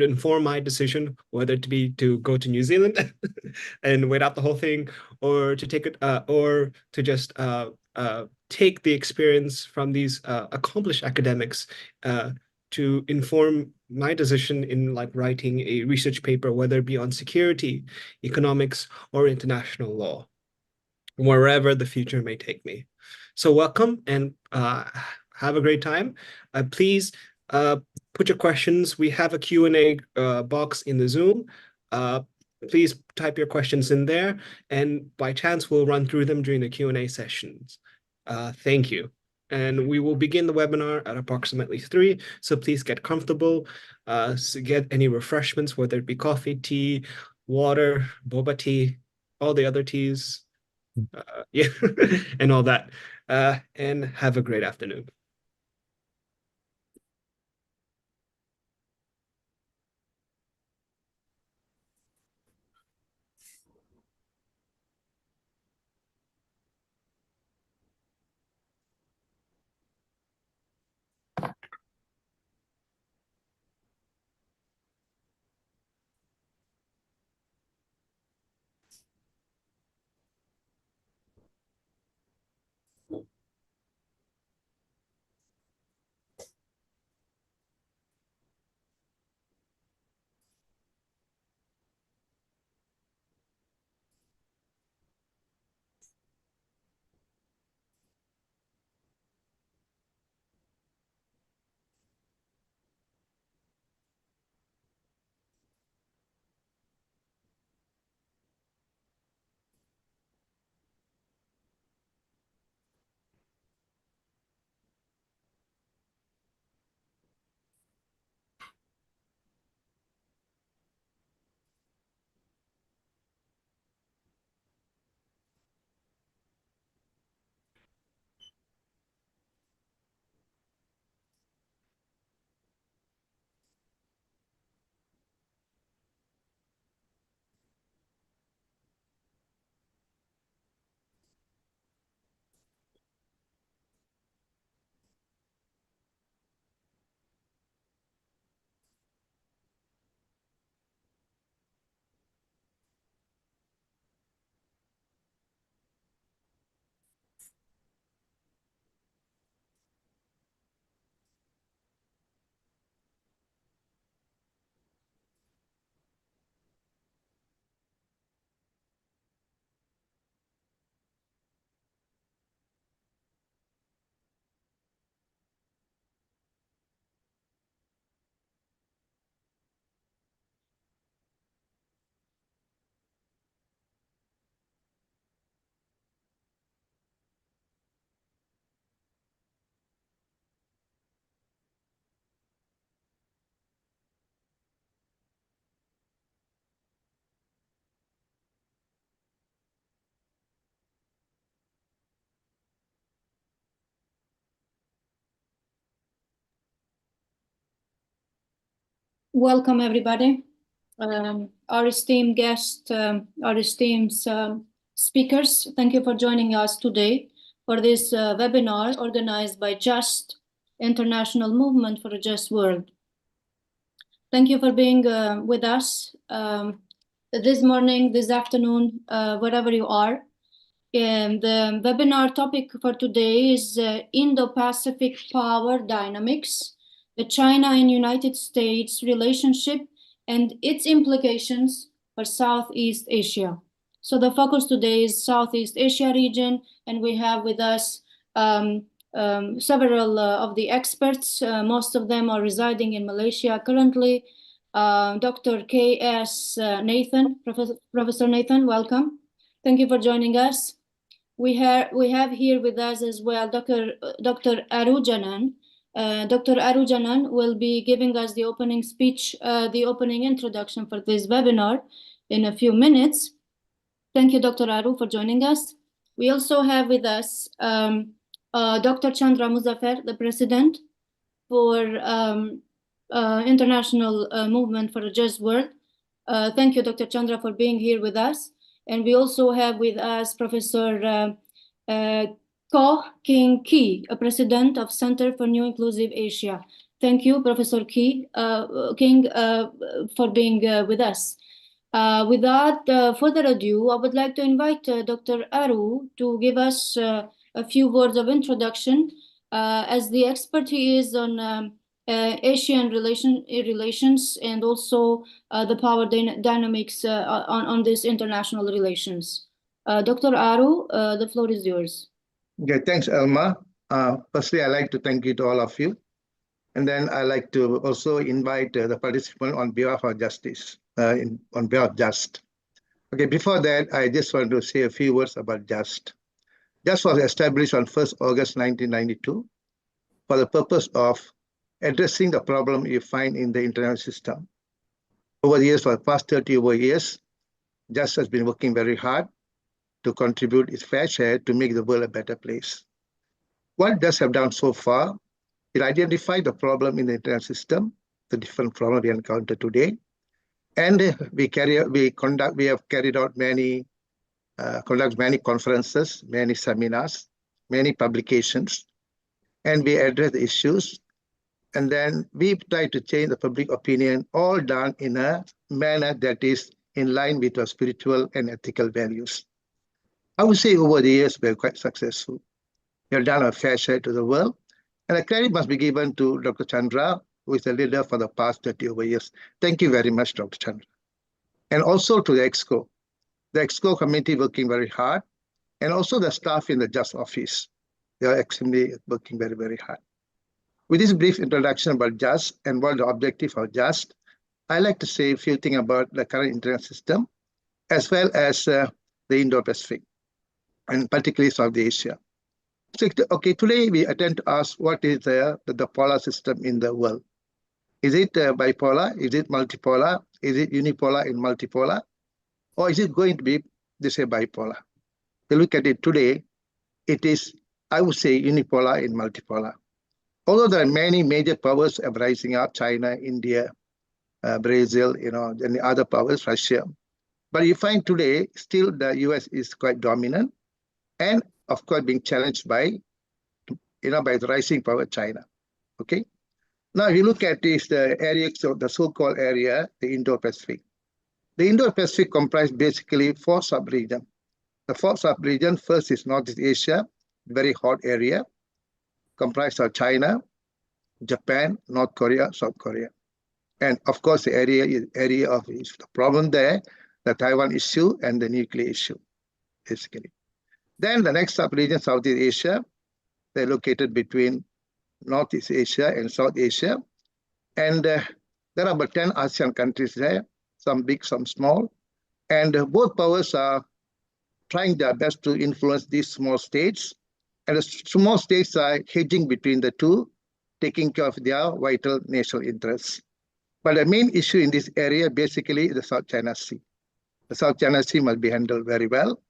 inform my decision whether to be to go to New Zealand and wait out the whole thing, or to take it, or to just take the experience from these accomplished academics to inform my decision in like writing a research paper, whether it be on security, economics, or international law, wherever the future may take me. So welcome and have a great time. Please put your questions. We have a Q&A box in the Zoom. Please type your questions in there, and by chance, we'll run through them during the Q&A sessions. Thank you. And we will begin the webinar at approximately 3, so please get comfortable, so get any refreshments, whether it be coffee, tea, water, boba tea, all the other teas, yeah, and all that. And have a great afternoon. Welcome, everybody. Our esteemed guests, our esteemed speakers, thank you for joining us today for this webinar organized by JUST, International Movement for a Just World. Thank you for being with us this morning, this afternoon, wherever you are. And the webinar topic for today is Indo-Pacific Power Dynamics, the China and United States relationship and its implications for Southeast Asia. So the focus today is Southeast Asia region, and we have with us several of the experts. Most of them are residing in Malaysia currently. Dr. K.S. Nathan, Professor Nathan, welcome. Thank you for joining us. We have here with us as well Dr. Arujanan. Dr. Arujanan will be giving us the opening speech, the opening introduction for this webinar in a few minutes. Thank you, Dr. Aru, for joining us. We also have with us Dr. Chandra Muzaffar, the president for International Movement for a Just World. Thank you, Dr. Chandra, for being here with us. And we also have with us Professor Ko King Kee, a president of Center for New Inclusive Asia. Thank you, Professor King, for being with us. Without further ado, I would like to invite Dr. Aru to give us a few words of introduction, as the expert he is on Asian relations and also the power dynamics on this international relations. Dr. Aru, the floor is yours. Okay, thanks, Elma. Firstly, I'd like to thank you to all of you. And then I'd like to also invite the participant on behalf of Justice, on behalf of JUST. Okay, before that, I just want to say a few words about JUST. JUST was established on 1st August 1992 for the purpose of addressing the problem you find in the international system. Over the years, for the past 30 over years, JUST has been working very hard to contribute its fair share to make the world a better place. What JUST have done so far, it identified the problem in the international system, the different problems we encounter today, and we have carried out many conferences, many seminars, many publications, and we address the issues. And then we try to change the public opinion, all done in a manner that is in line with our spiritual and ethical values. I would say over the years, we're quite successful. We have done our fair share to the world. And the credit must be given to Dr. Chandra, who is the leader for the past 30 over years. Thank you very much, Dr. Chandra. And also to the EXCO. The EXCO committee working very hard, and also the staff in the JUST office. They are extremely working very, very hard. With this brief introduction about JUST and what the objective of JUST, I'd like to say a few things about the current international system, as well as the Indo-Pacific, and particularly South Asia. So, okay, today we attempt to ask what is the polar system in the world. Is it bipolar? Is it multipolar? Is it unipolar and multipolar? Or is it going to be, they say, bipolar? If you look at it today, it is, I would say, unipolar and multipolar. Although there are many major powers rising up, China, India, Brazil, and the other powers, Russia. But you find today, still the US is quite dominant, and of course being challenged by, by the rising power China. Okay. Now, if you look at this, the area, so the so-called area, the Indo-Pacific. The Indo-Pacific comprises basically 4 sub-regions. The 4th sub-region, first is Northeast Asia, very hot area, comprised of China, Japan, North Korea, South Korea. And of course, the area of the problem there, the Taiwan issue and the nuclear issue, basically. Then the next sub-region, Southeast Asia, they're located between Northeast Asia and South Asia. And there are about 10 ASEAN countries there, some big, some small. And both powers are trying their best to influence these small states. And the small states are hedging between the two, taking care of their vital national interests. But the main issue in this area basically is the South China Sea. The South China Sea must be handled very well.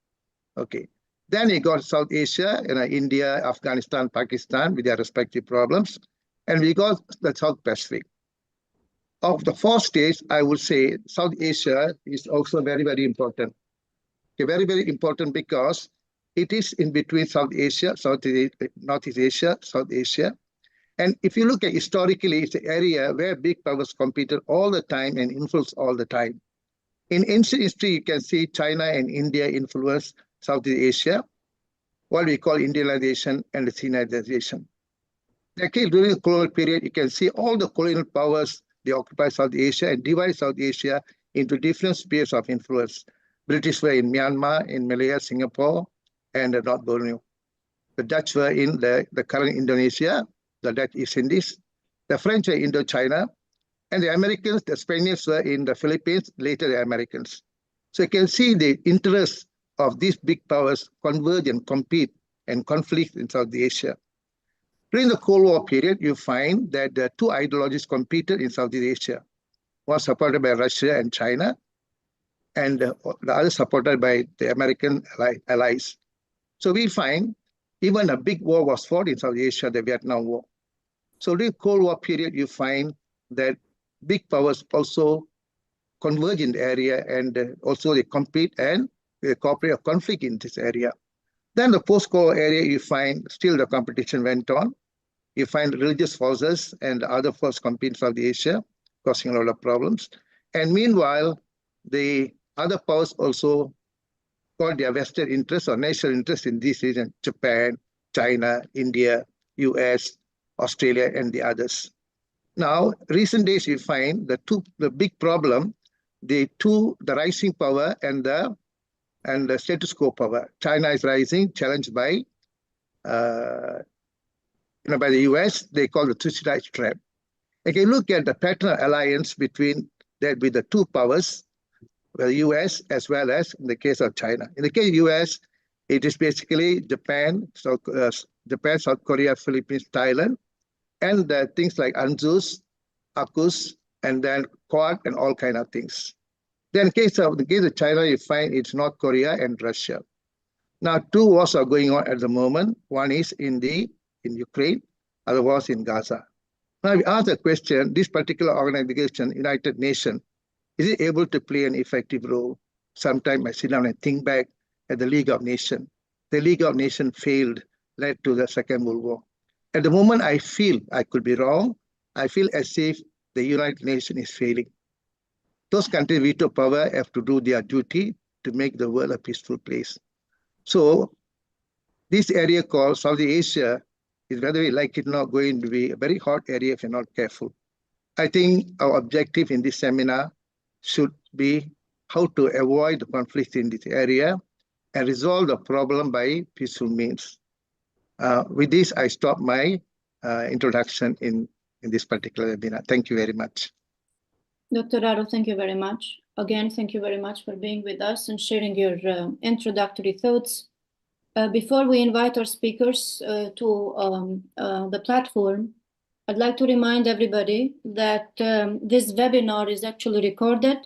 Okay. Then you got South Asia, India, Afghanistan, Pakistan with their respective problems. And we got the South Pacific. Of the 4 states, I would say South Asia is also very, very important. Okay, very, very important because it is in between South Asia, Northeast Asia, South Asia. And if you look at historically, it's the area where big powers competed all the time and influenced all the time. In ancient history, you can see China and India influenced Southeast Asia, what we call Indianization and Sinization. Actually, during the colonial period, you can see all the colonial powers, they occupy South Asia and divide South Asia into different spheres of influence. British were in Myanmar, in Malaya, Singapore, and North Borneo. The Dutch were in the current Indonesia, the Dutch East Indies. The French were in Indochina, and the Americans, the Spaniards were in the Philippines, later the Americans. So you can see the interests of these big powers converge and compete and conflict in South Asia. During the Cold War period, you find that the 2 ideologies competed in Southeast Asia. One supported by Russia and China, and the other supported by the American allies. So we find even a big war was fought in South Asia, the Vietnam War. So during the Cold War period, you find that big powers also converge in the area, and also they compete and they cooperate or conflict in this area. Then the post-Cold War area, you find still the competition went on. you find religious forces and other forces compete in South Asia, causing a lot of problems. And meanwhile, the other powers also got their vested interest or national interest in this region: Japan, China, India, US, Australia, and the others. Now, recent days we find the big problem, the rising power and the status quo power. China is rising, challenged by by the US. They call the Thucydides trap. If you look at the pattern alliance between the two powers, the US as well as in the case of China. In the case of US, it is basically Japan, South Korea, Philippines, Thailand, and things like AUKUS, AUKUS, and then Quad and all kind of things. Then in the case of China, you find it's North Korea and Russia. Now, two wars are going on at the moment. One is in Ukraine, other was in Gaza. Now, we ask the question, this particular organization, United Nations, is it able to play an effective role? Sometimes I sit down and think back at the League of Nations. The League of Nations failed, led to the Second World War. At the moment, I feel, I could be wrong, I feel as if the United Nations is failing. Those countries with veto power have to do their duty to make the world a peaceful place. So this area called South Asia is, whether we like it or not, going to be a very hot area if you're not careful. I think our objective in this seminar should be how to avoid the conflict in this area and resolve the problem by peaceful means. With this, I stop my introduction in this particular webinar. Thank you very much. Dr. Raro, thank you very much. Again, thank you very much for being with us and sharing your introductory thoughts. Before we invite our speakers to the platform, I'd like to remind everybody that this webinar is actually recorded,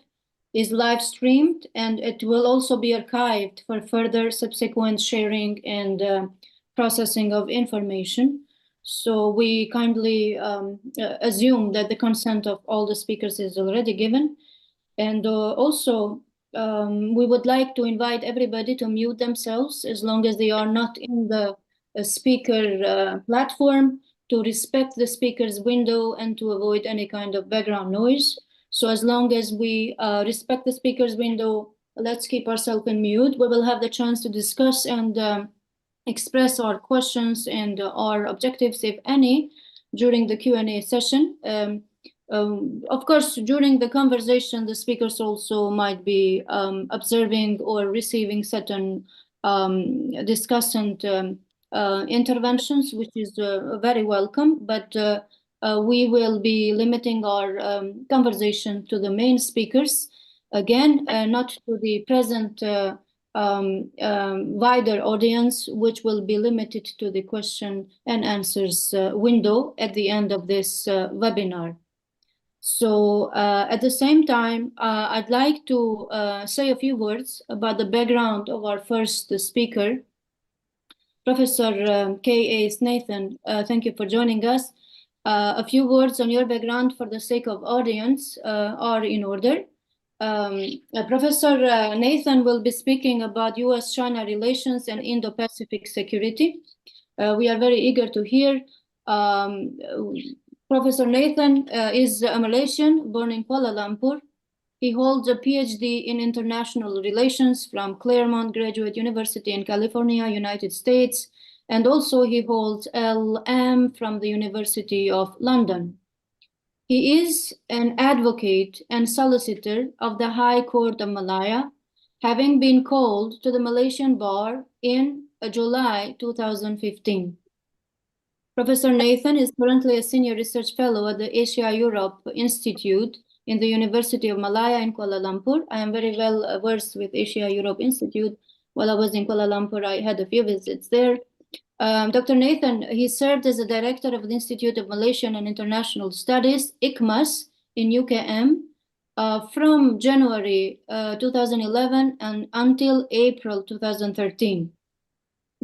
is live streamed, and it will also be archived for further subsequent sharing and processing of information. So we kindly assume that the consent of all the speakers is already given. And also, we would like to invite everybody to mute themselves as long as they are not in the speaker platform, to respect the speaker's window and to avoid any kind of background noise. So as long as we respect the speaker's window, let's keep ourselves in mute. We will have the chance to discuss and express our questions and our objectives, if any, during the Q&A session. Of course, during the conversation, the speakers also might be observing or receiving certain discussant interventions, which is very welcome, but we will be limiting our conversation to the main speakers, again, not to the present wider audience, which will be limited to the question and answers window at the end of this webinar. So at the same time, I'd like to say a few words about the background of our first speaker, Professor K.A. Snethan. Thank you for joining us. A few words on your background for the sake of audience are in order. Professor Nathan will be speaking about US-China relations and Indo-Pacific security. We are very eager to hear. Professor Nathan is a Malaysian born in Kuala Lumpur. He holds a PhD in international relations from Claremont Graduate University in California, United States, and also he holds LM from the University of London. He is an advocate and solicitor of the High Court of Malaya, having been called to the Malaysian bar in July 2015. Professor Nathan is currently a senior research fellow at the Asia-Europe Institute in the University of Malaya in Kuala Lumpur. I am very well versed with Asia-Europe Institute. While I was in Kuala Lumpur, I had a few visits there. Dr. Nathan, he served as the director of the Institute of Malaysian and International Studies, ICMAS, in UKM from January 2011 and until April 2013.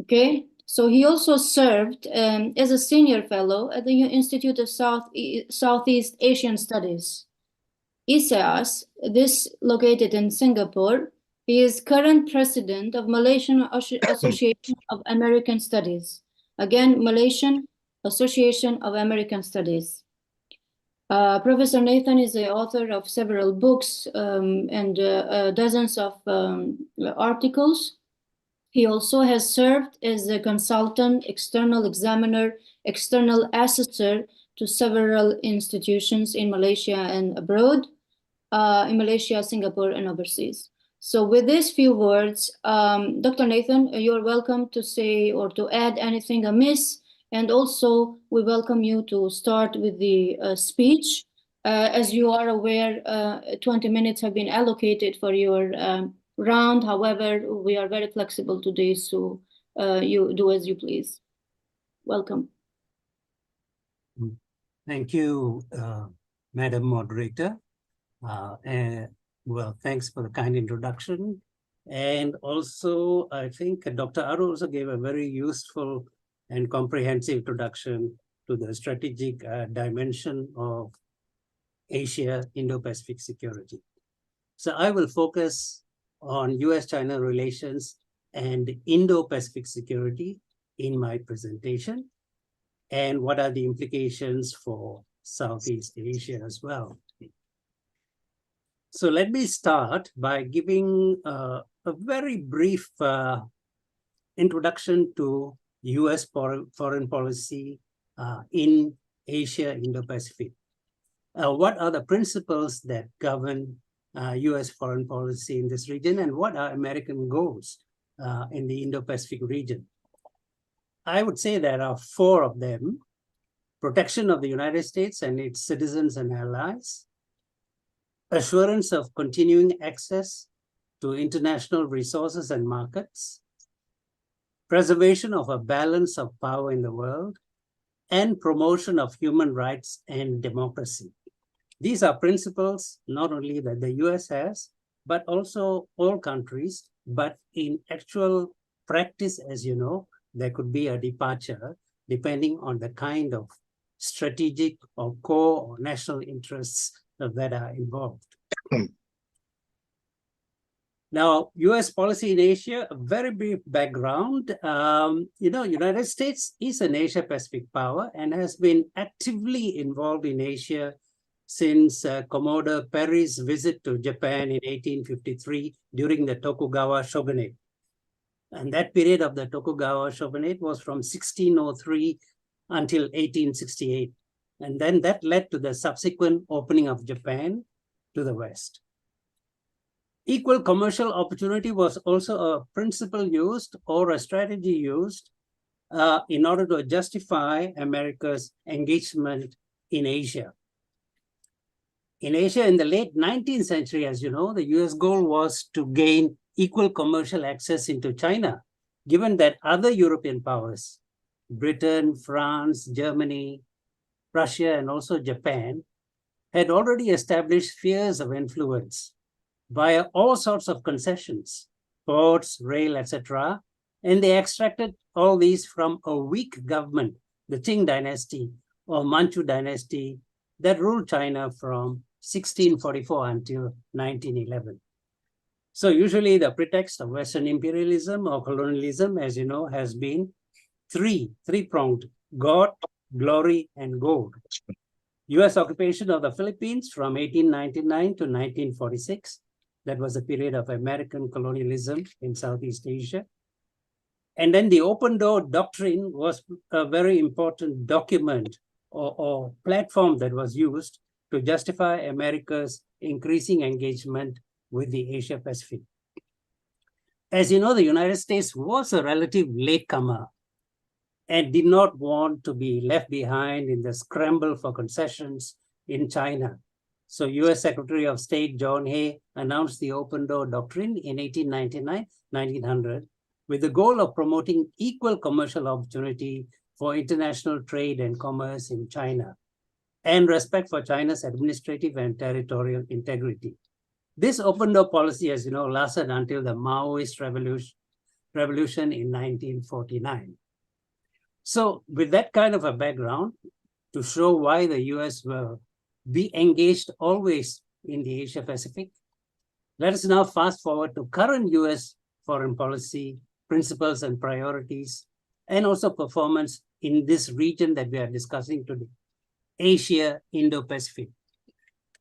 Okay, so he also served as a senior fellow at the Institute of Southeast Asian Studies, ISEAS, this located in Singapore. He is current president of Malaysian Association of American Studies. Again, Malaysian Association of American Studies. Professor Nathan is the author of several books and dozens of articles. He also has served as a consultant, external examiner, external assessor to several institutions in Malaysia and abroad, in Malaysia, Singapore, and overseas. So with these few words, Dr. Nathan, you're welcome to say or to add anything amiss. And also, we welcome you to start with the speech. As you are aware, 20 minutes have been allocated for your round. However, we are very flexible today, so you do as you please. Welcome. Thank you, Madam Moderator. Well, thanks for the kind introduction. And also, I think Dr. Aru also gave a very useful and comprehensive introduction to the strategic dimension of Asia Indo-Pacific security. So I will focus on US-China relations and Indo-Pacific security in my presentation, and what are the implications for Southeast Asia as well. So let me start by giving a very brief introduction to US foreign policy in Asia, Indo-Pacific. What are the principles that govern US foreign policy in this region, and what are American goals in the Indo-Pacific region? I would say there are four of them: protection of the United States and its citizens and allies, assurance of continuing access to international resources and markets, preservation of a balance of power in the world, and promotion of human rights and democracy. These are principles not only that the US has, but also all countries. But in actual practice, as you know, there could be a departure depending on the kind of strategic or core or national interests that are involved. Now, US policy in Asia, a very brief background. United States is an Asia-Pacific power and has been actively involved in Asia since Commodore Perry's visit to Japan in 1853 during the Tokugawa shogunate. And that period of the Tokugawa shogunate was from 1603 until 1868. And then that led to the subsequent opening of Japan to the West. Equal commercial opportunity was also a principle used or a strategy used in order to justify America's engagement in Asia. In Asia, in the late 19th century, as you know, the US goal was to gain equal commercial access into China, given that other European powers, Britain, France, Germany, Russia, and also Japan, had already established spheres of influence via all sorts of concessions, ports, rail, etc. And they extracted all these from a weak government, the Qing dynasty or Manchu dynasty, that ruled China from 1644 until 1911. So usually the pretext of Western imperialism or colonialism, as you know, has been three-pronged: God, glory, and gold. US occupation of the Philippines from 1899 to 1946. That was a period of American colonialism in Southeast Asia. And then the Open Door Doctrine was a very important document or platform that was used to justify America's increasing engagement with the Asia Pacific. As you know, the United States was a relative latecomer and did not want to be left behind in the scramble for concessions in China. So US Secretary of State John Hay announced the Open Door Doctrine in 1899-1900 with the goal of promoting equal commercial opportunity for international trade and commerce in China and respect for China's administrative and territorial integrity. This open door policy, as you know, lasted until the Maoist revolution in 1949. So with that kind of a background, to show why the US will be engaged always in the Asia Pacific, let us now fast forward to current US foreign policy principles and priorities and also performance in this region that we are discussing today, Asia, Indo-Pacific,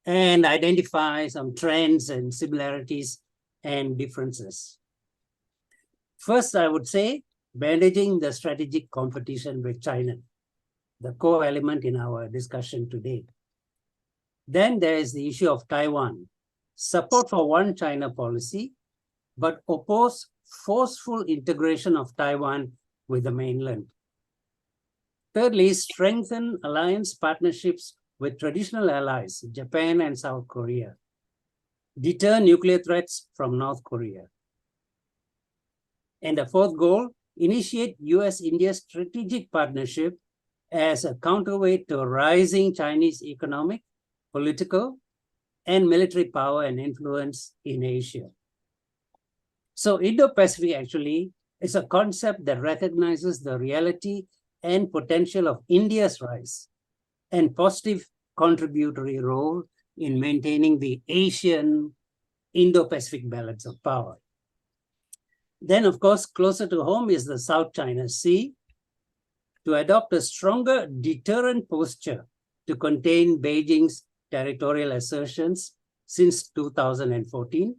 and identify some trends and similarities and differences. First, I would say managing the strategic competition with China, the core element in our discussion today. Then there is the issue of Taiwan, support for one China policy, but oppose forceful integration of Taiwan with the mainland. Thirdly, strengthen alliance partnerships with traditional allies, Japan and South Korea. Deter nuclear threats from North Korea. And the fourth goal, initiate US-India strategic partnership as a counterweight to rising Chinese economic, political, and military power and influence in Asia. So Indo-Pacific actually is a concept that recognizes the reality and potential of India's rise and positive contributory role in maintaining the Asian Indo-Pacific balance of power. Then, of course, closer to home is the South China Sea, to adopt a stronger deterrent posture to contain Beijing's territorial assertions since 2014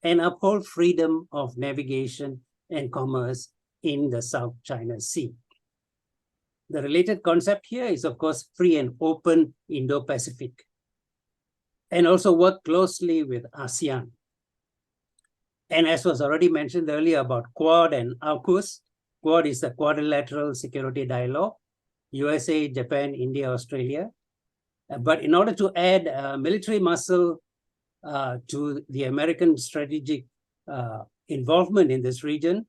and uphold freedom of navigation and commerce in the South China Sea. The related concept here is, of course, free and open Indo-Pacific, and also work closely with ASEAN. And as was already mentioned earlier about Quad and AUKUS, Quad is the Quadrilateral Security Dialogue, USA, Japan, India, Australia. But in order to add military muscle to the American strategic involvement in this region,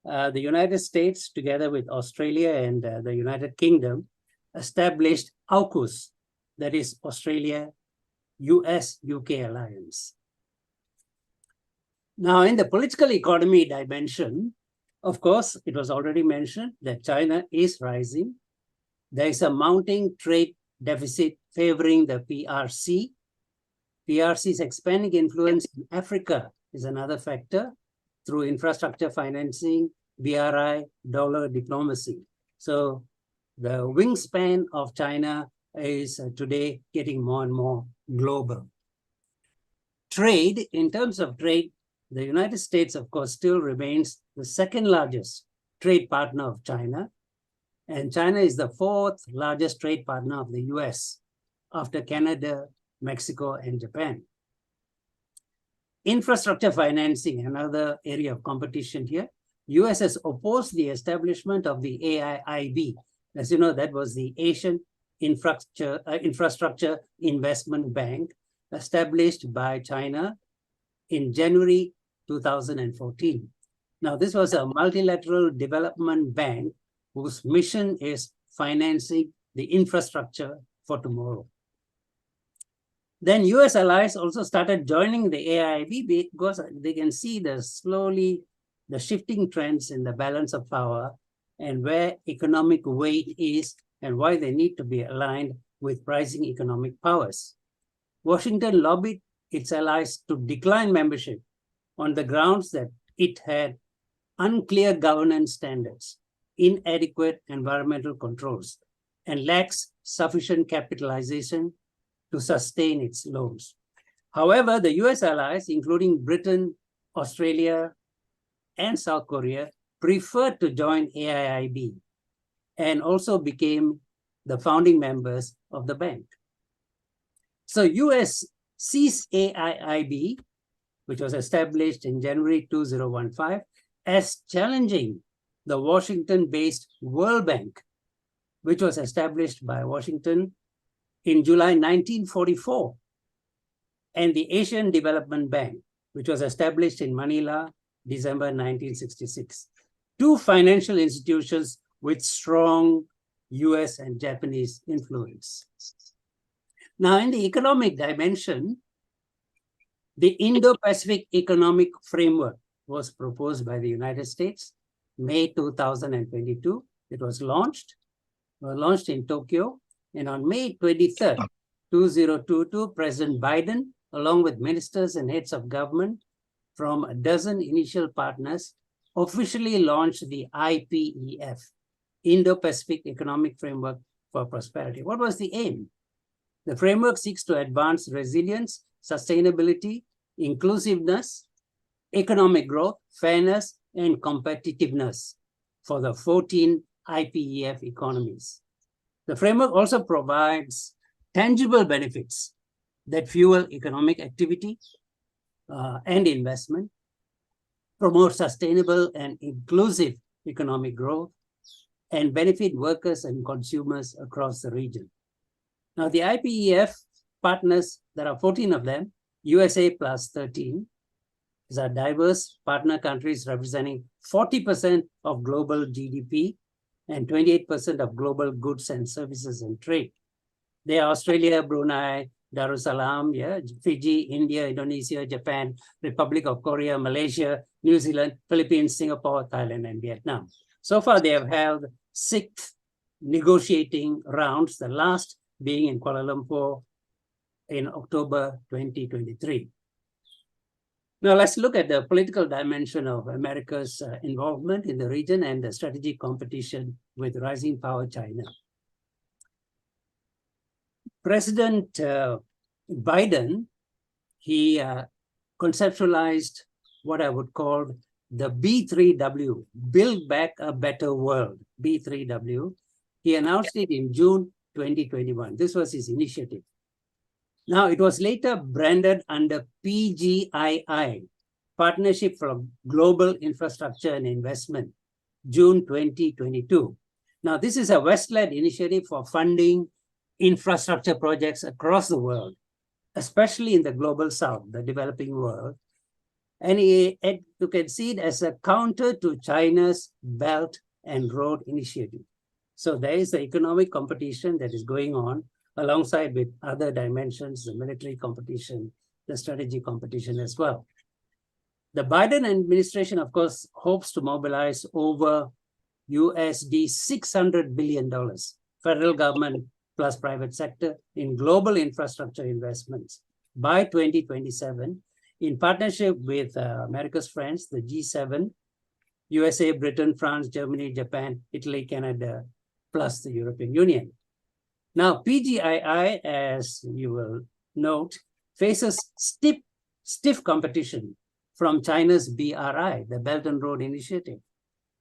the United States, together with Australia and the United Kingdom, established AUKUS, that is Australia, US, UK alliance. Now, in the political economy dimension, of course, it was already mentioned that China is rising. There is a mounting trade deficit favoring the PRC. PRC's expanding influence in Africa is another factor through infrastructure financing, BRI, dollar diplomacy. So the wingspan of China is today getting more and more global. Trade, in terms of trade, the United States, of course, still remains the second largest trade partner of China. And China is the fourth largest trade partner of the US after Canada, Mexico, and Japan. Infrastructure financing, another area of competition here. US has opposed the establishment of the AIIB. As you know, that was the Asian Infrastructure Investment Bank established by China in January 2014. Now, this was a multilateral development bank whose mission is financing the infrastructure for tomorrow. Then US allies also started joining the AIIB because they can see the shifting trends in the balance of power and where economic weight is and why they need to be aligned with rising economic powers. Washington lobbied its allies to decline membership on the grounds that it had unclear governance standards, inadequate environmental controls, and lacks sufficient capitalization to sustain its loans. However, the US allies, including Britain, Australia, and South Korea, preferred to join AIIB and also became the founding members of the bank. So US sees AIIB, which was established in January 2015, as challenging the Washington-based World Bank, which was established by Washington in July 1944, and the Asian Development Bank, which was established in Manila, December 1966. Two financial institutions with strong US and Japanese influence. Now, in the economic dimension, the Indo-Pacific Economic Framework was proposed by the United States, May 2022. It was launched in Tokyo. And on May 23rd, 2022, President Biden, along with ministers and heads of government from a dozen initial partners, officially launched the IPEF, Indo-Pacific Economic Framework for Prosperity. What was the aim? The framework seeks to advance resilience, sustainability, inclusiveness, economic growth, fairness, and competitiveness for the 14 IPEF economies. The framework also provides tangible benefits that fuel economic activity and investment, promote sustainable and inclusive economic growth, and benefit workers and consumers across the region. Now, the IPEF partners, there are 14 of them, USA plus 13. These are diverse partner countries representing 40% of global GDP and 28% of global goods and services and trade. They are Australia, Brunei, Darussalam, Fiji, India, Indonesia, Japan, Republic of Korea, Malaysia, New Zealand, Philippines, Singapore, Thailand, and Vietnam. So far, they have held 6 negotiating rounds, the last being in Kuala Lumpur in October 2023. Now, let's look at the political dimension of America's involvement in the region and the strategic competition with rising power China. President Biden, he conceptualized what I would call the B3W, Build Back a Better World, B3W. He announced it in June 2021. This was his initiative. Now, it was later branded under PGII, Partnership for Global Infrastructure and Investment, June 2022. Now, this is a West-led initiative for funding infrastructure projects across the world, especially in the global south, the developing world. And you can see it as a counter to China's Belt and Road Initiative. So there is the economic competition that is going on alongside with other dimensions, the military competition, the strategy competition as well. The Biden administration, of course, hopes to mobilize over USD $600 billion, federal government plus private sector, in global infrastructure investments by 2027, in partnership with America's friends, the G7, USA, Britain, France, Germany, Japan, Italy, Canada, plus the European Union. Now, PGII, as you will note, faces stiff competition from China's BRI, the Belt and Road Initiative.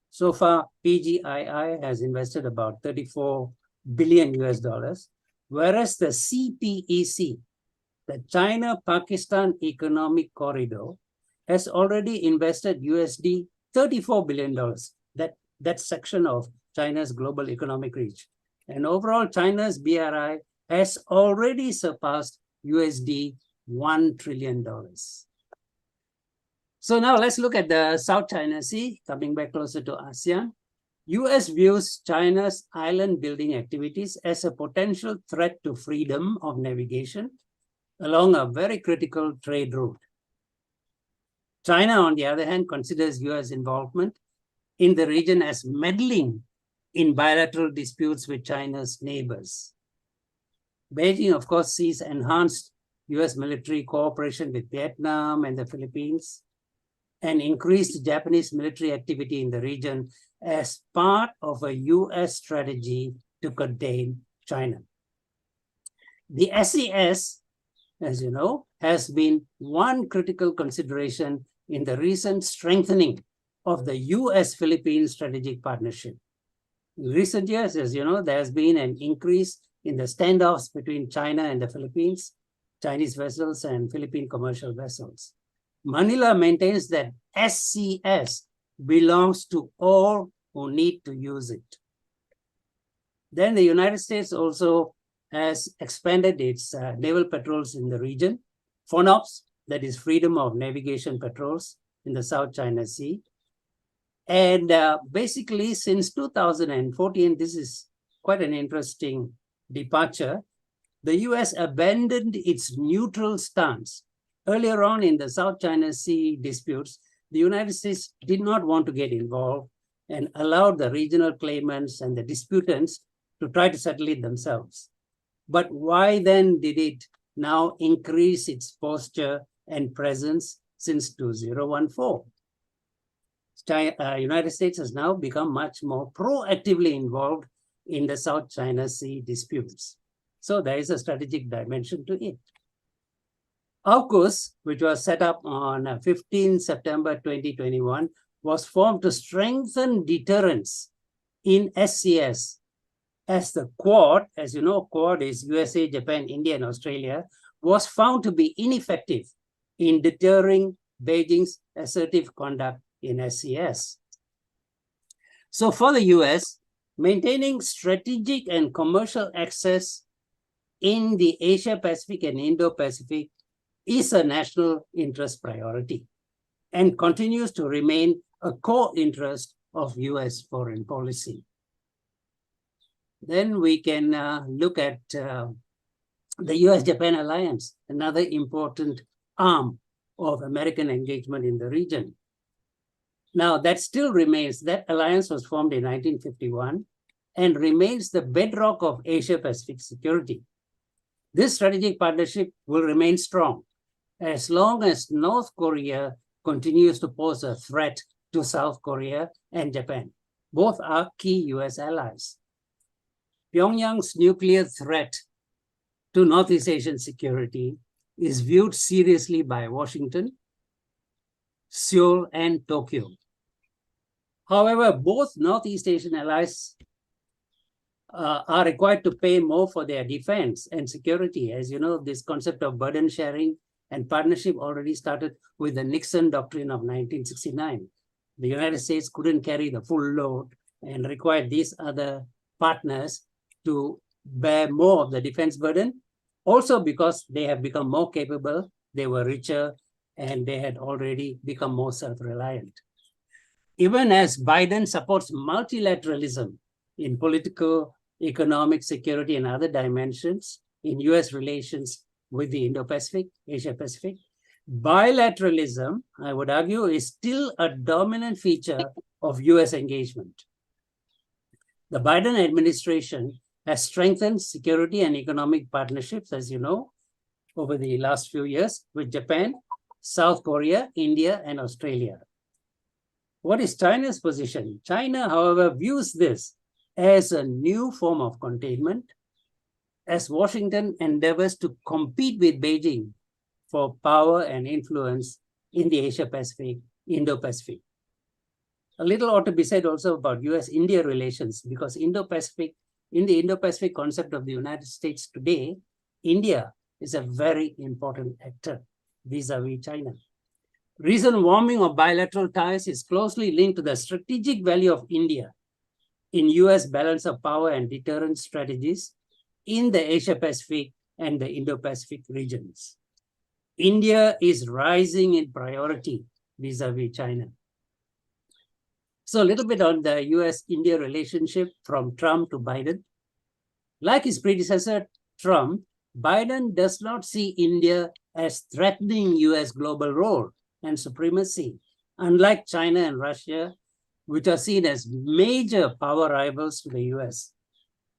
So far, PGII has invested about $34 billion US, whereas the CPEC, the China-Pakistan Economic Corridor, has already invested USD $34 billion, that section of China's global economic reach. And overall, China's BRI has already surpassed USD $1 trillion. So now let's look at the South China Sea, coming back closer to ASEAN. US views China's island building activities as a potential threat to freedom of navigation along a very critical trade route. China, on the other hand, considers US involvement in the region as meddling in bilateral disputes with China's neighbors. Beijing, of course, sees enhanced US military cooperation with Vietnam and the Philippines, and increased Japanese military activity in the region as part of a US strategy to contain China. The SES, as you know, has been one critical consideration in the recent strengthening of the US-Philippines strategic partnership. In recent years, as you know, there has been an increase in the standoffs between China and the Philippines, Chinese vessels and Philippine commercial vessels. Manila maintains that SCS belongs to all who need to use it. Then the United States also has expanded its naval patrols in the region, FONOPS, that is Freedom of Navigation Patrols in the South China Sea. And basically, since 2014, this is quite an interesting departure, the US abandoned its neutral stance. Earlier on in the South China Sea disputes, the United States did not want to get involved and allowed the regional claimants and the disputants to try to settle it themselves. But why then did it now increase its posture and presence since 2014? United States has now become much more proactively involved in the South China Sea disputes. So there is a strategic dimension to it. AUKUS, which was set up on 15 September 2021, was formed to strengthen deterrence in SCS, as the Quad, as you know, Quad is USA, Japan, India, and Australia, was found to be ineffective in deterring Beijing's assertive conduct in SCS. So for the US, maintaining strategic and commercial access in the Asia-Pacific and Indo-Pacific is a national interest priority and continues to remain a core interest of US foreign policy. Then we can look at the US-Japan alliance, another important arm of American engagement in the region. Now, that still remains, that alliance was formed in 1951 and remains the bedrock of Asia-Pacific security. This strategic partnership will remain strong as long as North Korea continues to pose a threat to South Korea and Japan. Both are key US allies. Pyongyang's nuclear threat to Northeast Asian security is viewed seriously by Washington, Seoul, and Tokyo. However, both Northeast Asian allies are required to pay more for their defense and security. As you know, this concept of burden sharing and partnership already started with the Nixon Doctrine of 1969. The United States couldn't carry the full load and required these other partners to bear more of the defense burden, also because they have become more capable, they were richer, and they had already become more self-reliant. Even as Biden supports multilateralism in political, economic, security, and other dimensions in US relations with the Indo-Pacific, Asia-Pacific, bilateralism, I would argue, is still a dominant feature of US engagement. The Biden administration has strengthened security and economic partnerships, as you know, over the last few years with Japan, South Korea, India, and Australia. What is China's position? China, however, views this as a new form of containment, as Washington endeavors to compete with Beijing for power and influence in the Asia-Pacific, Indo-Pacific. A little ought to be said also about US-India relations, because in the Indo-Pacific concept of the United States today, India is a very important actor vis-a-vis China. Recent warming of bilateral ties is closely linked to the strategic value of India in US balance of power and deterrence strategies in the Asia-Pacific and the Indo-Pacific regions. India is rising in priority vis-a-vis China. So a little bit on the US-India relationship from Trump to Biden. Like his predecessor, Trump, Biden does not see India as threatening US global role and supremacy, unlike China and Russia, which are seen as major power rivals to the US.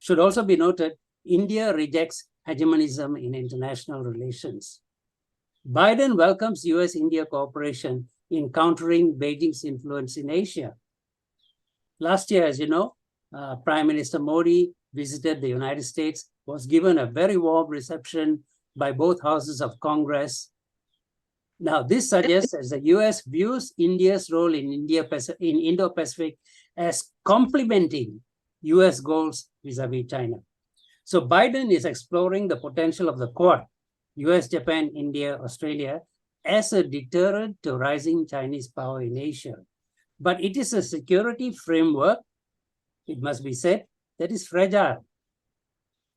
Should also be noted, India rejects hegemonism in international relations. Biden welcomes US-India cooperation in countering Beijing's influence in Asia. Last year, as you know, Prime Minister Modi visited the United States, was given a very warm reception by both houses of Congress. Now, this suggests as the US views India's role in Indo-Pacific as complementing US goals vis-a-vis China. So Biden is exploring the potential of the Quad, US, Japan, India, Australia, as a deterrent to rising Chinese power in Asia. But it is a security framework, it must be said, that is fragile.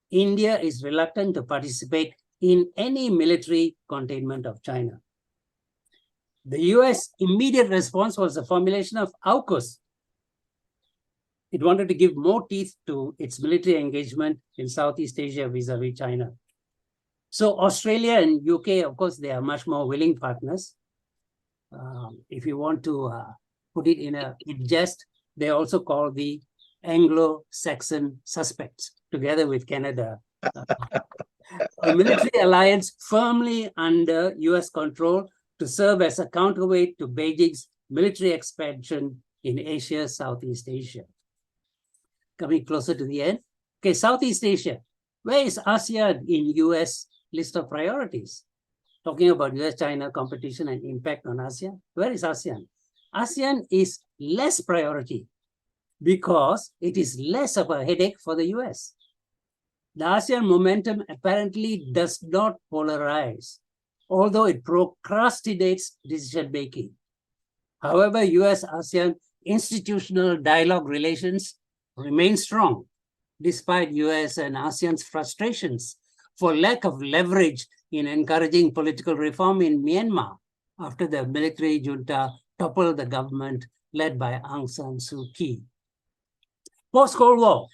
India is reluctant to participate in any military containment of China. The US immediate response was the formulation of AUKUS. It wanted to give more teeth to its military engagement in Southeast Asia vis-a-vis China. So Australia and UK, of course, they are much more willing partners. If you want to put it in jest, they also call the Anglo-Saxon suspects, together with Canada. A military alliance firmly under US control to serve as a counterweight to Beijing's military expansion in Asia, Southeast Asia. Coming closer to the end. Okay, Southeast Asia. Where is ASEAN in US list of priorities? Talking about US-China competition and impact on ASEAN. Where is ASEAN? ASEAN is less priority because it is less of a headache for the US. The ASEAN momentum apparently does not polarize, although it procrastinates decision-making. However, US-ASEAN institutional dialogue relations remain strong, despite US and ASEAN's frustrations for lack of leverage in encouraging political reform in Myanmar after the military junta toppled the government led by Aung San Suu Kyi. Post-Cold War,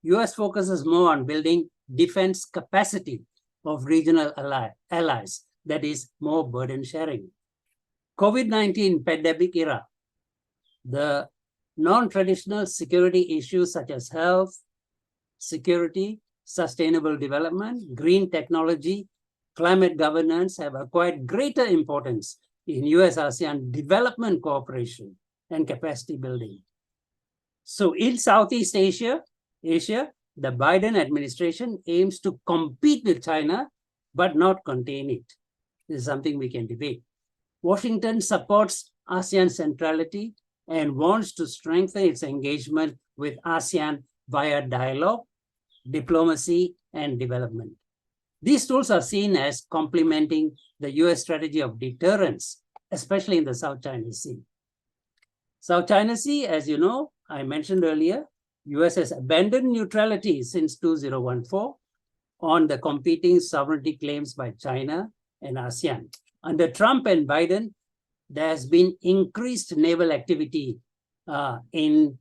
US focuses more on building defense capacity of regional allies, that is, more burden sharing. COVID-19 pandemic era, the non-traditional security issues such as health, security, sustainable development, green technology, climate governance have acquired greater importance in US-ASEAN development cooperation and capacity building. So in Southeast Asia, the Biden administration aims to compete with China, but not contain it. This is something we can debate. Washington supports ASEAN centrality and wants to strengthen its engagement with ASEAN via dialogue, diplomacy, and development. These tools are seen as complementing the US strategy of deterrence, especially in the South China Sea. South China Sea, as you know, I mentioned earlier, US has abandoned neutrality since 2014 on the competing sovereignty claims by China and ASEAN. Under Trump and Biden, there has been increased naval activity in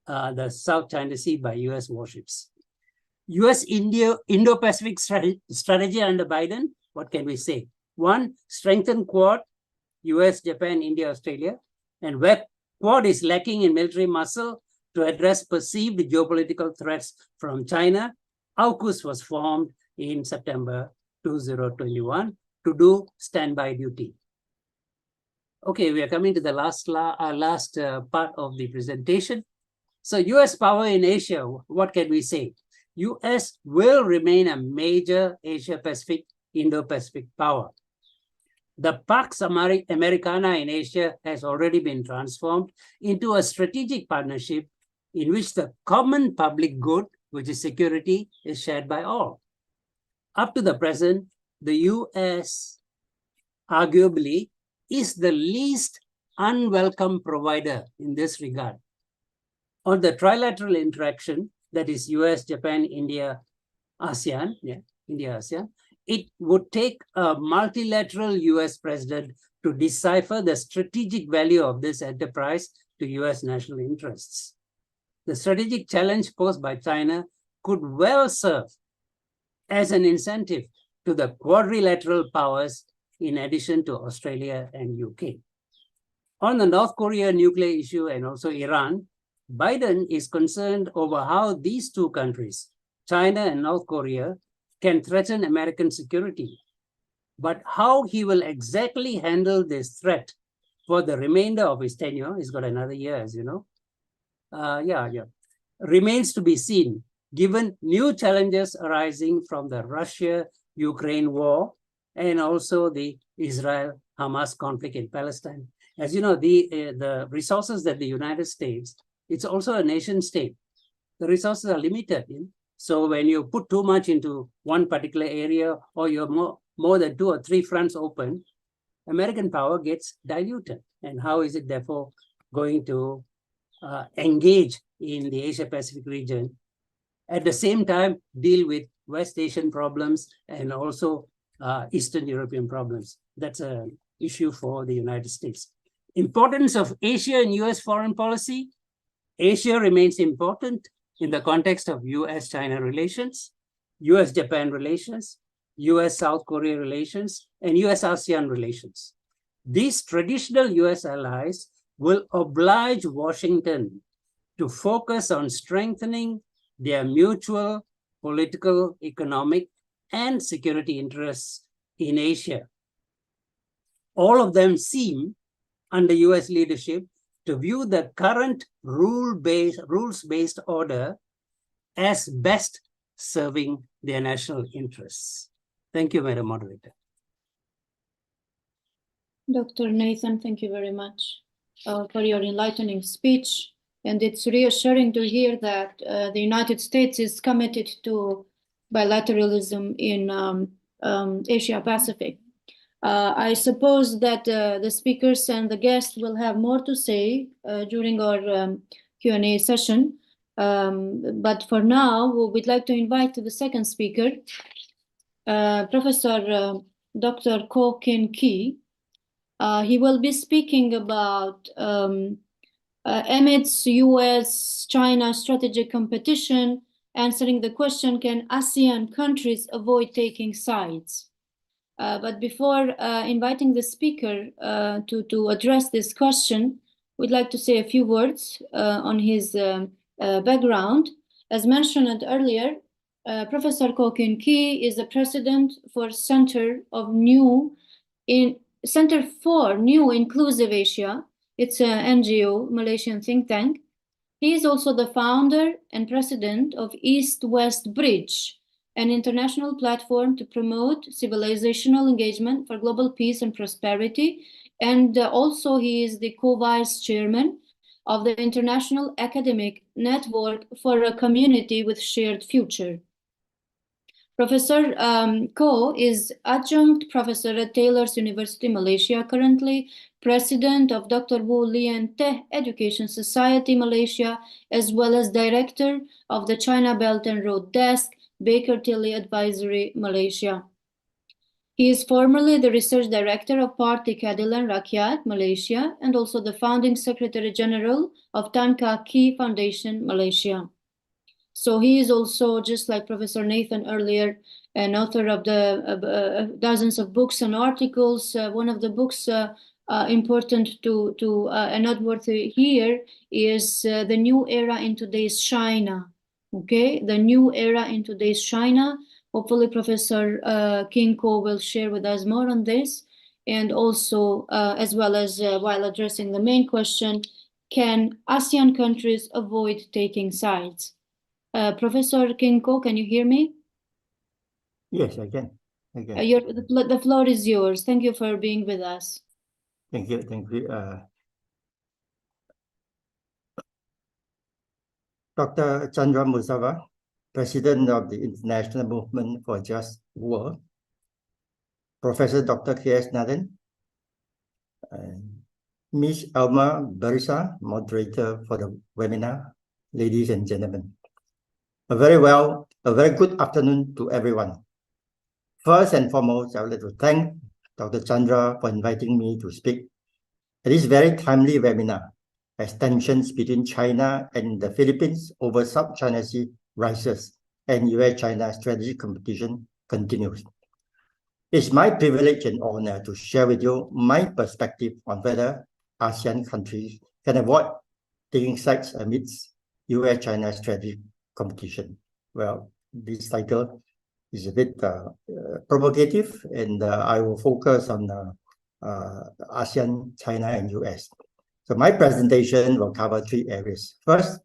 the South China Sea by US warships. US Indo-Pacific strategy under Biden, what can we say? One, strengthen Quad, US, Japan, India, Australia, and where Quad is lacking in military muscle to address perceived geopolitical threats from China, AUKUS was formed in September 2021 to do standby duty. Okay, we are coming to the last part of the presentation. So US power in Asia, what can we say? US will remain a major Asia-Pacific, Indo-Pacific power. The Pax Americana in Asia has already been transformed into a strategic partnership in which the common public good, which is security, is shared by all. Up to the present, the US arguably is the least unwelcome provider in this regard. On the trilateral interaction, that is US, Japan, India, ASEAN, India-ASEAN, it would take a multilateral US president to decipher the strategic value of this enterprise to US national interests. The strategic challenge posed by China could well serve as an incentive to the quadrilateral powers in addition to Australia and UK. On the North Korea nuclear issue and also Iran, Biden is concerned over how these two countries, China and North Korea, can threaten American security. But how he will exactly handle this threat for the remainder of his tenure, he's got another year, as you know, remains to be seen, given new challenges arising from the Russia-Ukraine war and also the Israel-Hamas conflict in Palestine. As you know, the resources that the United States, it's also a nation state. The resources are limited. So when you put too much into one particular area or you're more than 2 or 3 fronts open, American power gets diluted. And how is it therefore going to engage in the Asia-Pacific region, at the same time deal with West Asian problems and also Eastern European problems? That's an issue for the United States. Importance of Asia in US foreign policy. Asia remains important in the context of US-China relations, US-Japan relations, US-South Korea relations, and US-ASEAN relations. These traditional US allies will oblige Washington to focus on strengthening their mutual political, economic, and security interests in Asia. All of them seem under US leadership to view the current rules-based order as best serving their national interests. Thank you, Madam Moderator. Dr. Nathan, thank you very much for your enlightening speech. And it's reassuring to hear that the United States is committed to bilateralism in Asia Pacific. I suppose that the speakers and the guests will have more to say during our Q&A session. But for now, we'd like to invite the second speaker, Professor Dr. Ko Kin Kee. He will be speaking about amidst US-China strategic competition, answering the question, can ASEAN countries avoid taking sides? But before inviting the speaker to address this question, we'd like to say a few words on his background. As mentioned earlier, Professor Ko Kin Kee is the president for Center for New Inclusive Asia. It's an NGO, Malaysian think tank. He is also the founder and president of East-West Bridge, an international platform to promote civilizational engagement for global peace and prosperity. And also he is the co-vice chairman of the International Academic Network for a Community with Shared Future. Professor Ko is adjunct professor at Taylor's University, Malaysia, currently president of Dr. Wu Lien Teh Education Society, Malaysia, as well as director of the China Belt and Road Desk, Baker Tilly Advisory, Malaysia. He is formerly the research director of Parti Keadilan Rakyat, Malaysia, and also the founding secretary general of Tan Kah Kee Foundation, Malaysia. So he is also, just like Professor Nathan earlier, an author of the dozens of books and articles. One of the books important to and noteworthy here is The New Era in Today's China. Okay, The New Era in Today's China. Hopefully Professor Kin Ko will share with us more on this. And also, as well as while addressing the main question, can ASEAN countries avoid taking sides? Professor Kin Ko, can you hear me? Yes, I can. The floor is yours. Thank you for being with us. Thank you. Dr. Chandra Musawa, President of the International Movement for Just World, Professor Dr. K.S. Nathan, Ms. Alma Barisa, moderator for the webinar, ladies and gentlemen. A very good afternoon to everyone. First and foremost, I would like to thank Dr. Chandra for inviting me to speak at this very timely webinar as tensions between China and the Philippines over South China Sea rises and US-China strategic competition continues. It's my privilege and honor to share with you my perspective on whether ASEAN countries can avoid taking sides amidst US-China strategic competition. Well, this title is a bit provocative, and I will focus on ASEAN, China, and US. So my presentation will cover three areas. First,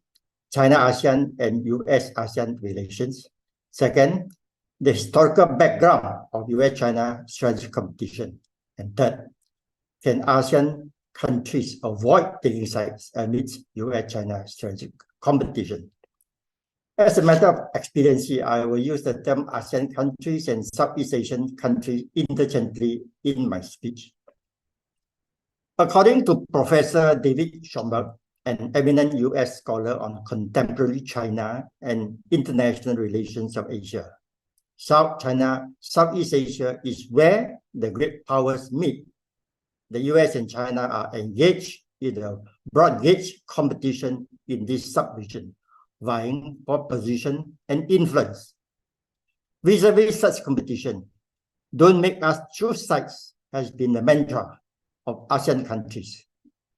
China-ASEAN and US-ASEAN relations. Second, the historical background of US-China strategic competition. And third, can ASEAN countries avoid taking sides amidst US-China strategic competition? As a matter of experience, I will use the term ASEAN countries and Southeast Asian countries interchangeably in my speech. According to Professor David Schomburg, an eminent US scholar on contemporary China and international relations of Asia, Southeast Asia is where the great powers meet. The US and China are engaged in a broad-gauge competition in this sub-region, vying for position and influence. Vis-a-vis such competition, don't make us choose sides has been the mantra of ASEAN countries,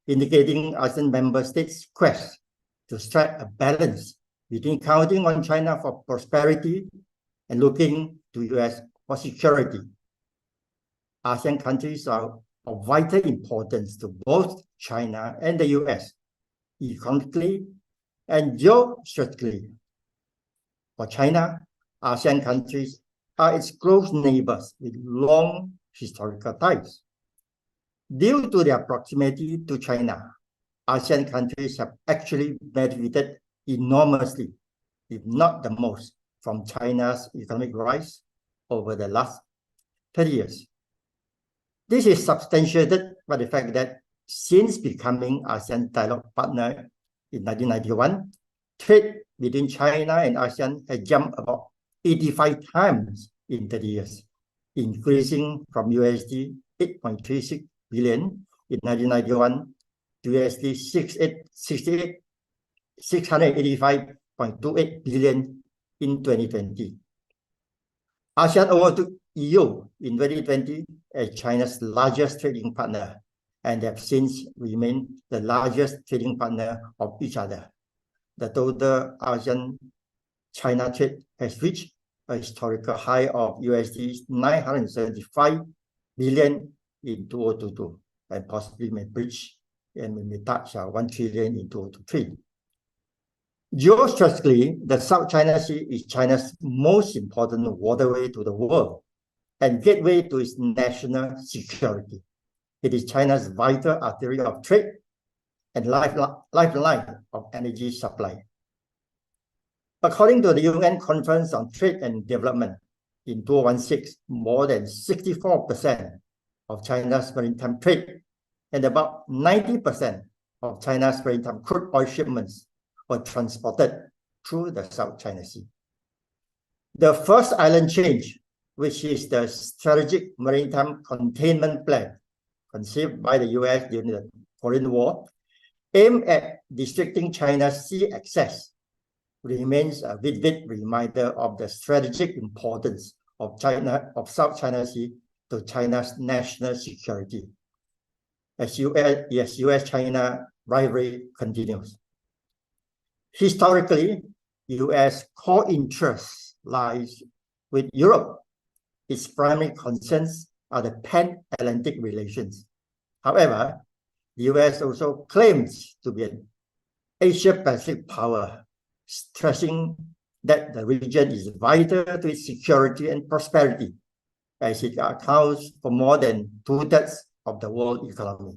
indicating ASEAN member states' quest to strike a balance between counting on China for prosperity and looking to US for security. ASEAN countries are of vital importance to both China and the US, economically and geostrategically. For China, ASEAN countries are its close neighbors with long historical ties. Due to their proximity to China, ASEAN countries have actually benefited enormously, if not the most, from China's economic rise over the last 30 years. This is substantiated by the fact that since becoming ASEAN dialogue partner in 1991, trade between China and ASEAN has jumped about 85 times in 30 years, increasing from USD 8.36 billion in 1991 to USD 685.28 billion in 2020. ASEAN overtook EU in 2020 as China's largest trading partner and have since remained the largest trading partner of each other. The total ASEAN-China trade has reached a historical high of USD 975 billion in 2022 and possibly may breach and may touch 1 trillion in 2023. Geostrategically, the South China Sea is China's most important waterway to the world and gateway to its national security. It is China's vital artery of trade and lifeline of energy supply. According to the UN Conference on Trade and Development in 2016, more than 64% of China's maritime trade and about 90% of China's maritime crude oil shipments were transported through the South China Sea. The first island change, which is the Strategic Maritime Containment Plan conceived by the US during the Korean War, aimed at restricting China's sea access, remains a vivid reminder of the strategic importance of South China Sea to China's national security as US-China rivalry continues. Historically, US core interest lies with Europe. Its primary concerns are the pan-Atlantic relations. However, the US also claims to be an Asia-Pacific power, stressing that the region is vital to its security and prosperity, as it accounts for more than 2/3 of the world economy.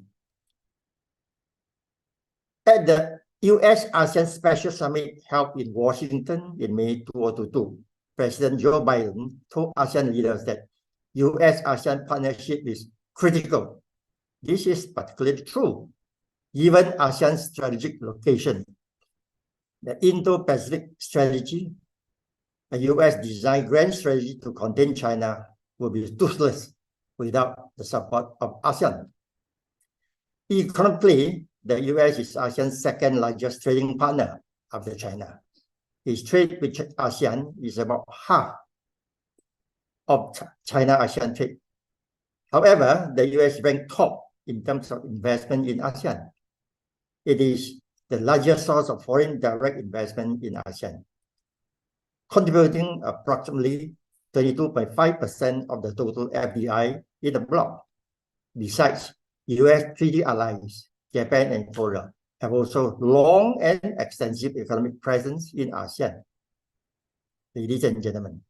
At the US-ASEAN Special Summit held in Washington in May 2022, President Joe Biden told ASEAN leaders that US-ASEAN partnership is critical. This is particularly true given ASEAN's strategic location. The Indo-Pacific strategy, a US-designed grand strategy to contain China, will be toothless without the support of ASEAN. Economically, the US is ASEAN's second largest trading partner after China. Its trade with ASEAN is about half of China-ASEAN trade. However, the US ranked top in terms of investment in ASEAN. It is the largest source of foreign direct investment in ASEAN, contributing approximately 22.5% of the total FDI in the bloc. Besides, US treaty allies, Japan and Korea, have also long and extensive economic presence in ASEAN. Ladies and gentlemen,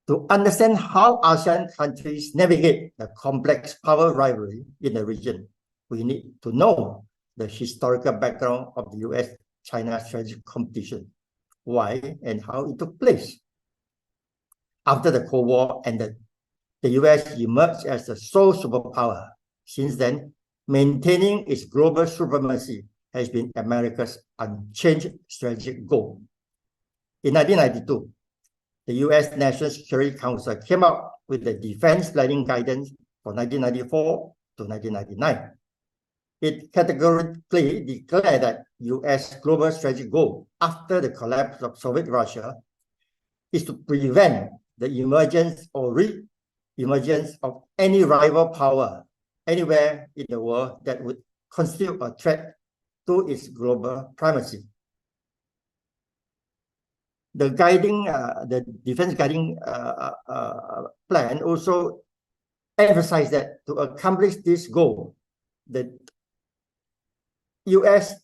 to understand how ASEAN countries navigate the complex power rivalry in the region, we need to know the historical background of the US-China strategic competition, why and how it took place. After the Cold War ended, the US emerged as the sole superpower. Since then, maintaining its global supremacy has been America's unchanged strategic goal. In 1992, the US National Security Council came up with the Defense Planning Guidance for 1994 to 1999. It categorically declared that US global strategic goal after the collapse of Soviet Russia is to prevent the emergence or re-emergence of any rival power anywhere in the world that would constitute a threat to its global primacy. The defense guiding plan also emphasized that to accomplish this goal, the US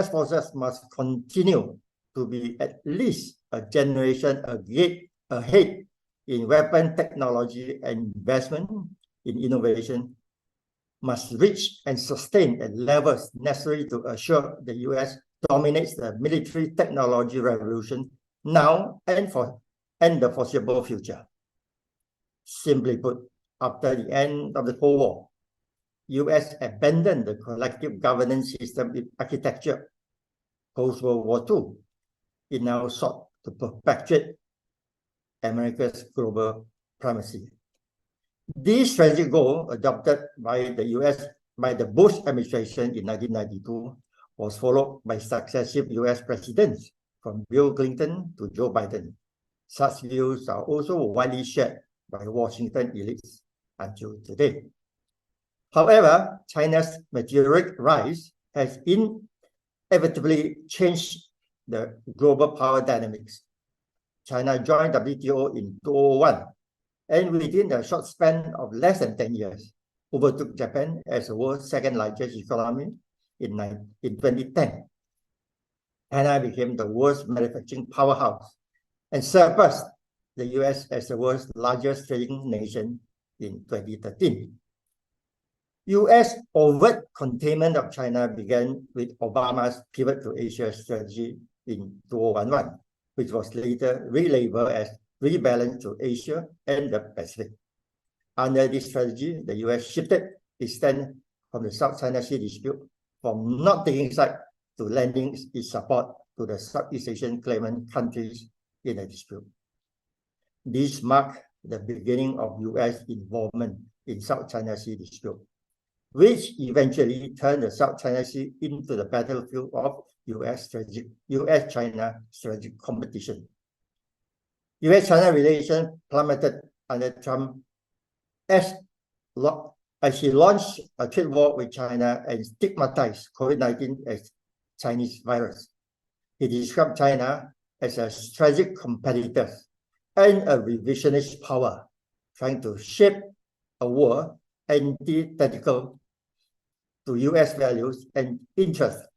forces must continue to be at least a generation ahead in weapon technology, and investment in innovation must reach and sustain at levels necessary to assure the US dominates the military technology revolution now and the foreseeable future. Simply put, after the end of the Cold War, US abandoned the collective governance system architecture post-World War II. It now sought to perpetuate America's global primacy. This strategic goal, adopted by the Bush administration in 1992, was followed by successive US presidents from Bill Clinton to Joe Biden. Such views are also widely shared by Washington elites until today. However, China's meteoric rise has inevitably changed the global power dynamics. China joined WTO in 2001, and within a short span of less than 10 years, overtook Japan as the world's second largest economy in 2010. China became the world's manufacturing powerhouse and surpassed the US as the world's largest trading nation in 2013. US overt containment of China began with Obama's pivot to Asia strategy in 2011, which was later relabeled as rebalance to Asia and the Pacific. Under this strategy, the US shifted its stand from the South China Sea dispute from not taking side to lending its support to the Southeast Asian claimant countries in the dispute. This marked the beginning of US involvement in South China Sea dispute, which eventually turned the South China Sea into the battlefield of US-China strategic competition. US-China relations plummeted under Trump as he launched a trade war with China and stigmatized COVID-19 as Chinese virus. He described China as a strategic competitor and a revisionist power, trying to shape a war antithetical to US values and interests.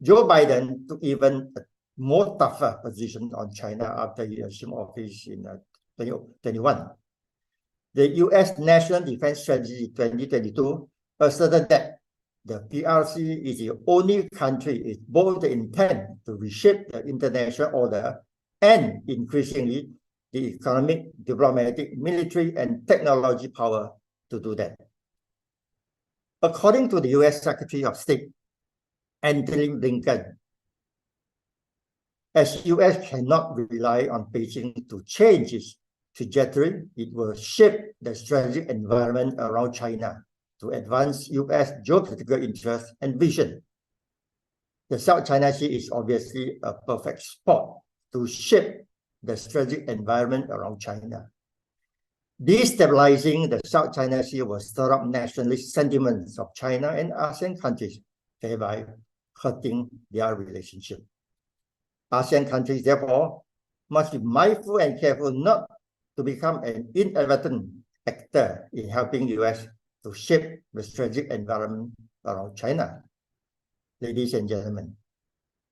Joe Biden took even a more tougher position on China after he assumed office in 2021. The US National Defense Strategy 2022 asserted that the PRC is the only country with both the intent to reshape the international order and increasingly the economic, diplomatic, military, and technology power to do that. According to the US Secretary of State, Antony Blinken, as US cannot rely on Beijing to change its trajectory, it will shape the strategic environment around China to advance US geopolitical interests and vision. The South China Sea is obviously a perfect spot to shape the strategic environment around China. Destabilizing the South China Sea will stir up nationalist sentiments of China and ASEAN countries, thereby hurting their relationship. ASEAN countries, therefore, must be mindful and careful not to become an inadvertent actor in helping the US to shape the strategic environment around China. Ladies and gentlemen,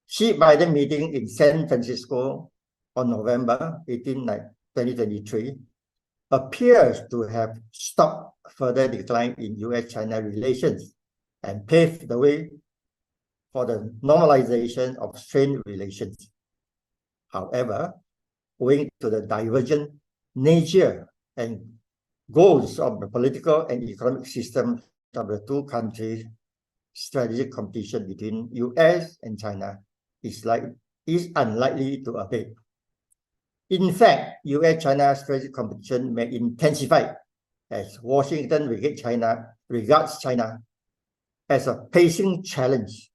Xi-Biden meeting in San Francisco on November 18, 2023 appears to have stopped further decline in US-China relations and paved the way for the normalization of strained relations. However, owing to the divergent nature and goals of the political and economic systems of the two countries, strategic competition between US and China is unlikely to abate. In fact, US-China strategic competition may intensify as Washington regards China as a pacing challenge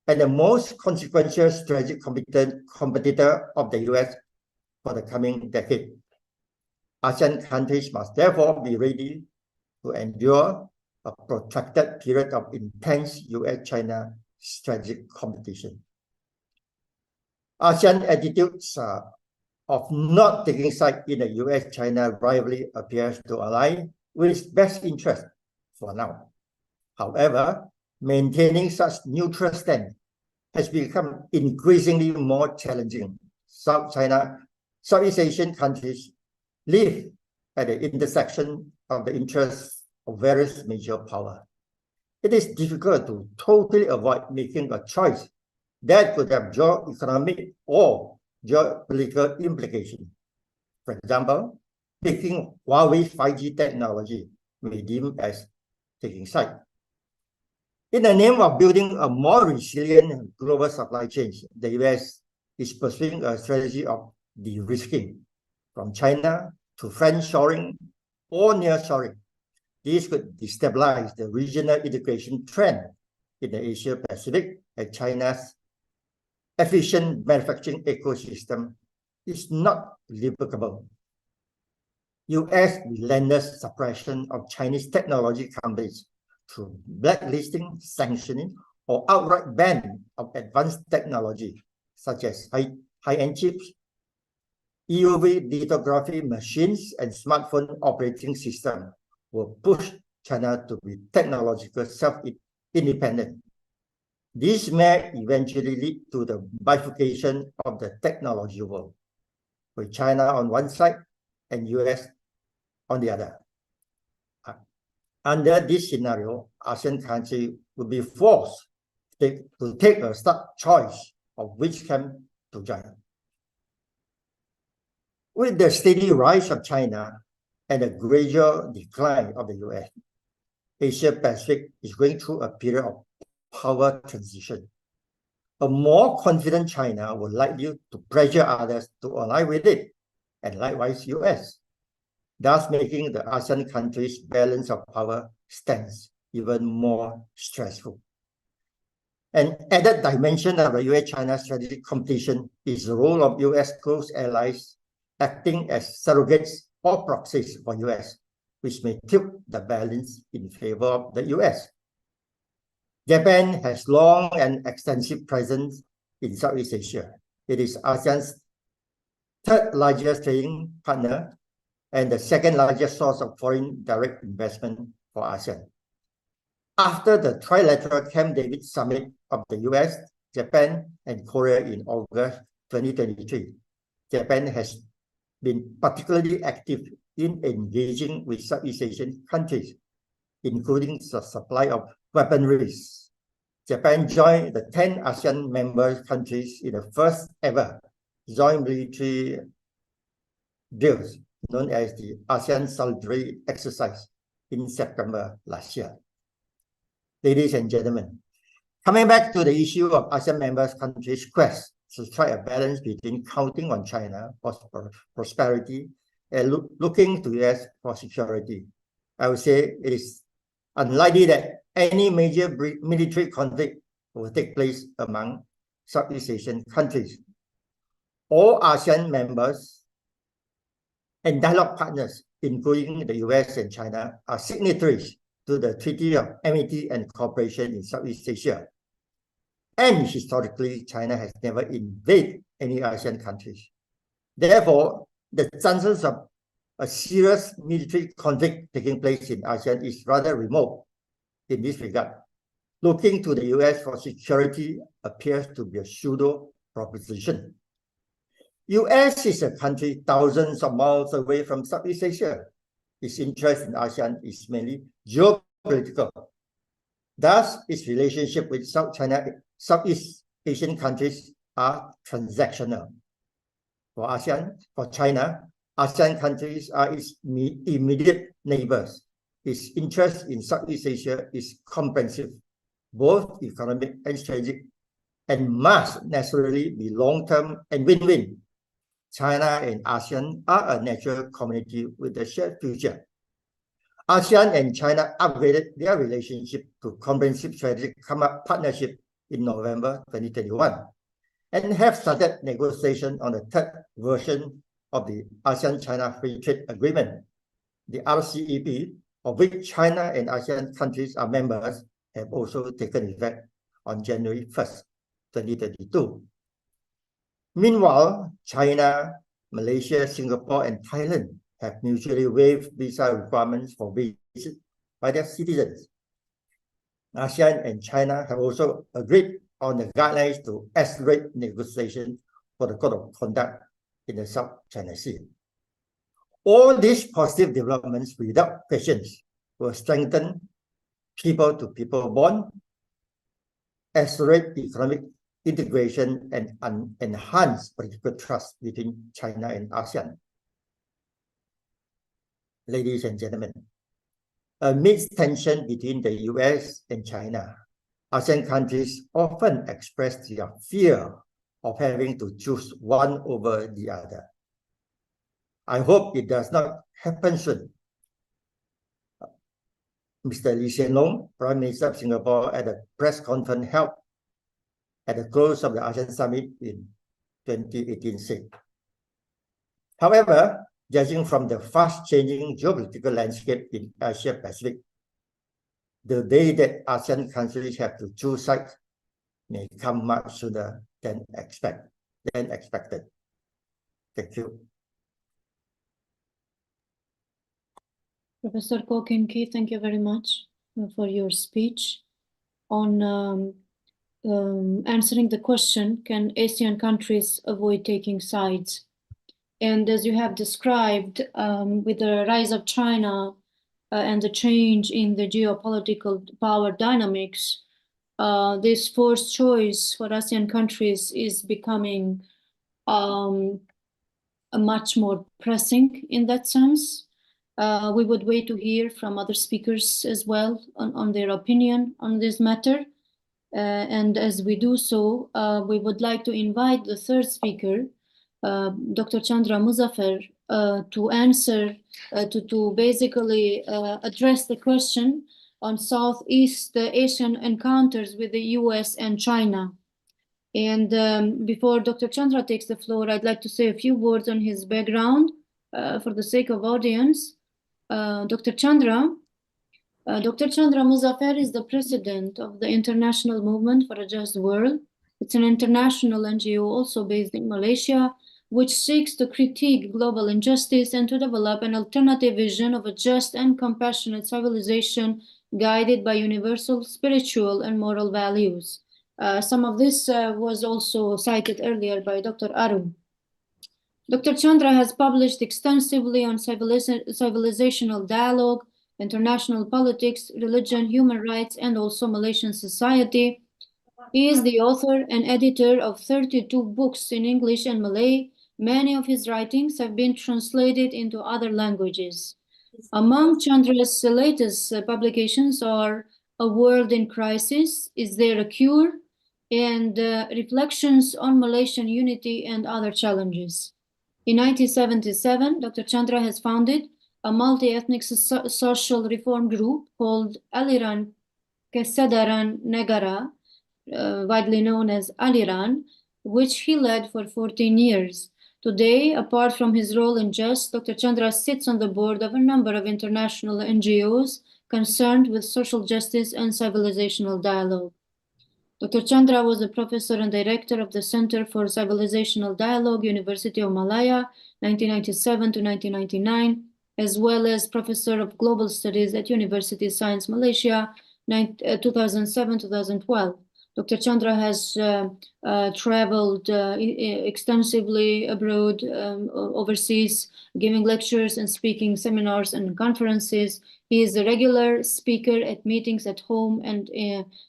and the most consequential strategic competitor of the US for the coming decade. ASEAN countries must therefore be ready to endure a protracted period of intense US-China strategic competition. ASEAN attitudes are of not taking side in the US-China rivalry appears to align with its best interest for now. However, maintaining such neutral stand has become increasingly more challenging. Southeast Asian countries live at the intersection of the interests of various major powers. It is difficult to totally avoid making a choice that could have geo-economic or geopolitical implications. For example, picking Huawei 5G technology may be deemed as taking side. In the name of building a more resilient global supply chain, the US is pursuing a strategy of de-risking from China to friend-shoring or near-shoring. This could destabilize the regional integration trend in the Asia-Pacific, as China's efficient manufacturing ecosystem is not replicable. US relentless suppression of Chinese technology companies through blacklisting, sanctioning, or outright ban of advanced technology, such as high-end chips, EUV lithography machines, and smartphone operating systems will push China to be technological self-independent. This may eventually lead to the bifurcation of the technology world, with China on one side and US on the other. Under this scenario, ASEAN countries will be forced to take a stark choice of which camp to join. With the steady rise of China and the gradual decline of the US, Asia-Pacific is going through a period of power transition. A more confident China will likely to pressure others to align with it, and likewise US, thus making the ASEAN countries' balance of power stance even more stressful. An added dimension of the US-China strategic competition is the role of US close allies acting as surrogates or proxies for US, which may tilt the balance in favor of the US. Japan has long and extensive presence in Southeast Asia. It is ASEAN's third largest trading partner and the second largest source of foreign direct investment for ASEAN. After the trilateral Camp David summit of the US, Japan, and Korea in August 2023, Japan has been particularly active in engaging with Southeast Asian countries, including the supply of weaponry. Japan joined the 10 ASEAN member countries in the first ever joint military drills, known as the ASEAN Solidarity Exercise, in September last year. Ladies and gentlemen, coming back to the issue of ASEAN member countries' quest to strike a balance between counting on China for prosperity and looking to US for security, I would say it is unlikely that any major military conflict will take place among Southeast Asian countries. All ASEAN members and dialogue partners, including the US and China, are signatories to the Treaty of Amity and Cooperation in Southeast Asia. And historically, China has never invaded any ASEAN countries. Therefore, the chances of a serious military conflict taking place in ASEAN is rather remote in this regard. Looking to the US for security appears to be a pseudo proposition. US is a country thousands of miles away from Southeast Asia. Its interest in ASEAN is mainly geopolitical. Thus, its relationship with Southeast Asian countries are transactional. For China, ASEAN countries are its immediate neighbors. Its interest in Southeast Asia is comprehensive, both economic and strategic, and must necessarily be long-term and win-win. China and ASEAN are a natural community with a shared future. ASEAN and China upgraded their relationship to comprehensive strategic partnership in November 2021 and have started negotiation on the third version of the ASEAN-China Free Trade Agreement. The RCEP, of which China and ASEAN countries are members, have also taken effect on January 1st, 2022. Meanwhile, China Malaysia, Singapore, and Thailand have mutually waived visa requirements for visits by their citizens. ASEAN and China have also agreed on the guidelines to accelerate negotiations for the Code of Conduct in the South China Sea. All these positive developments, without questions, will strengthen people-to-people bond, accelerate economic integration, and enhance political trust between China and ASEAN. Ladies and gentlemen, amidst tension between the US and China, ASEAN countries often express their fear of having to choose one over the other. I hope it does not happen soon. Mr. Lee Hsien Loong, Prime Minister of Singapore, at a press conference held at the close of the ASEAN Summit in 2018 said. However, judging from the fast-changing geopolitical landscape in Asia Pacific, the day that ASEAN countries have to choose sides may come much sooner than expected. Thank you. Professor Koh Kim Kee, thank you very much for your speech on answering the question, can ASEAN countries avoid taking sides? And as you have described, with the rise of China and the change in the geopolitical power dynamics, this forced choice for ASEAN countries is becoming much more pressing in that sense. We would wait to hear from other speakers as well on their opinion on this matter. And as we do so, we would like to invite the third speaker, Dr. Chandra Muzaffar, to answer, to basically address the question on Southeast Asian encounters with the US and China. And before Dr. Chandra takes the floor, I'd like to say a few words on his background for the sake of audience. Dr. Chandra Muzaffar is the president of the International Movement for a Just World. It's an international NGO also based in Malaysia, which seeks to critique global injustice and to develop an alternative vision of a just and compassionate civilization guided by universal spiritual and moral values. Some of this was also cited earlier by Dr. Arun. Dr. Chandra has published extensively on civilizational dialogue, international politics, religion, human rights, and also Malaysian society. He is the author and editor of 32 books in English and Malay. Many of his writings have been translated into other languages. Among Chandra's latest publications are A World in Crisis, Is There a Cure? And Reflections on Malaysian Unity and Other Challenges. In 1977, Dr. Chandra has founded a multi-ethnic social reform group called Aliran Kesadaran Negara, widely known as Aliran, which he led for 14 years. Today, apart from his role in JUST, Dr. Chandra sits on the board of a number of international NGOs concerned with social justice and civilizational dialogue. Dr. Chandra was a professor and director of the Center for Civilizational Dialogue, University of Malaya, 1997 to 1999, as well as professor of global studies at University of Science Malaysia, 2007-2012. Dr. Chandra has traveled extensively abroad, overseas, giving lectures and speaking seminars and conferences. He is a regular speaker at meetings at home and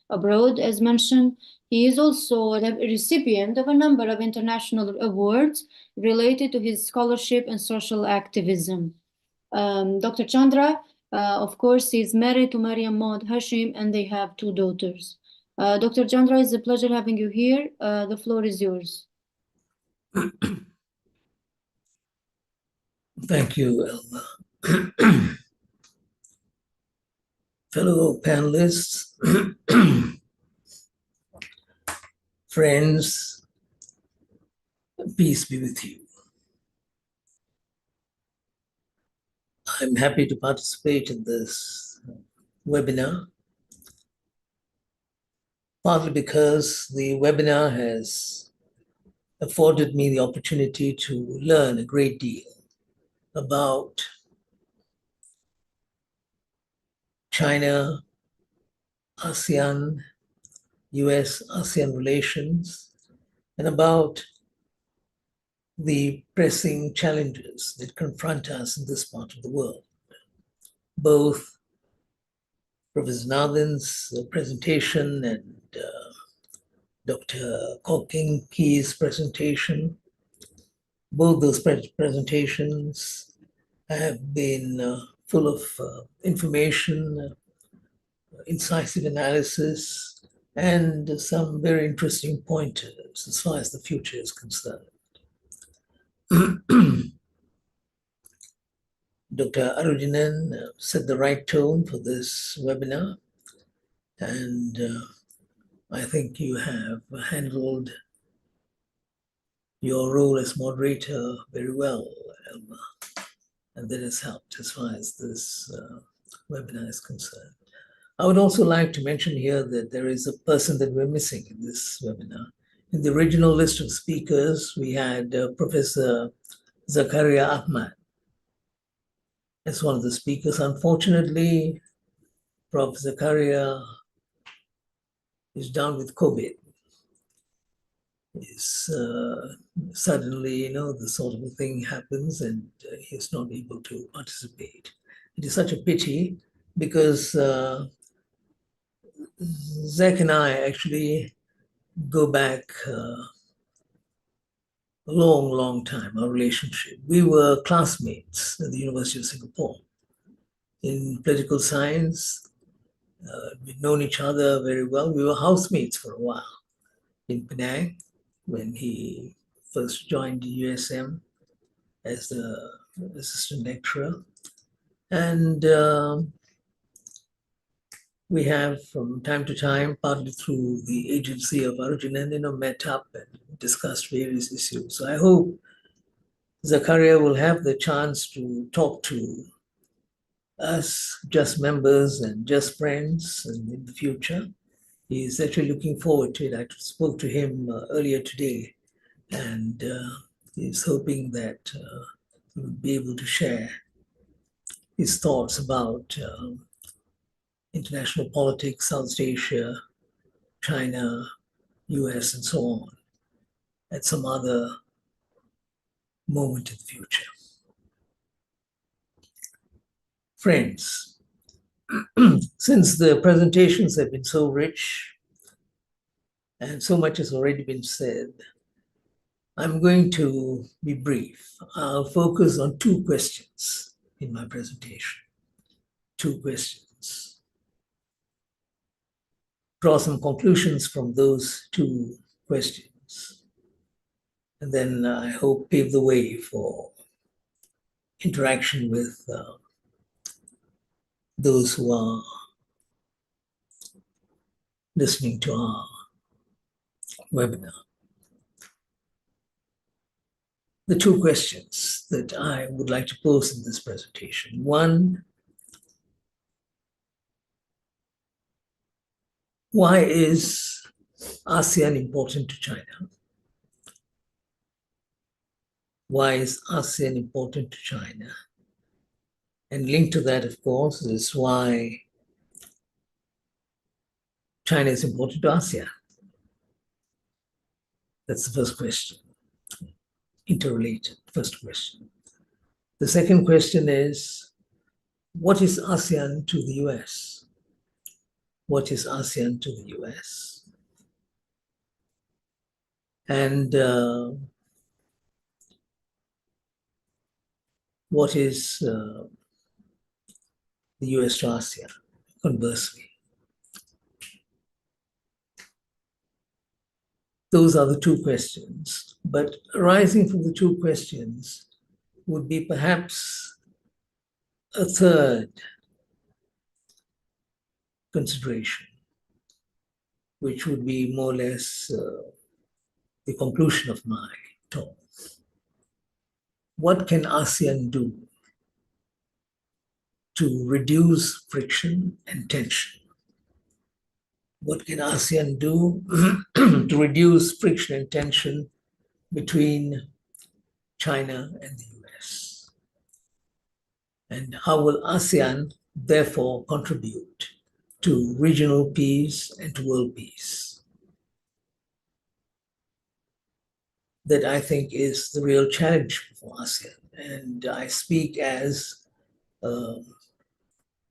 abroad, as mentioned. He is also a recipient of a number of international awards related to his scholarship and social activism. Dr. Chandra, of course, is married to Mariam Maud Hashim, and they have 2 daughters. Dr. Chandra, it's a pleasure having you here. The floor is yours. Thank you, Elma. Fellow panelists, friends, peace be with you. I'm happy to participate in this webinar, partly because the webinar has afforded me the opportunity to learn a great deal about China, ASEAN, US-ASEAN relations, and about the pressing challenges that confront us in this part of the world. Both Professor Nathan's presentation and Dr. Koking Key's presentation, both those presentations have been full of information, incisive analysis, and some very interesting pointers as far as the future is concerned. Dr. Arujinan set the right tone for this webinar, and I think you have handled your role as moderator very well, Elma, and that has helped as far as this webinar is concerned. I would also like to mention here that there is a person that we're missing in this webinar. In the original list of speakers, we had Professor Zakaria Ahmad as one of the speakers. Unfortunately, Prof. Zakaria is down with COVID. Suddenly, the sort of a thing happens and he's not able to participate. It is such a pity because Zach and I actually go back a long, long time, our relationship. We were classmates at the University of Singapore in political science. We'd known each other very well. We were housemates for a while in Penang when he first joined the USM as the assistant lecturer. And we have from time to time, partly through the agency of Arujinan, met up and discussed various issues. So I hope Zakaria will have the chance to talk to us, just members and just friends, and in the future. He's actually looking forward to it. I spoke to him earlier today, and he's hoping that he will be able to share his thoughts about international politics, South Asia, China, US, and so on at some other moment in the future. Friends, since the presentations have been so rich and so much has already been said, I'm going to be brief. I'll focus on two questions in my presentation. Two questions. Draw some conclusions from those two questions. And then I hope pave the way for interaction with those who are listening to our webinar. The two questions that I would like to pose in this presentation. One, why is ASEAN important to China? Why is ASEAN important to China? And linked to that, of course, is why China is important to ASEAN. That's the first question, interrelated, first question. The second question is, what is ASEAN to the US? What is ASEAN to the US? And what is the US to ASEAN, conversely? Those are the two questions. But arising from the two questions would be perhaps a third consideration, which would be more or less the conclusion of my talk. What can ASEAN do to reduce friction and tension? What can ASEAN do to reduce friction and tension between China and the US? And how will ASEAN therefore contribute to regional peace and to world peace? That I think is the real challenge for ASEAN. And I speak as a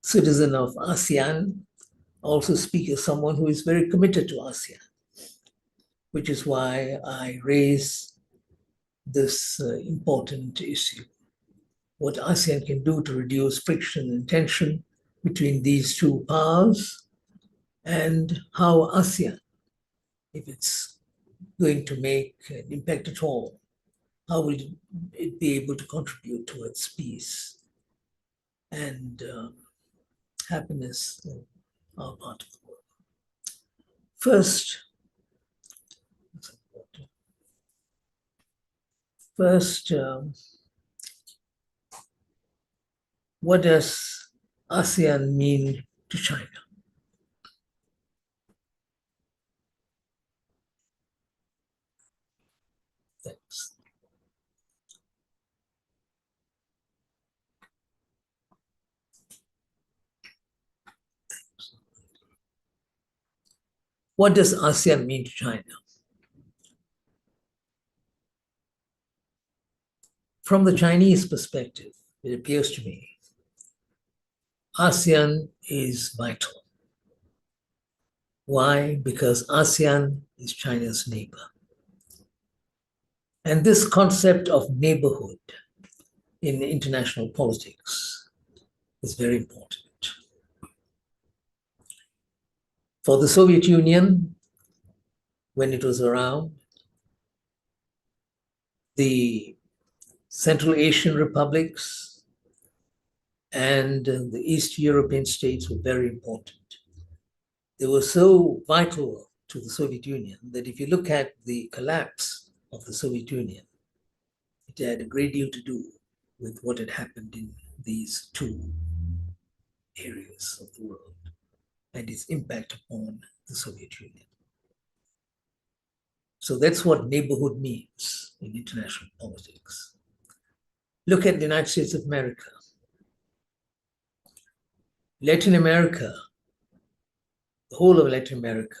citizen of ASEAN, also speak as someone who is very committed to ASEAN, which is why I raise this important issue. What ASEAN can do to reduce friction and tension between these two powers, and how ASEAN, if it's going to make an impact at all, how will it be able to contribute towards peace and happiness in our part of the world? First, what does ASEAN mean to China? Thanks. What does ASEAN mean to China? From the Chinese perspective, it appears to me, ASEAN is vital. Why? Because ASEAN is China's neighbor. And this concept of neighborhood in international politics is very important. For the Soviet Union, when it was around, the Central Asian republics and the East European states were very important. They were so vital to the Soviet Union that if you look at the collapse of the Soviet Union, it had a great deal to do with what had happened in these two areas of the world and its impact upon the Soviet Union. So that's what neighborhood means in international politics. Look at the United States of America. Latin America, the whole of Latin America,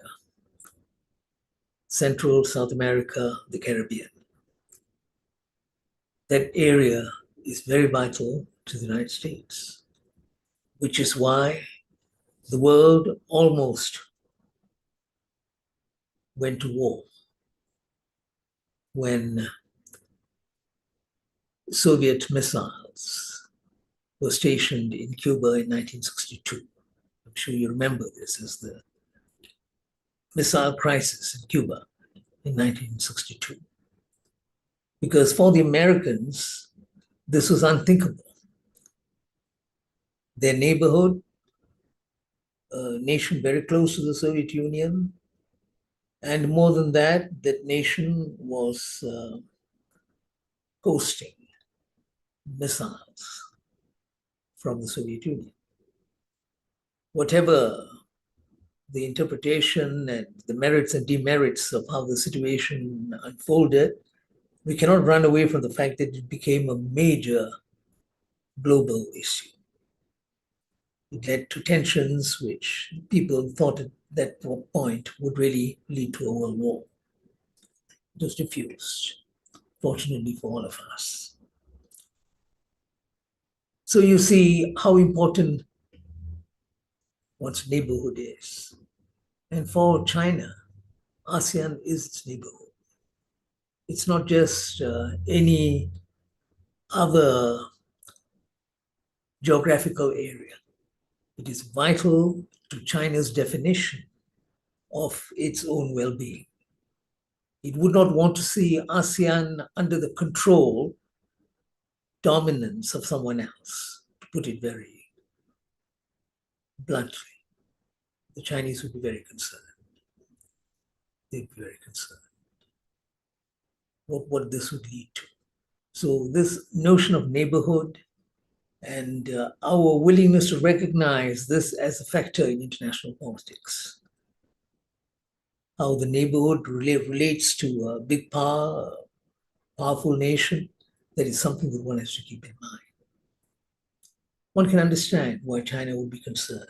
Central, South America, the Caribbean. That area is very vital to the United States, which is why the world almost went to war when Soviet missiles were stationed in Cuba in 1962. I'm sure you remember this as the missile crisis in Cuba in 1962. Because for the Americans, this was unthinkable. Their neighborhood, a nation very close to the Soviet Union, and more than that, that nation was hosting missiles from the Soviet Union. Whatever the interpretation and the merits and demerits of how the situation unfolded, we cannot run away from the fact that it became a major global issue. It led to tensions which people thought at that point would really lead to a world war. It was diffused, fortunately for all of us. So you see how important one's neighborhood is. And for China, ASEAN is its neighborhood. It's not just any other geographical area. It is vital to China's definition of its own well-being. It would not want to see ASEAN under the control, dominance of someone else, to put it very bluntly. The Chinese would be very concerned. They'd be very concerned what this would lead to. So this notion of neighborhood and our willingness to recognize this as a factor in international politics, how the neighborhood relates to big power, powerful nation, that is something that one has to keep in mind. One can understand why China would be concerned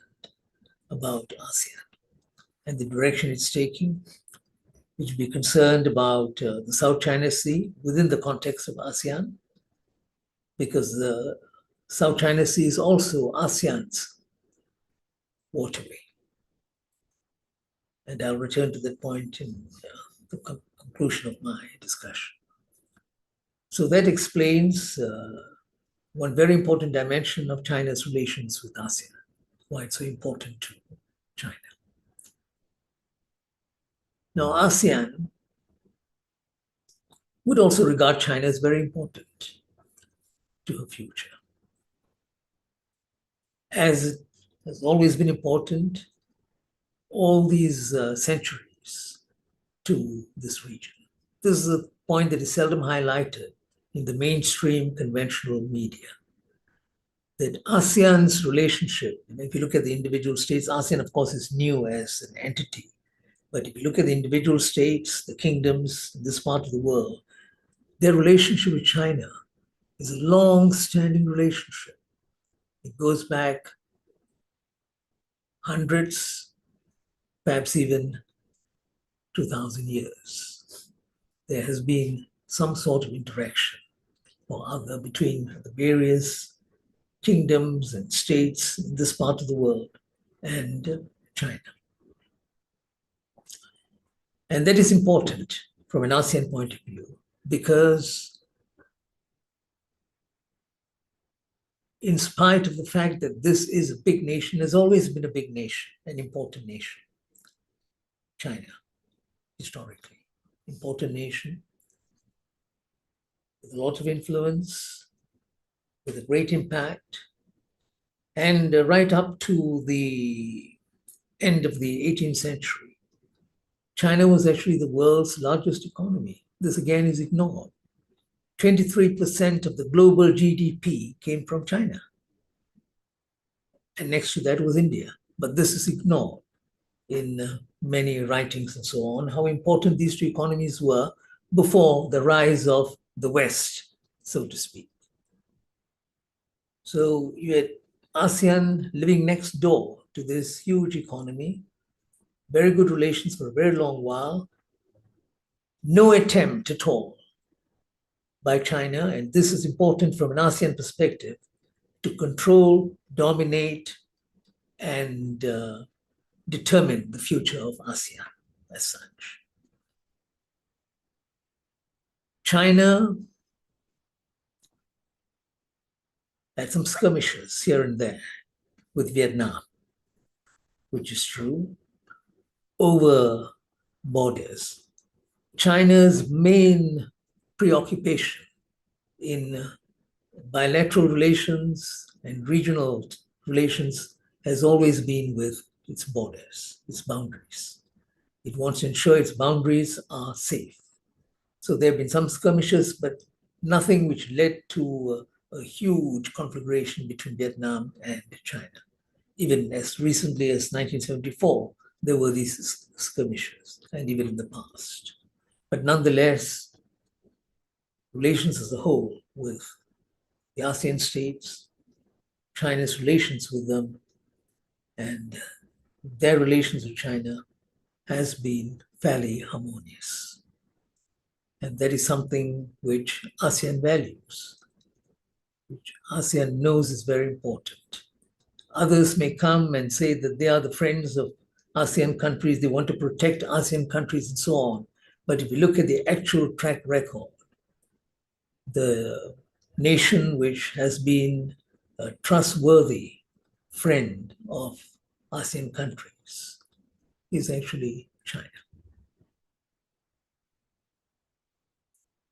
about ASEAN and the direction it's taking, which would be concerned about the South China Sea within the context of ASEAN, because the South China Sea is also ASEAN's waterway. And I'll return to that point in the conclusion of my discussion. So that explains one very important dimension of China's relations with ASEAN, why it's so important to China. Now, ASEAN would also regard China as very important to her future, as it has always been important all these centuries to this region. This is a point that is seldom highlighted in the mainstream conventional media, that ASEAN's relationship, and if you look at the individual states, ASEAN, of course, is new as an entity. But if you look at the individual states, the kingdoms in this part of the world, their relationship with China is a long-standing relationship. It goes back hundreds, perhaps even 2,000 years. There has been some sort of interaction or other between the various kingdoms and states in this part of the world and China. And that is important from an ASEAN point of view, because in spite of the fact that this is a big nation, has always been a big nation, an important nation, China, historically, important nation, with a lot of influence, with a great impact, and right up to the end of the 18th century, China was actually the world's largest economy. This again is ignored. 23% of the global GDP came from China. And next to that was India. But this is ignored in many writings and so on, how important these two economies were before the rise of the West, so to speak. So you had ASEAN living next door to this huge economy, very good relations for a very long while, no attempt at all by China, and this is important from an ASEAN perspective, to control, dominate, and determine the future of ASEAN as such. China had some skirmishes here and there with Vietnam, which is true, over borders. China's main preoccupation in bilateral relations and regional relations has always been with its borders, its boundaries. It wants to ensure its boundaries are safe. So there have been some skirmishes, but nothing which led to a huge conflagration between Vietnam and China. Even as recently as 1974, there were these skirmishes, and even in the past. But nonetheless, relations as a whole with the ASEAN states, China's relations with them, and their relations with China has been fairly harmonious. And that is something which ASEAN values, which ASEAN knows is very important. Others may come and say that they are the friends of ASEAN countries, they want to protect ASEAN countries and so on. But if you look at the actual track record, the nation which has been a trustworthy friend of ASEAN countries is actually China.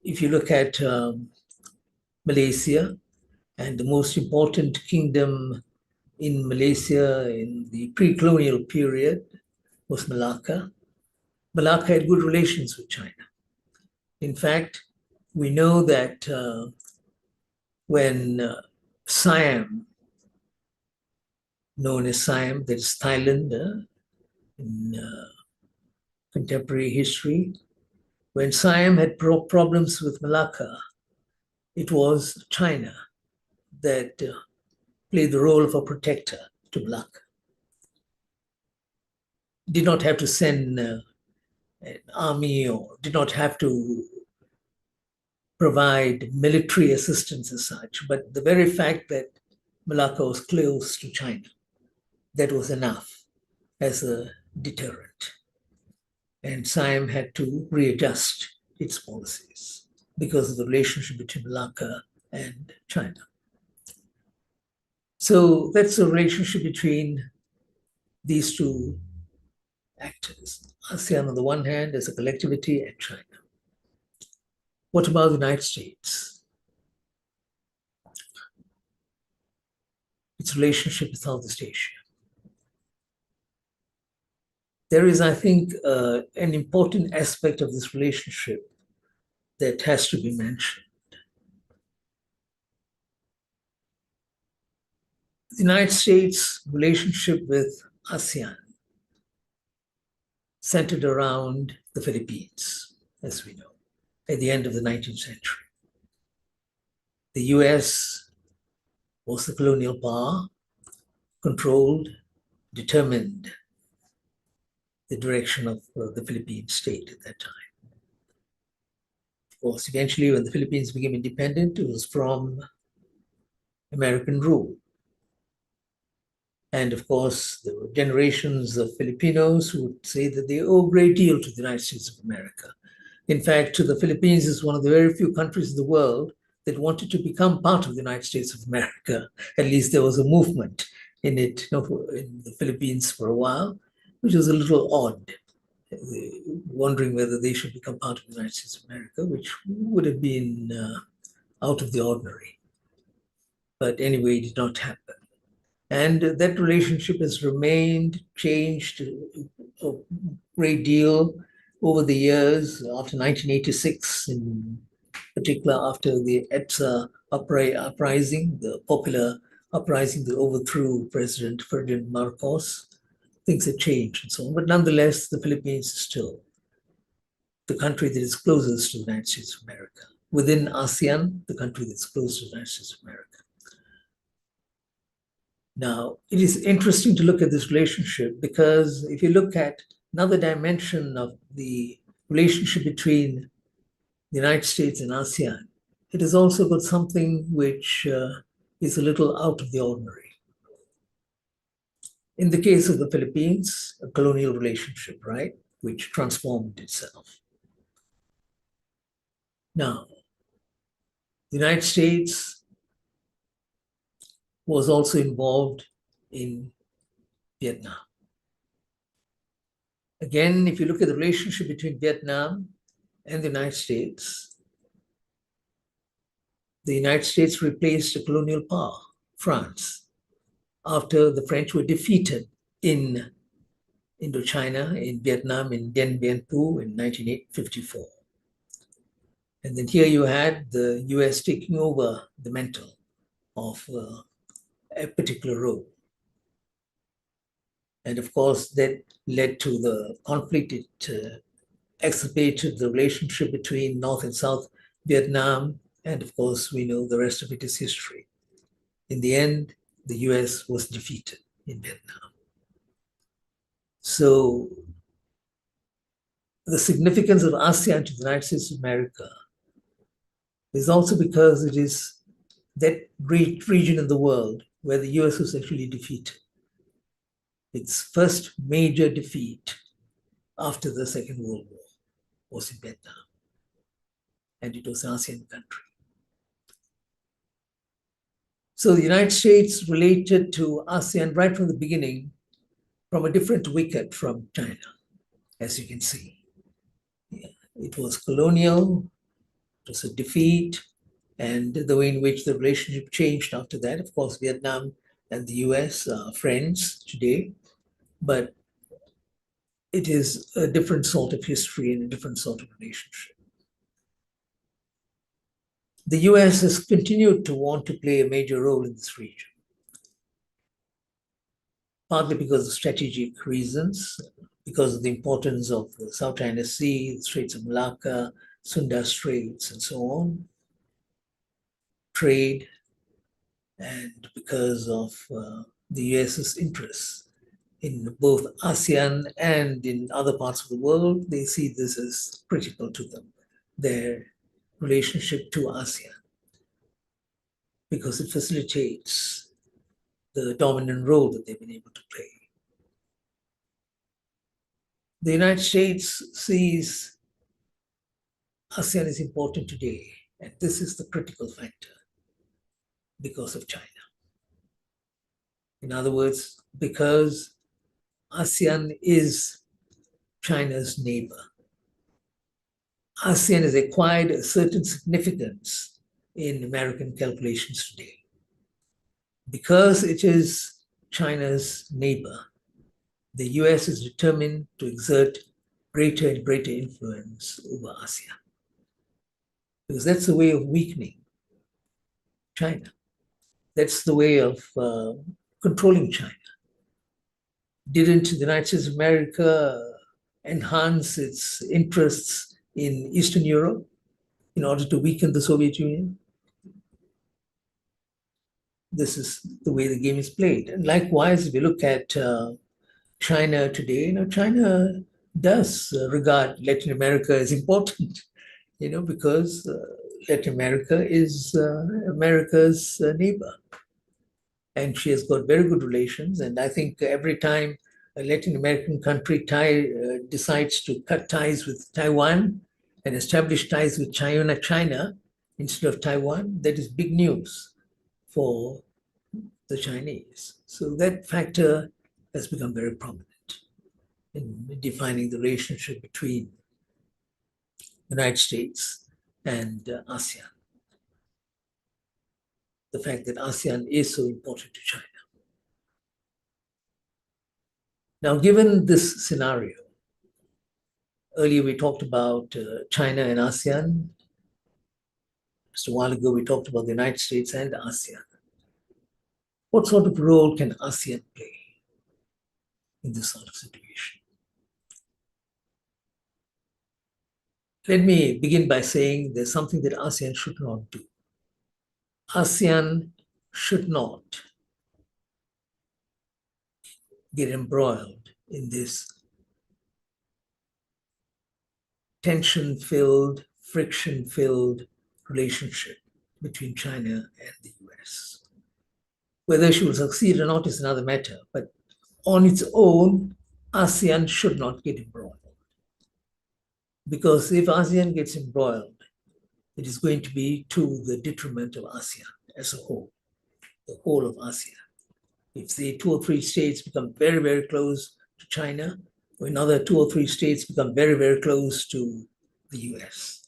If you look at Malaysia, and the most important kingdom in Malaysia in the pre-colonial period was Malacca. Malacca had good relations with China. In fact, we know that when Siam, known as Siam, that is Thailand in contemporary history, When Siam had problems with Malacca, it was China that played the role of a protector to Malacca. Did not have to send an army or did not have to provide military assistance as such, but the very fact that Malacca was close to China, that was enough as a deterrent. And Siam had to readjust its policies because of the relationship between Malacca and China. So that's the relationship between these two actors, ASEAN on the one hand as a collectivity and China. What about the United States? Its relationship with Southeast Asia. There is, I think, an important aspect of this relationship that has to be mentioned. The United States' relationship with ASEAN centered around the Philippines, as we know, at the end of the 19th century. The US was the colonial power, controlled, determined the direction of the Philippine state at that time. Of course, eventually when the Philippines became independent, it was from American rule. And of course, there were generations of Filipinos who would say that they owe a great deal to the United States of America. In fact, the Philippines is one of the very few countries in the world that wanted to become part of the United States of America. At least there was a movement in it, in the Philippines for a while, which was a little odd, wondering whether they should become part of the United States of America, which would have been out of the ordinary. But anyway, it did not happen. And that relationship has remained, changed a great deal over the years. After 1986, in particular after the EDSA uprising, the popular uprising that overthrew President Ferdinand Marcos, things have changed and so on. But nonetheless, the Philippines is still the country that is closest to the United States of America. Within ASEAN, the country that's closest to the United States of America. Now, it is interesting to look at this relationship because if you look at another dimension of the relationship between the United States and ASEAN, it has also got something which is a little out of the ordinary. In the case of the Philippines, a colonial relationship, right, which transformed itself. Now, the United States was also involved in Vietnam. Again, if you look at the relationship between Vietnam and the United States replaced a colonial power, France, after the French were defeated in Indochina, in Vietnam, in Dien Bien Phu in 1954. And then here you had the US taking over the mantle of a particular role. And of course, that led to the conflict. It exacerbated the relationship between North and South Vietnam. And of course, we know the rest of it is history. In the end, the US was defeated in Vietnam. So the significance of ASEAN to the United States of America is also because it is that region in the world where the US was actually defeated. Its first major defeat after the Second World War was in Vietnam. And it was an ASEAN country. So the United States related to ASEAN right from the beginning from a different wicket from China, as you can see. Yeah. It was colonial, it was a defeat, and the way in which the relationship changed after that. Of course, Vietnam and the US are friends today, but it is a different sort of history and a different sort of relationship. The US has continued to want to play a major role in this region, partly because of strategic reasons, because of the importance of the South China Sea, the Straits of Malacca, Sunda Straits, and so on, trade, and because of the US's interests in both ASEAN and in other parts of the world. They see this as critical to them, their relationship to ASEAN, because it facilitates the dominant role that they've been able to play. The United States sees ASEAN is important today, and this is the critical factor because of China. In other words, because ASEAN is China's neighbor. ASEAN has acquired a certain significance in American calculations today. Because it is China's neighbor, the US is determined to exert greater and greater influence over ASEAN, because that's the way of weakening China. That's the way of controlling China. Didn't the United States of America enhance its interests in Eastern Europe in order to weaken the Soviet Union? This is the way the game is played. And likewise, if you look at China today, China does regard Latin America as important, because Latin America is America's neighbor. And she has got very good relations. And I think every time a Latin American country decides to cut ties with Taiwan and establish ties with China instead of Taiwan, that is big news for the Chinese. So that factor has become very prominent in defining the relationship between the United States and ASEAN. The fact that ASEAN is so important to China. Now, given this scenario, earlier we talked about China and ASEAN. Just a while ago, we talked about the United States and ASEAN. What sort of role can ASEAN play in this sort of situation? Let me begin by saying there's something that ASEAN should not do. ASEAN should not get embroiled in this tension-filled, friction-filled relationship between China and the US. Whether she will succeed or not is another matter, but on its own, ASEAN should not get embroiled. Because if ASEAN gets embroiled, it is going to be to the detriment of ASEAN as a whole, the whole of ASEAN. If the 2 or 3 states become very, very close to China, or another 2 or 3 states become very, very close to the US,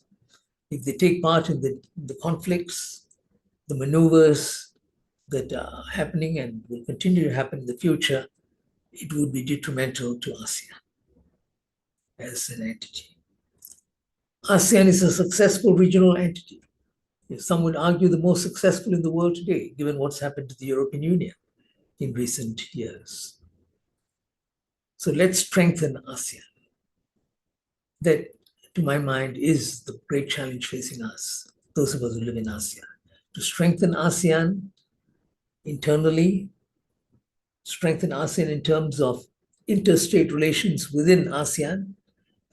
if they take part in the conflicts, the maneuvers that are happening and will continue to happen in the future, it would be detrimental to ASEAN as an entity. ASEAN is a successful regional entity. Some would argue the most successful in the world today, given what's happened to the European Union in recent years. So let's strengthen ASEAN. That, to my mind, is the great challenge facing us, those of us who live in ASEAN. To strengthen ASEAN internally, strengthen ASEAN in terms of interstate relations within ASEAN,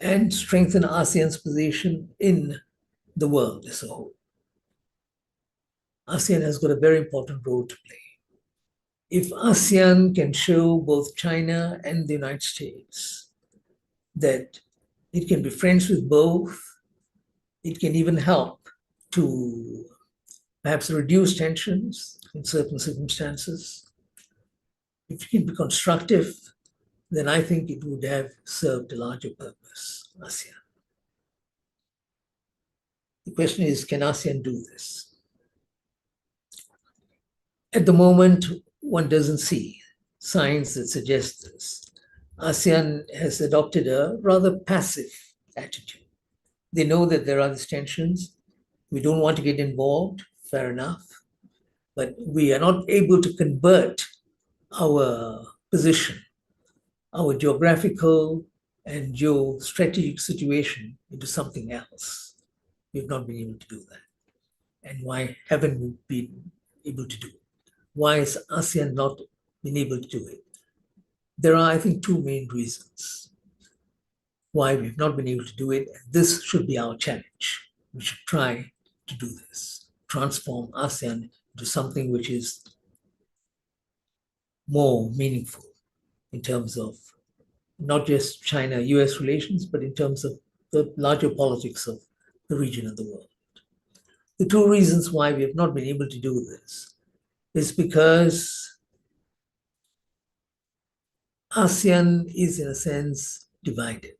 and strengthen ASEAN's position in the world as a whole. ASEAN has got a very important role to play. If ASEAN can show both China and the United States that it can be friends with both, it can even help to perhaps reduce tensions in certain circumstances. If it can be constructive, then I think it would have served a larger purpose, ASEAN. The question is, can ASEAN do this? At the moment, one doesn't see signs that suggest this. ASEAN has adopted a rather passive attitude. They know that there are these tensions. We don't want to get involved, fair enough. But we are not able to convert our position, our geographical and geostrategic situation into something else. We've not been able to do that. And why haven't we been able to do it? Why has ASEAN not been able to do it? There are, I think, two main reasons why we've not been able to do it. And this should be our challenge. We should try to do this, transform ASEAN into something which is more meaningful in terms of not just China-US relations, but in terms of the larger politics of the region and the world. The two reasons why we have not been able to do this is because ASEAN is, in a sense, divided.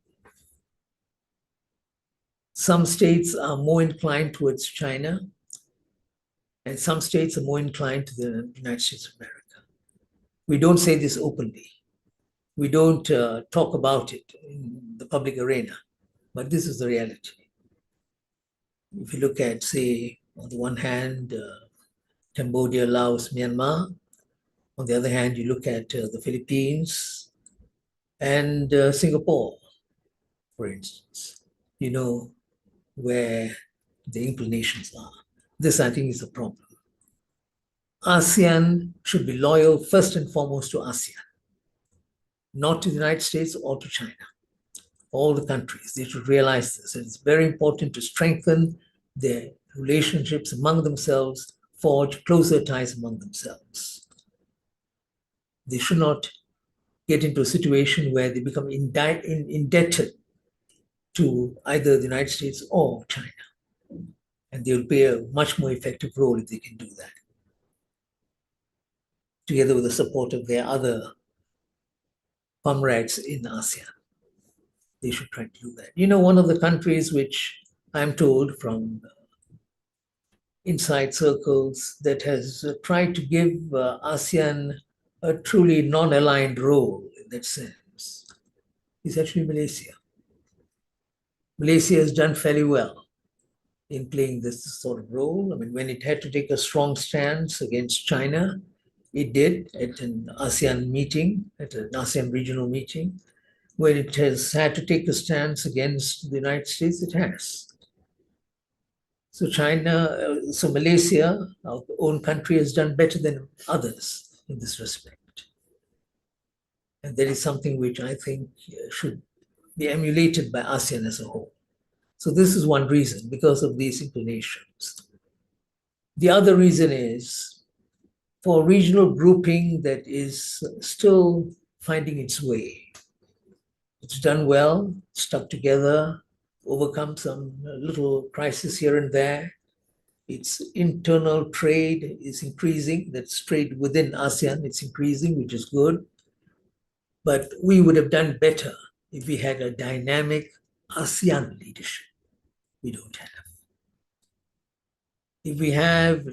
Some states are more inclined towards China, and some states are more inclined to the United States of America. We don't say this openly. We don't talk about it in the public arena, but this is the reality. If you look at, say, on the one hand, Cambodia, Laos, Myanmar. On the other hand, you look at the Philippines and Singapore, for instance. You know where the inclinations are. This, I think, is a problem. ASEAN should be loyal first and foremost to ASEAN, not to the United States or to China. All the countries, they should realize this. It's very important to strengthen their relationships among themselves, forge closer ties among themselves. They should not get into a situation where they become indebted to either the United States or China. And they'll play a much more effective role if they can do that, together with the support of their other comrades in ASEAN. They should try to do that. You know, one of the countries which I'm told from inside circles that has tried to give ASEAN a truly non-aligned role in that sense is actually Malaysia. Malaysia has done fairly well in playing this sort of role. I mean, when it had to take a strong stance against China, it did at an ASEAN meeting, at an ASEAN regional meeting. When it has had to take a stance against the United States, it has. So so Malaysia, our own country, has done better than others in this respect. And that is something which I think should be emulated by ASEAN as a whole. So this is one reason, because of these inclinations. The other reason is for a regional grouping that is still finding its way. It's done well, stuck together, overcome some little crisis here and there. Its internal trade is increasing. That's trade within ASEAN. It's increasing, which is good. But we would have done better if we had a dynamic ASEAN leadership. We don't have. If we have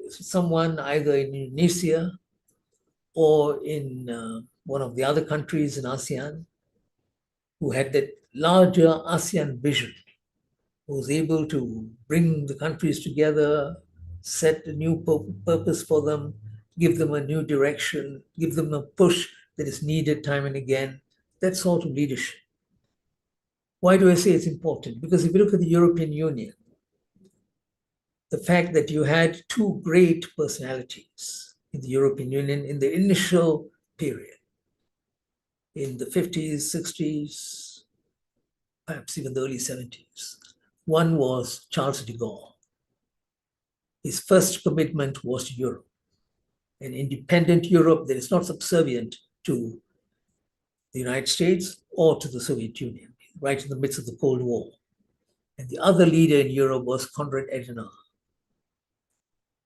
someone either in Indonesia or in one of the other countries in ASEAN who had that larger ASEAN vision, who was able to bring the countries together, set a new purpose for them, give them a new direction, give them a push that is needed time and again, that sort of leadership. Why do I say it's important? Because if you look at the European Union, the fact that you had two great personalities in the European Union in the initial period, in the 50s, 60s, perhaps even the early 70s. One was Charles de Gaulle. His first commitment was to Europe, an independent Europe that is not subservient to the United States or to the Soviet Union, right in the midst of the Cold War. And the other leader in Europe was Konrad Adenauer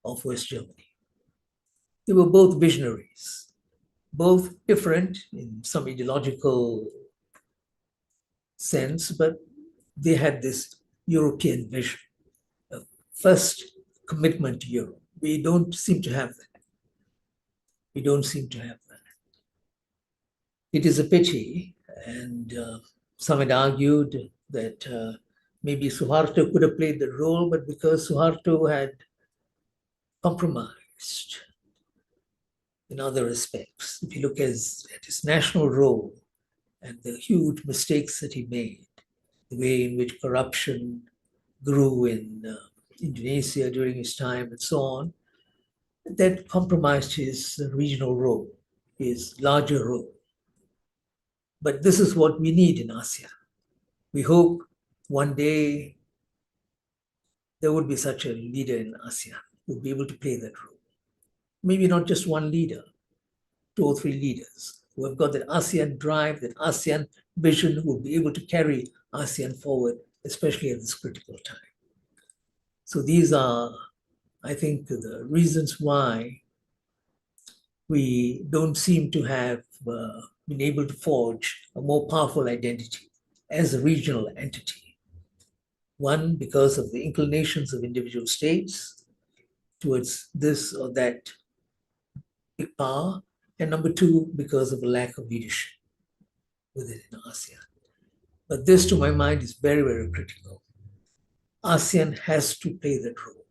of West Germany. They were both visionaries, both different in some ideological sense, but they had this European vision, a first commitment to Europe. We don't seem to have that. We don't seem to have that. It is a pity, and some had argued that maybe Suharto could have played the role, but because Suharto had compromised in other respects, if you look at his national role, and the huge mistakes that he made, the way in which corruption grew in Indonesia during his time and so on, that compromised his regional role, his larger role. But this is what we need in ASEAN. We hope one day there would be such a leader in ASEAN who would be able to play that role. Maybe not just one leader, 2 or 3 leaders who have got that ASEAN drive, that ASEAN vision, who will be able to carry ASEAN forward, especially at this critical time. So these are, I think, the reasons why we don't seem to have been able to forge a more powerful identity as a regional entity. One, because of the inclinations of individual states towards this or that big power, and number 2, because of a lack of leadership within ASEAN. But this, to my mind, is very, very critical. ASEAN has to play that role.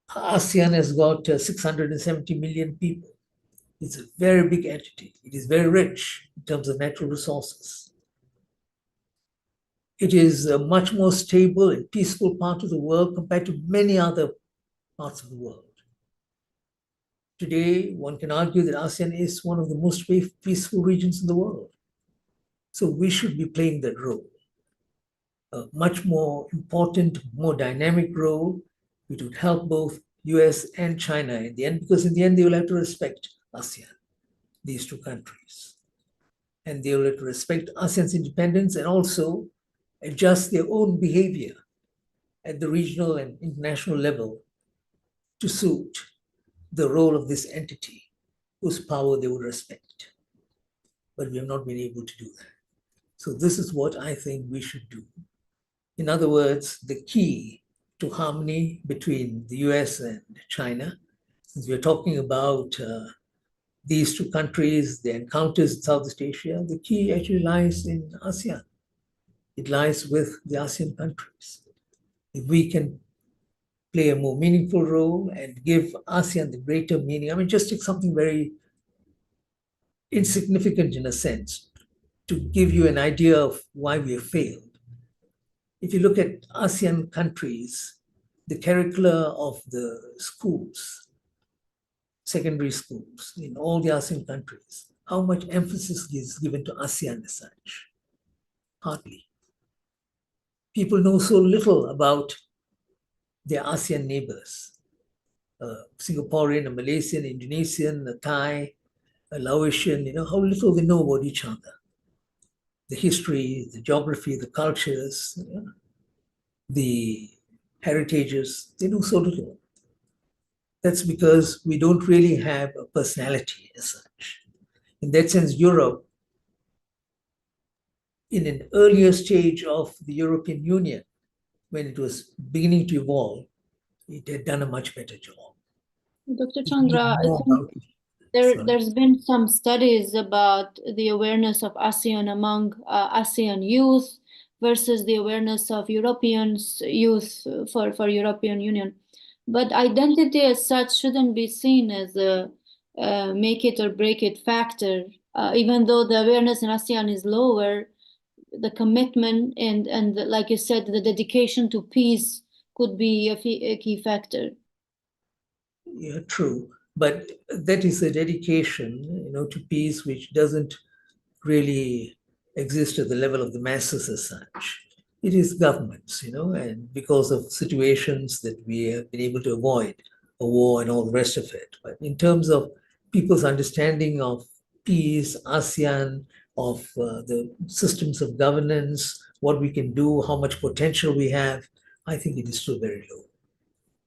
ASEAN has got 670 million people. It's a very big entity. It is very rich in terms of natural resources. It is a much more stable and peaceful part of the world compared to many other parts of the world. Today, one can argue that ASEAN is one of the most peaceful regions in the world. So we should be playing that role. A much more important, more dynamic role, which would help both US and China in the end, because in the end, they will have to respect ASEAN, these 2 countries. And they will have to respect ASEAN's independence and also adjust their own behavior at the regional and international level to suit the role of this entity, whose power they will respect. But we have not been able to do that. So this is what I think we should do. In other words, the key to harmony between the US and China, since we're talking about these 2 countries, the encounters in Southeast Asia, the key actually lies in ASEAN. It lies with the ASEAN countries. If we can play a more meaningful role and give ASEAN the greater meaning, I mean, just take something very insignificant in a sense, to give you an idea of why we have failed. If you look at ASEAN countries, the curricula of the schools, secondary schools in all the ASEAN countries, how much emphasis is given to ASEAN as such? Hardly. People know so little about their ASEAN neighbors, Singaporean, a Malaysian, Indonesian, a Thai, a Laotian, how little they know about each other. The history, the geography, the cultures, the heritages, they know so little. That's because we don't really have a personality as such. In that sense, Europe, in an earlier stage of the European Union, when it was beginning to evolve, it had done a much better job. Dr. Chandra, I think there's been some studies about the awareness of ASEAN among ASEAN youth versus the awareness of Europeans youth for European Union. But identity as such shouldn't be seen as a make it or break it factor. Even though the awareness in ASEAN is lower, the commitment and like you said, the dedication to peace could be a key factor. Yeah, true. But that is a dedication, to peace, which doesn't really exist at the level of the masses as such. It is governments, and because of situations that we have been able to avoid, a war and all the rest of it. But in terms of people's understanding of peace, ASEAN, of the systems of governance, what we can do, how much potential we have, I think it is still very low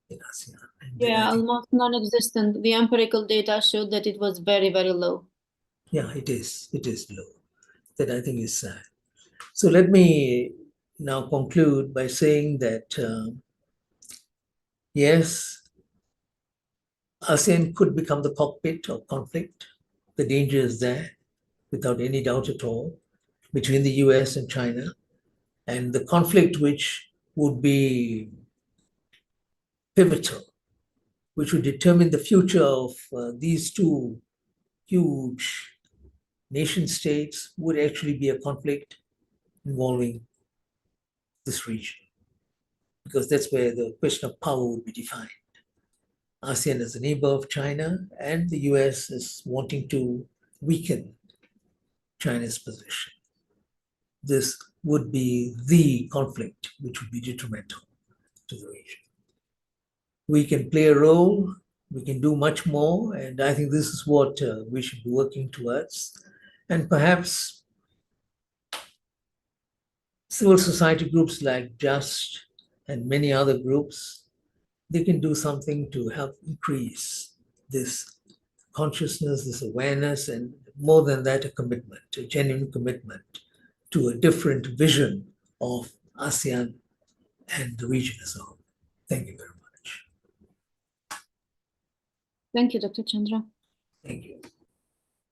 in ASEAN. Yeah, almost non-existent. The empirical data showed that it was very, very low. Yeah, it is low. That I think is sad. So let me now conclude by saying that, yes, ASEAN could become the cockpit of conflict. The danger is there, without any doubt at all, between the US and China. And the conflict which would be pivotal, which would determine the future of these 2 huge nation states would actually be a conflict involving this region, because that's where the question of power would be defined. ASEAN is a neighbor of China, and the US is wanting to weaken China's position. This would be the conflict which would be detrimental to the region. We can play a role, we can do much more, and I think this is what we should be working towards. And perhaps civil society groups like JUST and many other groups, they can do something to help increase this consciousness, this awareness, and more than that, a commitment, a genuine commitment to a different vision of ASEAN and the region as a whole. Thank you very much. Thank you, Dr. Chandra. Thank you.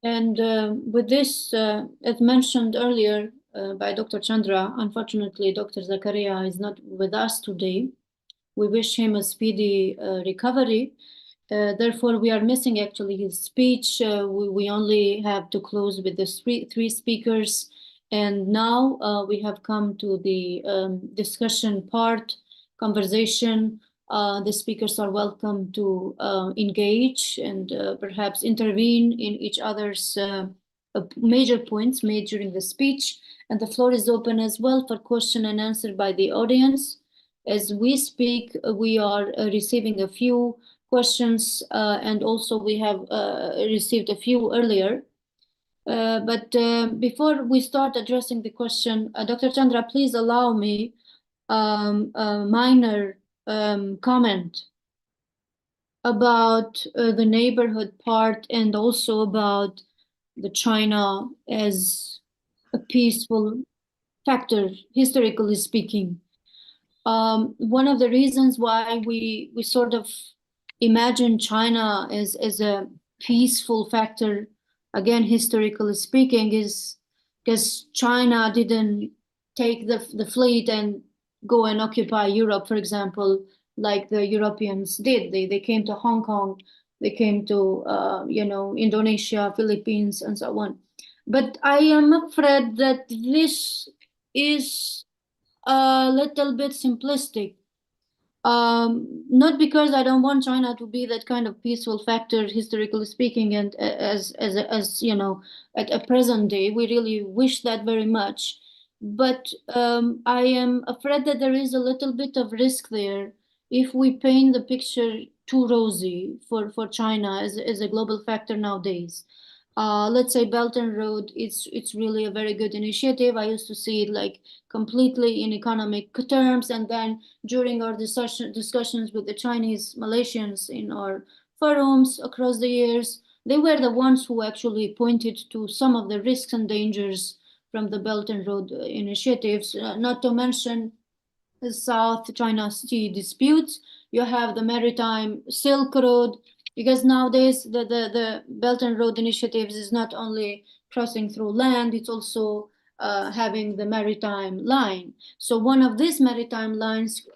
And with this, as mentioned earlier by Dr. Chandra, unfortunately, Dr. Zakaria is not with us today. We wish him a speedy recovery. Therefore, we are missing actually his speech. We only have to close with the three speakers. And now we have come to the discussion part, conversation. The speakers are welcome to engage and perhaps intervene in each other's major points made during the speech. And the floor is open as well for question and answer by the audience. As we speak, we are receiving a few questions, and also we have received a few earlier. But before we start addressing the question, Dr. Chandra, please allow me a minor comment about the neighborhood part, and also about the China as a peaceful factor, historically speaking. One of the reasons why we sort of imagine China as a peaceful factor, again, historically speaking, is because China didn't take the fleet and go and occupy Europe, for example, like the Europeans did. They came to Hong Kong, they came to Indonesia, Philippines, and so on. But I am afraid that this is a little bit simplistic. Not because I don't want China to be that kind of peaceful factor, historically speaking, and as you know, at a present day, we really wish that very much. But I am afraid that there is a little bit of risk there if we paint the picture too rosy for China as a global factor nowadays. Let's say Belt and Road, it's really a very good initiative. I used to see it like completely in economic terms, and then during our discussions with the Chinese Malaysians in our forums across the years, they were the ones who actually pointed to some of the risks and dangers from the Belt and Road initiatives, not to mention the South China Sea disputes. You have the maritime Silk Road, because nowadays the Belt and Road initiatives is not only crossing through land, it's also having the maritime line. So one of these maritime lines,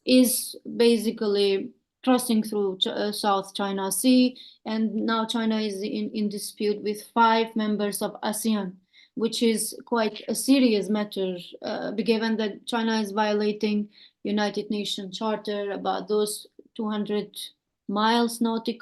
is basically crossing through South China Sea, and now China is in dispute with 5 members of ASEAN, which is quite a serious matter, given that China is violating United Nations Charter about those 200 nautical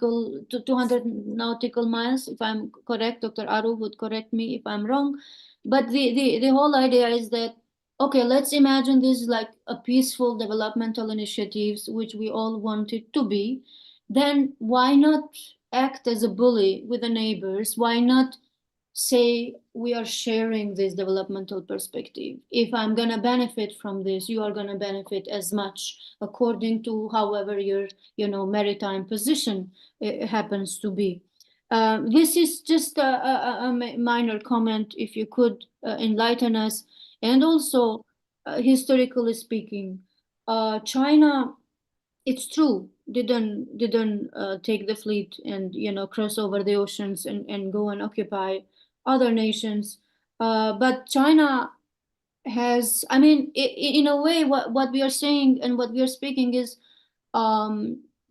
miles, if I'm correct. Dr. Aru would correct me if I'm wrong. But the whole idea is that, okay, let's imagine this is like a peaceful developmental initiatives, which we all want it to be. Then why not act as a bully with the neighbors? Why not say we are sharing this developmental perspective? If I'm going to benefit from this, you are going to benefit as much, according to however your maritime position happens to be. This is just a minor comment, if you could enlighten us. And also, historically speaking, China, it's true, didn't take the fleet and cross over the oceans and go and occupy other nations, but China has, I mean, in a way, what we are saying and what we are speaking is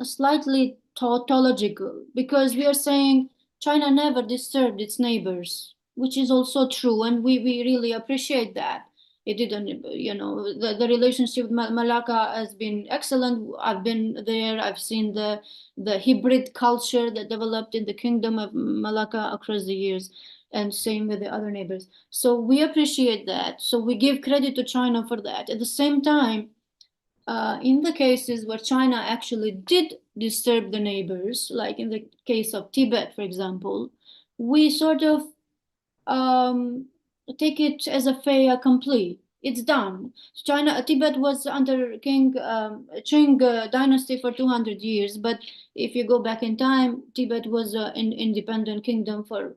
slightly tautological, because we are saying China never disturbed its neighbors, which is also true, and we really appreciate that. It didn't, you know, the relationship with Malacca has been excellent. I've been there. I've seen the hybrid culture that developed in the Kingdom of Malacca across the years, and same with the other neighbors. So we appreciate that. So we give credit to China for that. At the same time, in the cases where China actually did disturb the neighbors, like in the case of Tibet, for example, we sort of take it as a fait accompli. It's done. Tibet was under King Qing dynasty for 200 years, but if you go back in time, Tibet was an independent kingdom for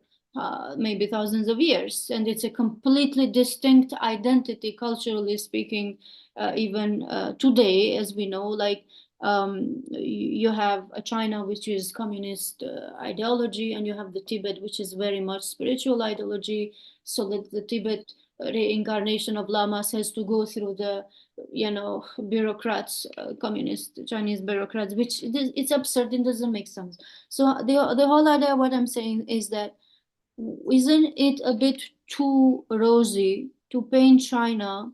maybe thousands of years, and it's a completely distinct identity, culturally speaking, even today, as we know, like you have a China which is communist ideology, and you have the Tibet which is very much spiritual ideology. So that the Tibet reincarnation of lamas has to go through the, you know, bureaucrats, communist Chinese bureaucrats, which it's absurd and doesn't make sense. So the whole idea, what I'm saying is that, isn't it a bit too rosy to paint China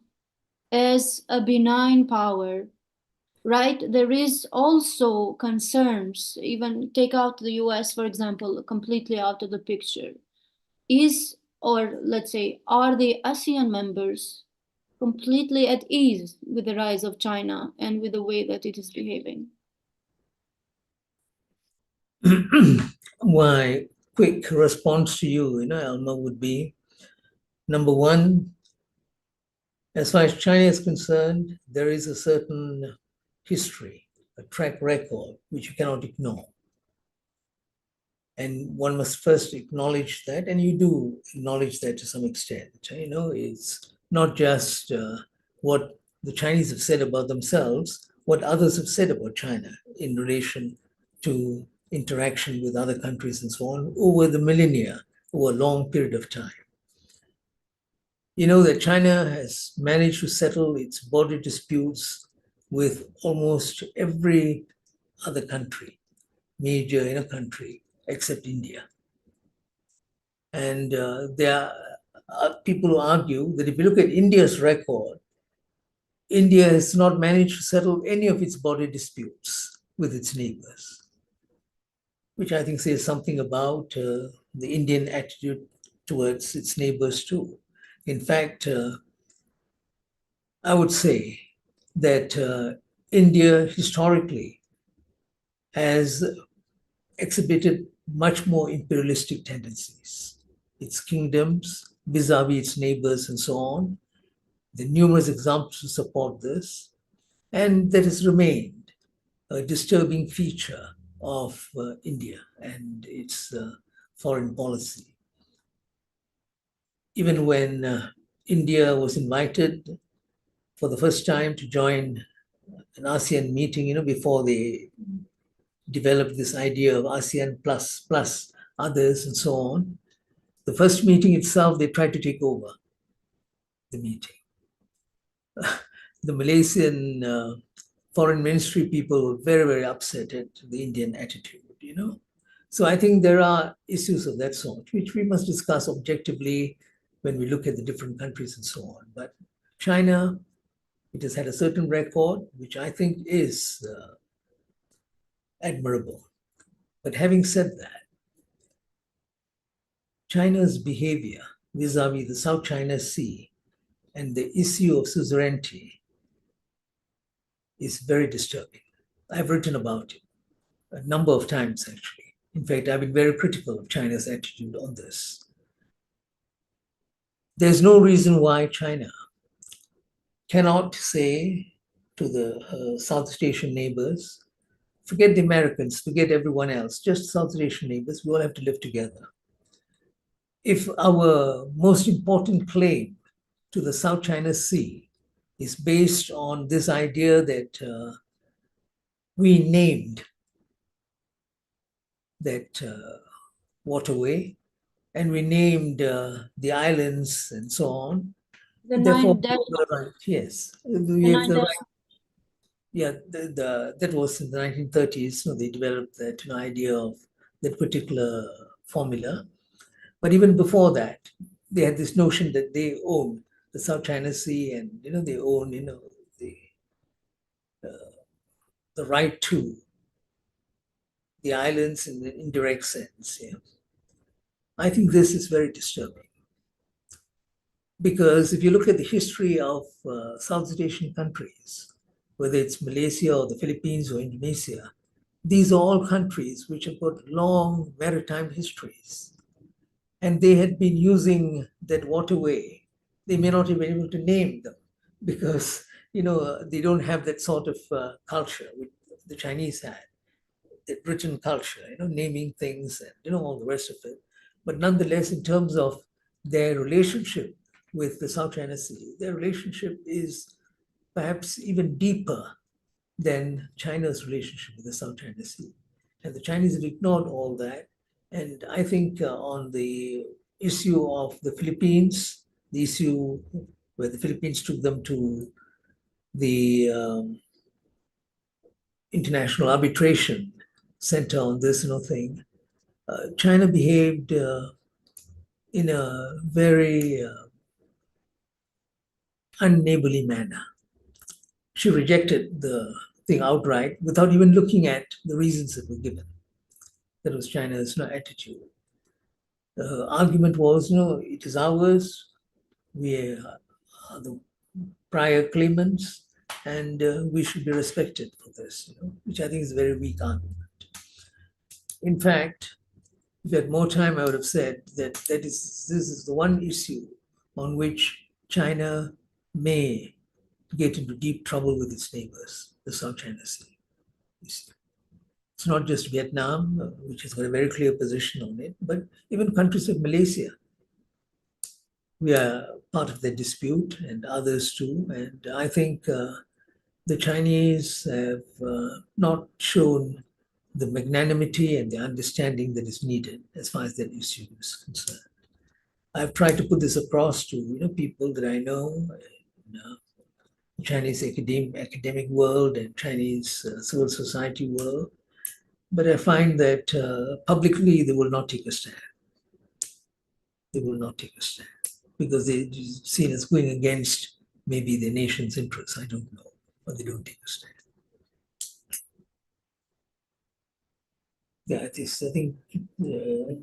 as a benign power? Right, there is also concerns, even take out the US, for example, completely out of the picture. Or let's say, are the ASEAN members completely at ease with the rise of China and with the way that it is behaving? My quick response to you, Alma, would be, number one, as far as China is concerned, there is a certain history, a track record, which you cannot ignore. And one must first acknowledge that, and you do acknowledge that to some extent. It's not just what the Chinese have said about themselves, what others have said about China in relation to interaction with other countries and so on over the millennia, over a long period of time. You know that China has managed to settle its border disputes with almost every other country, major country, except India. And there are people who argue that if you look at India's record, India has not managed to settle any of its border disputes with its neighbors, which I think says something about the Indian attitude towards its neighbors too. In fact, I would say that India historically has exhibited much more imperialistic tendencies. Its kingdoms, vis-a-vis its neighbors and so on. There are numerous examples to support this. And that has remained a disturbing feature of India and its foreign policy. Even when India was invited for the first time to join an ASEAN meeting, before they developed this idea of ASEAN plus others and so on. The first meeting itself, they tried to take over the meeting. The Malaysian foreign ministry people were very, very upset at the Indian attitude, So I think there are issues of that sort, which we must discuss objectively when we look at the different countries and so on. But China, it has had a certain record, which I think is admirable. But having said that, China's behavior vis-a-vis the South China Sea and the issue of suzerainty is very disturbing. I've written about it a number of times, actually. In fact, I've been very critical of China's attitude on this. There's no reason why China cannot say to the Southeast Asian neighbors, forget the Americans, forget everyone else, just Southeast Asian neighbors, we all have to live together. If our most important claim to the South China Sea is based on this idea that we named that waterway and we named the islands and so on. Therefore, right, yes, we have the right. Yeah, that was in the 1930s. They developed that idea of that particular formula. But even before that, they had this notion that they own the South China Sea, and they own the right to the islands in the indirect sense. Yeah. I think this is very disturbing, because if you look at the history of Southeast Asian countries, whether it's Malaysia or the Philippines or Indonesia, these are all countries which have got long maritime histories. And they had been using that waterway. They may not have been able to name them because, they don't have that sort of culture which the Chinese had, that written culture, naming things and, all the rest of it. But nonetheless, in terms of their relationship with the South China Sea, their relationship is perhaps even deeper than China's relationship with the South China Sea. And the Chinese have ignored all that. And I think on the issue of the Philippines, the issue where the Philippines took them to the International Arbitration Center on this thing, China behaved in a very unneighborly manner. She rejected the thing outright without even looking at the reasons that were given. That was China's attitude. The argument was, it is ours, we are the prior claimants, and we should be respected for this, which I think is a very weak argument. In fact, if you had more time, I would have said that this is the one issue on which China may get into deep trouble with its neighbors, the South China Sea. It's not just Vietnam, which has got a very clear position on it, but even countries like Malaysia. We are part of the dispute, and others too. And I think the Chinese have not shown the magnanimity and the understanding that is needed as far as that issue is concerned. I've tried to put this across to people that I know in the Chinese academic world and Chinese civil society world, but I find that publicly they will not take a stand. They will not take a stand because they're seen as going against maybe the nation's interests. I don't know, but they don't take a stand. Yeah, it is. I think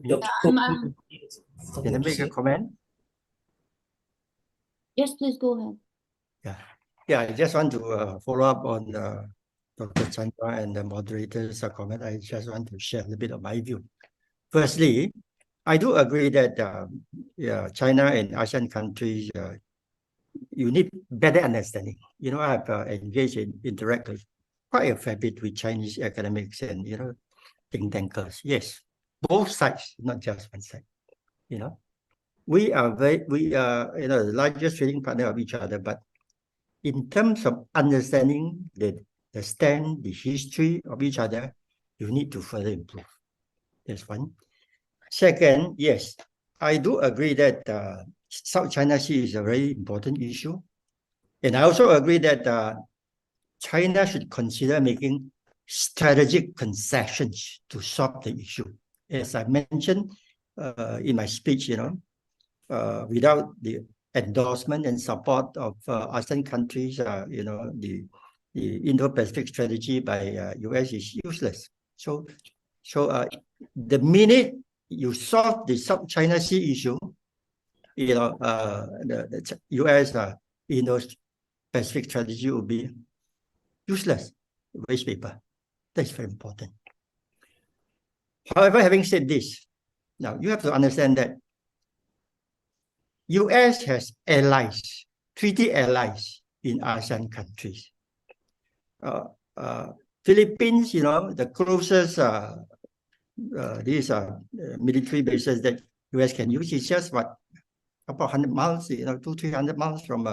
Dr. I'm- Can I make a comment? Yes, please go ahead. Yeah, I just want to follow up on Dr. Chandra and the moderator's comment. I just want to share a little bit of my view. Firstly, I do agree that China and ASEAN countries, you need better understanding. I have engaged in interacted quite a fair bit with Chinese academics and think tankers. Yes, both sides, not just one side. We are the largest trading partner of each other, but in terms of understanding the stand, the history of each other, you need to further improve. That's one. Second, yes, I do agree that South China Sea is a very important issue. And I also agree that China should consider making strategic concessions to solve the issue. As I mentioned in my speech, without the endorsement and support of ASEAN countries, the Indo-Pacific strategy by US is useless. So the minute you solve the South China Sea issue, the US Indo-Pacific strategy will be useless, waste paper. That's very important. However, having said this, now you have to understand that US has allies, treaty allies in ASEAN countries. Philippines, the closest these military bases that US can use is just about 100 miles, 200-300 miles from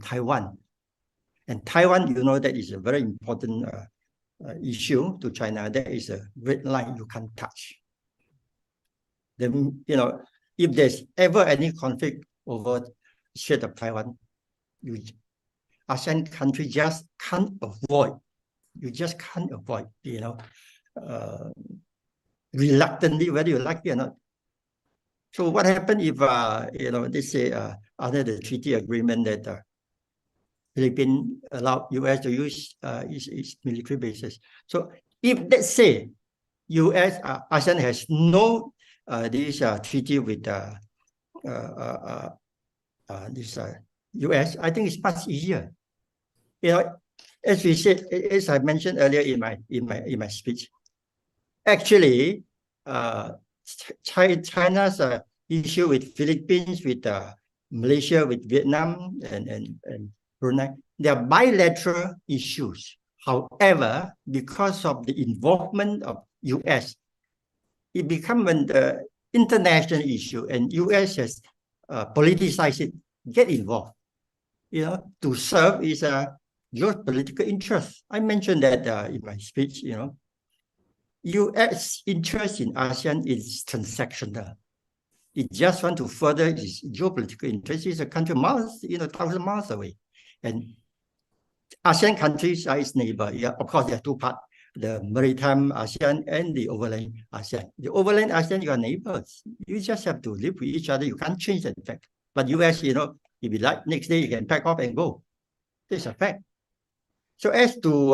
Taiwan. And Taiwan, that is a very important issue to China. That is a red line you can't touch. Then, if there's ever any conflict over Strait of Taiwan, ASEAN country just can't avoid. You just can't avoid, reluctantly, whether you like it or not. So what happened if, they say under the treaty agreement that Philippines allowed US to use its military bases. So if let's say US, ASEAN has no this treaty with this US, I think it's much easier. As we said, as I mentioned earlier in my speech, actually, China's issue with Philippines, with Malaysia, with Vietnam, and Brunei, they are bilateral issues. However, because of the involvement of US, it becomes an international issue, and US has politicized it, get involved, to serve is your political interest. I mentioned that in my speech, US interest in ASEAN is transactional. It just want to further its geopolitical interest. It's a country miles, 1,000 miles away. And ASEAN countries are its neighbor. Yeah, of course, there are two parts, the maritime ASEAN and the overland ASEAN. The overland ASEAN, you are neighbors. You just have to live with each other. You can't change that fact. But US, if you like, next day you can pack off and go. That's a fact. So as to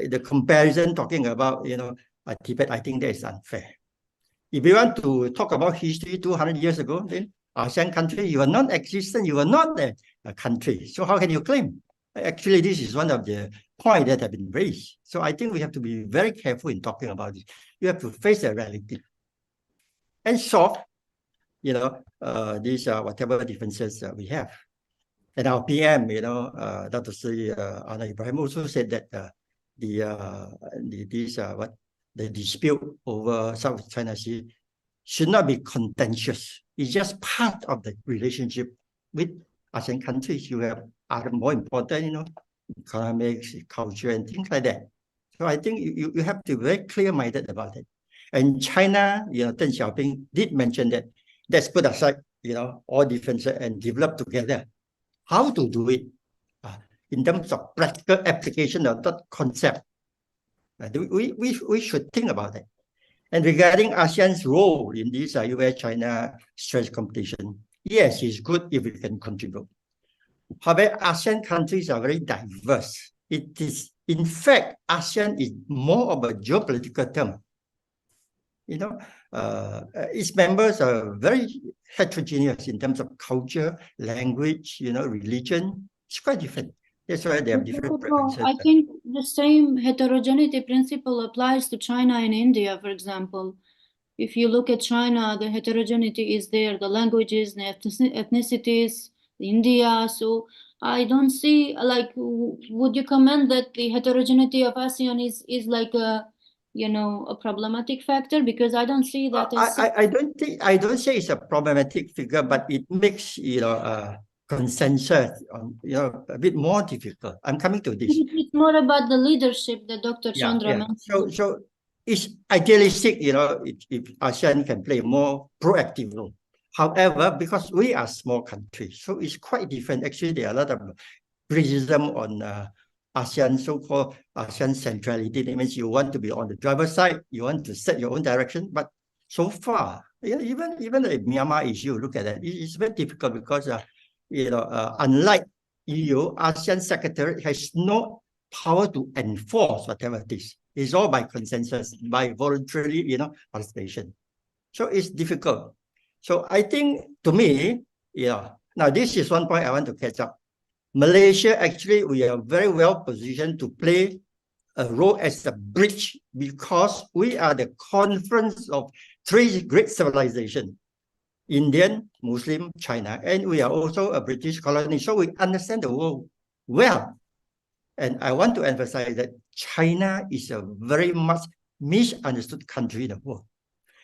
the comparison talking about, Tibet, I think that is unfair. If you want to talk about history 200 years ago, then ASEAN country, you are non-existent, you are not a country. So how can you claim? Actually, this is one of the points that have been raised. So I think we have to be very careful in talking about this. You have to face the reality and solve, these whatever differences we have. And our PM, Dr. Sri Anwar Ibrahim also said that the dispute over South China Sea should not be contentious. It's just part of the relationship with ASEAN countries. You have other more important, economics, culture, and things like that. So I think you have to be very clear-minded about it. And China, Deng Xiaoping did mention that let's put aside, all differences and develop together. How to do it in terms of practical application of that concept? We should think about it. And regarding ASEAN's role in this US-China strategy competition, yes, it's good if we can contribute. However, ASEAN countries are very diverse. It is, in fact, ASEAN is more of a geopolitical term. Its members are very heterogeneous in terms of culture, language, religion. It's quite different. That's why they have different preferences. I think the same heterogeneity principle applies to China and India, for example. If you look at China, the heterogeneity is there, the languages, the ethnicities, India. So I don't see, would you comment that the heterogeneity of ASEAN is like a problematic factor? Because I don't see that as... I don't say it's a problematic figure, but it makes, consensus on, a bit more difficult. I'm coming to this. It's more about the leadership that Dr. Chandra mentioned. So it's idealistic, if ASEAN can play a more proactive role. However, because we are small countries, so it's quite different. Actually, there are a lot of criticism on ASEAN, so-called ASEAN centrality. That means you want to be on the driver's side, you want to set your own direction. But so far, even the Myanmar issue, look at that, it's very difficult because unlike EU, ASEAN Secretariat has no power to enforce whatever it is. It's all by consensus, by voluntary, participation. So it's difficult. So I think, to me, now this is one point I want to catch up. Malaysia, actually, we are very well positioned to play a role as a bridge because we are the confluence of three great civilizations: Indian, Muslim, China, and we are also a British colony, so we understand the world well. And I want to emphasize that China is a very much misunderstood country in the world.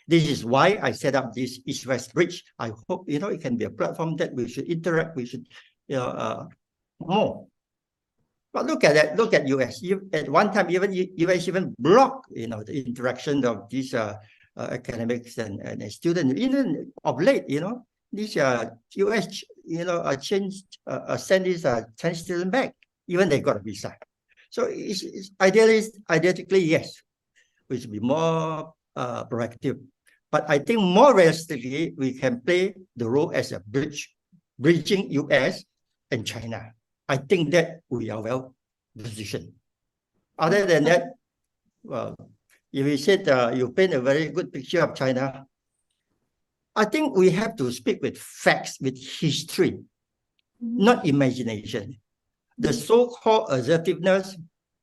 This is why I set up this East-West Bridge. I hope, it can be a platform that we should interact, we should, more. But look at that, look at US. At one time, US even blocked, the interaction of these academics and students. Even of late, these US, send these Chinese students back, even they got a visa. So it's idealistically, yes, we should be more proactive. But I think more realistically, we can play the role as a bridging US and China. I think that we are well positioned. Other than that, well, if you said you paint a very good picture of China, I think we have to speak with facts, with history, not imagination. The so-called assertiveness,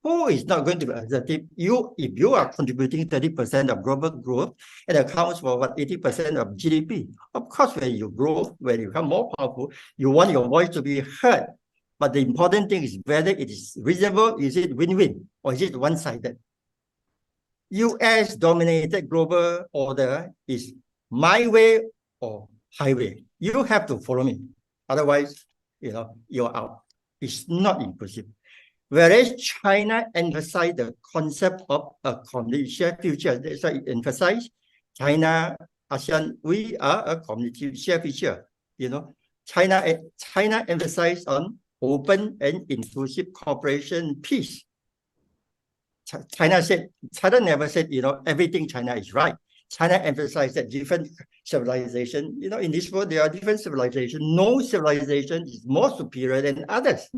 who is not going to be assertive? If you are contributing 30% of global growth, it accounts for what, 80% of GDP. Of course, when you grow, when you become more powerful, you want your voice to be heard. But the important thing is whether it is reasonable, is it win-win, or is it one-sided? US-dominated global order is my way or highway. You have to follow me. Otherwise, you're out. It's not inclusive. Whereas China emphasized the concept of a community shared future. That's why it emphasized China, ASEAN, we are a community shared future. China emphasized on open and inclusive cooperation, peace. China never said, everything China is right. China emphasized that different civilization, in this world, there are different civilizations. No civilization is more superior than others.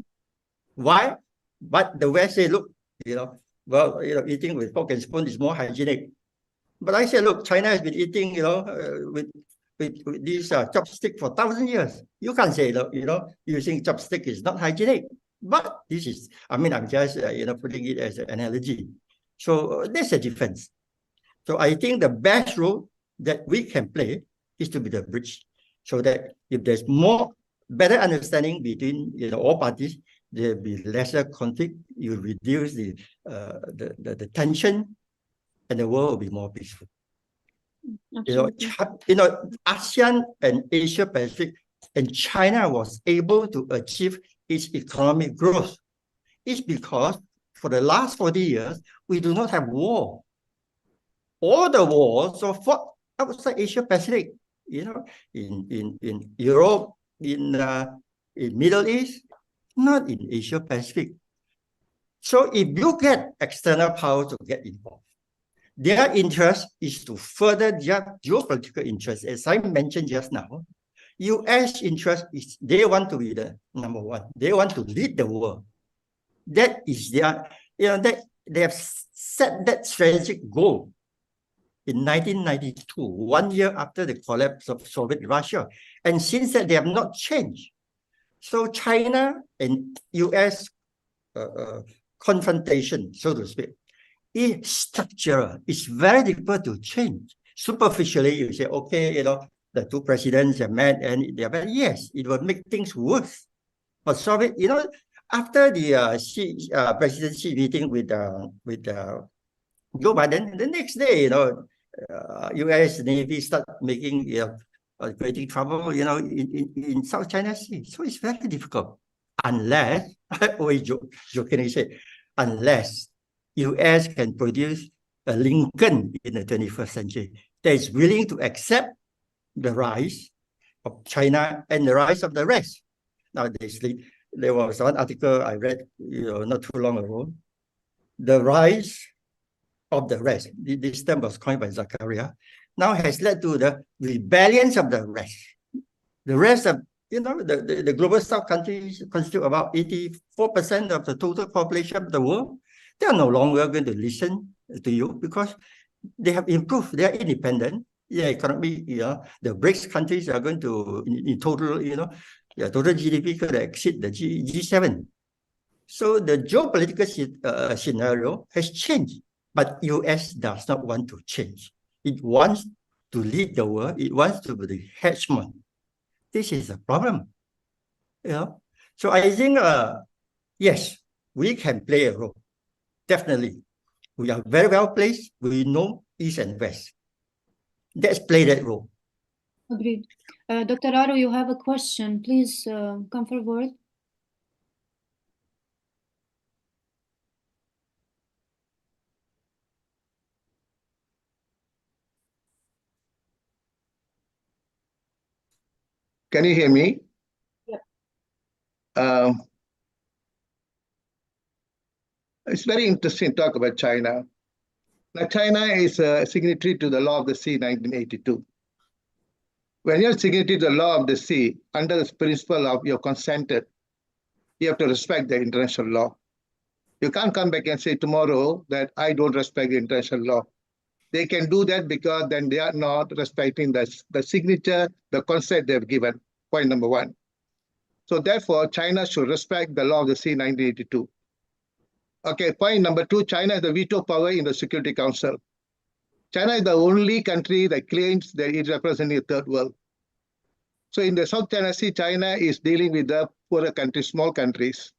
Why? But the West say, look, eating with fork and spoon is more hygienic. But I say, look, China has been eating, with these chopsticks for 1,000 years. You can't say, using chopstick is not hygienic. But this is, I'm just, putting it as an analogy. So there's a difference. So I think the best role that we can play is to be the bridge, so that if there's better understanding between all parties, there'll be lesser conflict. You reduce the tension, and the world will be more peaceful. ASEAN and Asia Pacific and China was able to achieve its economic growth. It's because for the last 40 years, we do not have war. All the wars are fought outside Asia Pacific, in Europe, in Middle East, not in Asia Pacific. So if you get external powers to get involved, their interest is to further their geopolitical interest. As I mentioned just now, US interest is they want to be the number one. They want to lead the world. That is their, they have set that strategic goal in 1992, 1 year after the collapse of Soviet Russia. And since that, they have not changed. So China and US confrontation, so to speak, is structural. It's very difficult to change. Superficially, you say, okay, the two presidents have met and they're very, yes, it will make things worse. But Soviet, after the presidency meeting with Joe Biden, the next day, US Navy start making, creating trouble, in South China Sea. So it's very difficult, unless, I always jokingly say, unless US can produce a Lincoln in the 21st century that is willing to accept the rise of China and the rise of the rest. Now, there was one article I read, not too long ago. The rise of the rest, this term was coined by Zakaria, now has led to the rebellions of the rest. The rest of, the global South countries constitute about 84% of the total population of the world. They are no longer going to listen to you because they have improved. They are independent. Their economy, the BRICS countries are going to, in total, total GDP could exceed the G7. So the geopolitical scenario has changed, but US does not want to change. It wants to lead the world. It wants to be the hegemon. This is a problem. So I think, yes, we can play a role. Definitely. We are very well placed. We know East and West. Let's play that role. Agreed. Dr. Aro, you have a question. Please come forward. Can you hear me? Yep. It's very interesting to talk about China. Now, China is a signatory to the Law of the Sea 1982. When you're signatory to the Law of the Sea, under the principle of you're consented, you have to respect the international law. You can't come back and say tomorrow that I don't respect the international law. They can do that because then they are not respecting the signature, the consent they've given. Point number one. So therefore, China should respect the Law of the Sea 1982. Okay, point number two, China has the veto power in the Security Council. China is the only country that claims that it represents the third world. So in the South China Sea, China is dealing with the poorer countries, small countries.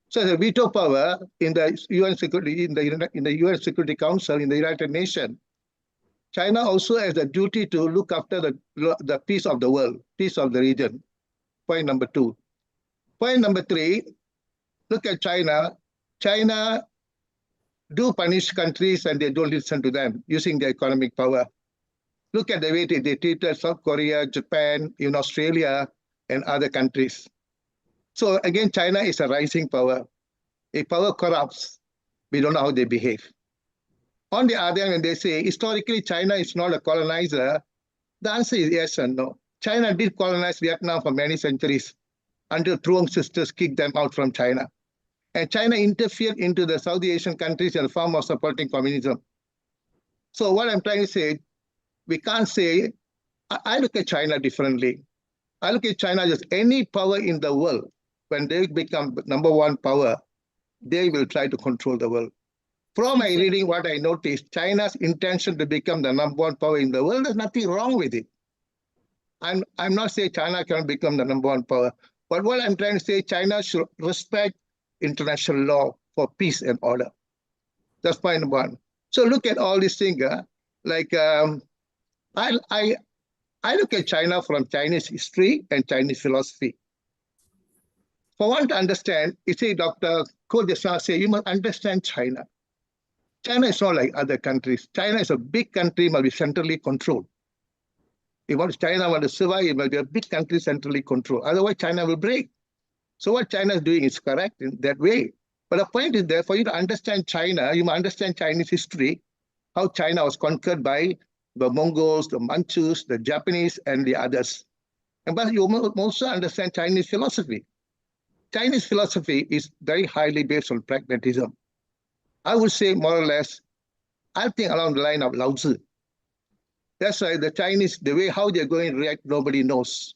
So the veto power in the UN Security, in the UN Security Council, in the United Nations, China also has the duty to look after the peace of the world, peace of the region. Point number two. Point number three, look at China. China do punish countries and they don't listen to them using their economic power. Look at the way they treated South Korea, Japan, even Australia, and other countries. So again, China is a rising power. If power corrupts, we don't know how they behave. On the other hand, when they say historically China is not a colonizer, the answer is yes and no. China did colonize Vietnam for many centuries until Truong sisters kicked them out from China. And China interfered into the South Asian countries in the form of supporting communism. So what I'm trying to say, we can't say, I look at China differently. I look at China as any power in the world. When they become number one power, they will try to control the world. From my reading, what I noticed, China's intention to become the number one power in the world, there's nothing wrong with it. I'm not saying China cannot become the number one power, but what I'm trying to say, China should respect international law for peace and order. That's point number one. So look at all these things, I look at China from Chinese history and Chinese philosophy. For one to understand, you see, Dr. Koh just now say, you must understand China. China is not like other countries. China is a big country, must be centrally controlled. If China wants to survive, it must be a big country centrally controlled. Otherwise, China will break. So what China is doing is correct in that way. But the point is there, for you to understand China, you must understand Chinese history, how China was conquered by the Mongols, the Manchus, the Japanese, and the others. But you must also understand Chinese philosophy. Chinese philosophy is very highly based on pragmatism. I would say more or less, I think along the line of Lao Tzu. That's why the Chinese, the way how they're going to react, nobody knows.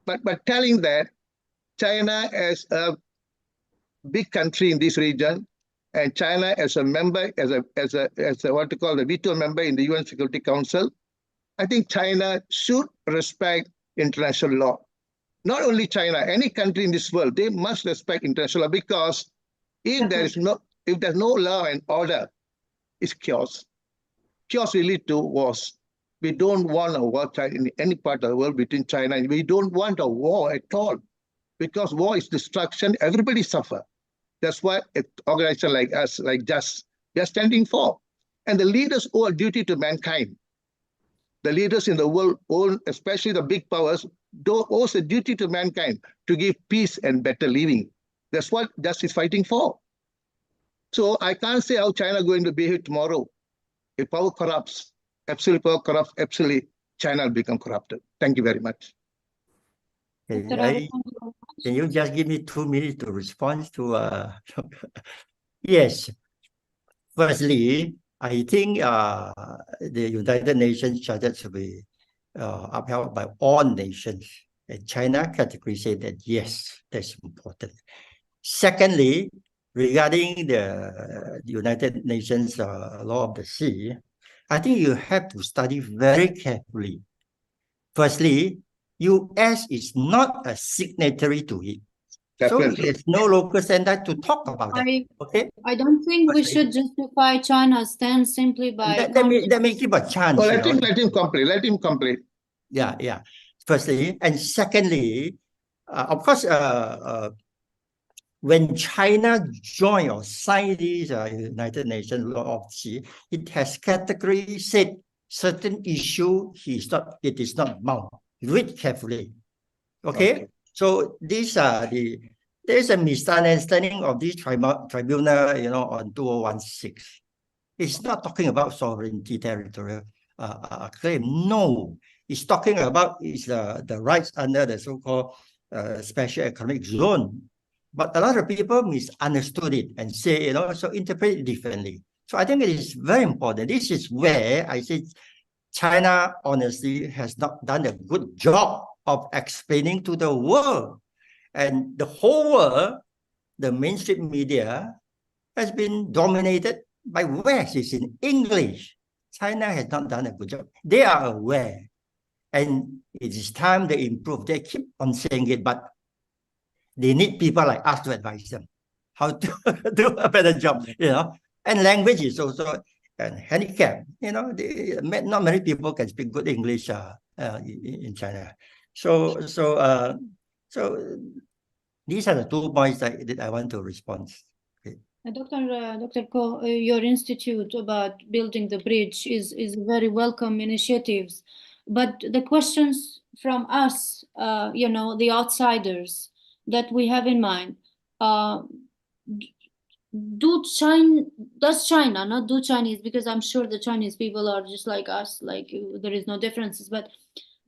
But telling that China as a big country in this region, and China as a member, as a what to call the veto member in the UN Security Council, I think China should respect international law. Not only China, any country in this world, they must respect international law, because if there's no law and order, it's chaos. Chaos will lead to wars. We don't want a war in any part of the world between China, and we don't want a war at all, because war is destruction. Everybody suffer. That's what an organization like us, like JUST, we are standing for. And the leaders owe a duty to mankind. The leaders in the world, especially the big powers, owe a duty to mankind to give peace and better living. That's what JUST is fighting for. So I can't say how China is going to behave tomorrow. If power corrupts, absolute power corrupts, absolutely, China will become corrupted. Thank you very much. Okay, can you just give me 2 minutes to respond to yes. Firstly, I think the United Nations Charter should be upheld by all nations. And China category said that yes, that's important. Secondly, regarding the United Nations Law of the Sea, I think you have to study very carefully. Firstly, US is not a signatory to it. Definitely. So there's no local standard to talk about that. Okay. I don't think we should justify China's stance simply by. Let me give a chance. Oh, let him complete. Let him complete. Yeah. Firstly, and secondly, of course, when China joined or signed this United Nations Law of the Sea, it has categorically said certain issue it is not bound. Read carefully. Okay? So these are there's a misunderstanding of this tribunal, on 2016. It's not talking about sovereignty territorial claim. No, it's talking about the rights under the so-called special economic zone. But a lot of people misunderstood it and say, you know, so interpret it differently. So I think it is very important. This is where I say China honestly has not done a good job of explaining to the world. And the whole world, the mainstream media, has been dominated by West. It's in English. China has not done a good job. They are aware. And it is time they improve. They keep on saying it, but they need people like us to advise them how to do a better job, you know. And language is also a handicap. You know, not many people can speak good English in China. So these are the 2 points that I want to respond. Okay. Dr. Ko, your institute about building the bridge is very welcome initiatives, but the questions from us, you know, the outsiders that we have in mind, does China, not do Chinese, because I'm sure the Chinese people are just like us, like there is no differences, but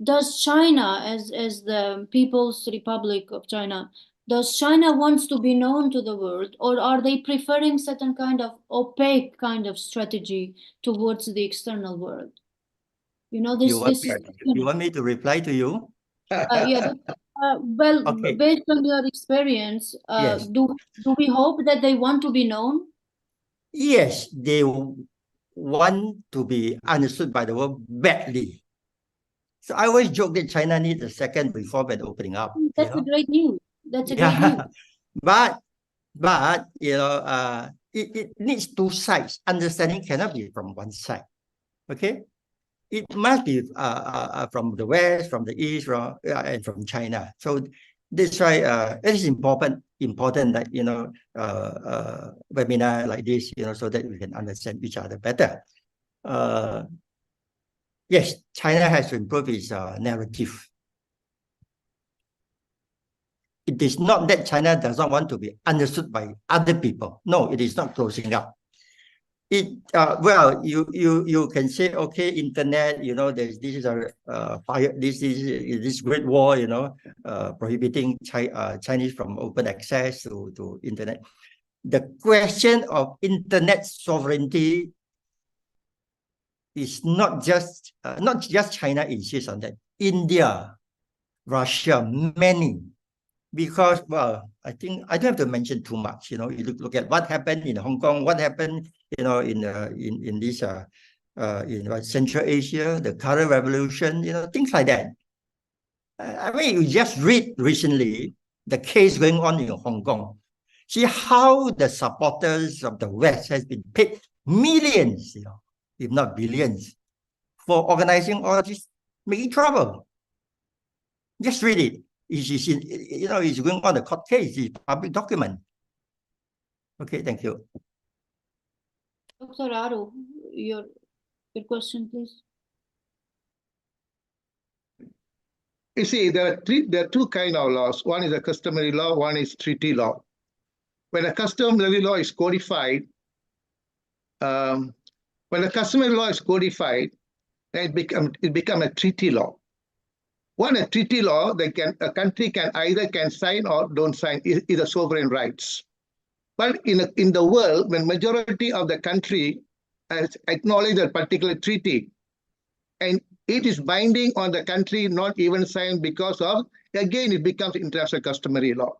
does China, as the People's Republic of China, does China wants to be known to the world, or are they preferring certain kind of opaque kind of strategy towards the external world? You know, You want me to reply to you? Yeah. Well, Okay. based on your experience, Yes. do we hope that they want to be known? Yes, they want to be understood by the world badly. So I always joke that China needs a second reform and opening up. That's a great news. That's a great news. But you know, it needs 2 sides. Understanding cannot be from one side. Okay, it must be from the West, from the East, and from China. So that's why it is important that, you know, webinar like this, you know, so that we can understand each other better. Yes, China has to improve its narrative. It is not that China does not want to be understood by other people. No, it is not closing up. Well, you can say, okay, internet, you know, this is a fire, this Great War, you know, prohibiting Chinese from open access to internet. The question of internet sovereignty is not just China insists on that. India, Russia, many. Because, well, I think I don't have to mention too much. You know, you look at what happened in Hong Kong, what happened, you know, in this in Central Asia, the Color Revolution, you know, things like that. I mean, you just read recently the case going on in Hong Kong. See how the supporters of the West has been paid millions, you know, if not billions, for organizing all this, making trouble. Just read it. You know, it's going on the court case. It's public document. Okay, thank you. Dr. Aru, your question, please. You see, there are 2 kinds of laws. One is a customary law, one is treaty law. When a customary law is codified, then it become a treaty law. When a treaty law, a country can either sign or don't sign, is a sovereign rights. But in the world, when majority of the country has acknowledged a particular treaty, and it is binding on the country not even signed because of, again, it becomes international customary law.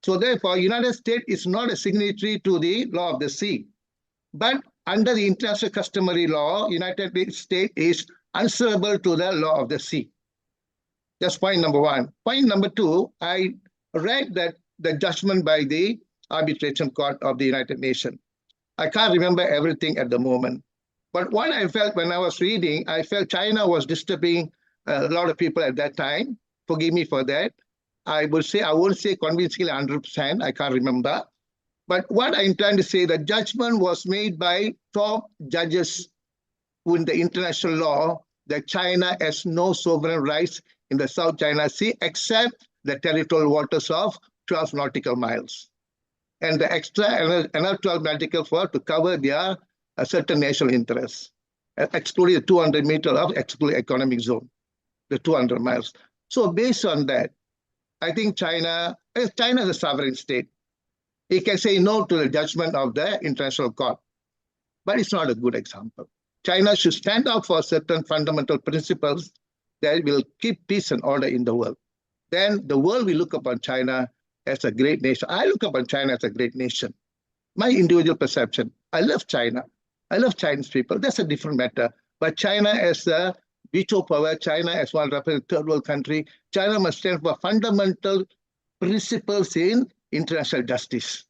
So therefore, United States is not a signatory to the law of the sea. But under the international customary law, United States is answerable to the law of the sea. That's point number 1. Point number 2, I read that the judgment by the Arbitration Court of the United Nations. I can't remember everything at the moment. But what I felt when I was reading, I felt China was disturbing a lot of people at that time. Forgive me for that. I won't say convincingly 100%, I can't remember. But what I'm trying to say, the judgment was made by top judges in the international law that China has no sovereign rights in the South China Sea except the territorial waters of 12 nautical miles. And the extra another 12 nautical to cover their a certain national interest, excluding the 200 meters of exclusive economic zone, the 200 miles. So based on that, I think China is a sovereign state. It can say no to the judgment of the international court, but it's not a good example. China should stand up for certain fundamental principles that will keep peace and order in the world. Then the world will look upon China as a great nation. I look upon China as a great nation. My individual perception, I love China. I love Chinese people. That's a different matter. But China as a veto power, China as one representative third world country, China must stand for fundamental principles in international justice.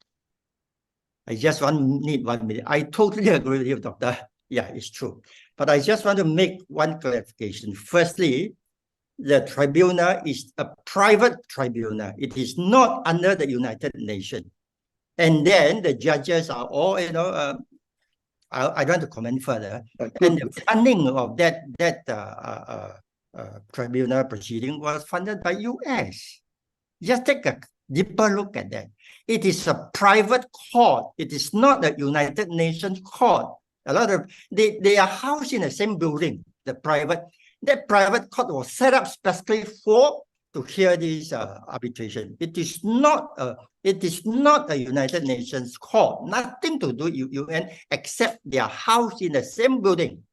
I just need 1 minute. I totally agree with you, Doctor. Yeah, it's true. But I just want to make one clarification. Firstly, the tribunal is a private tribunal. It is not under the United Nations. And then the judges are all, I don't want to comment further. And the funding of that tribunal proceeding was funded by US. Just take a deeper look at that. It is a private court. It is not a United Nations court. A lot of they are housed in the same building. That private court was set up specifically to hear this arbitration. It is not a United Nations court. Nothing to do with UN except they are housed in the same building.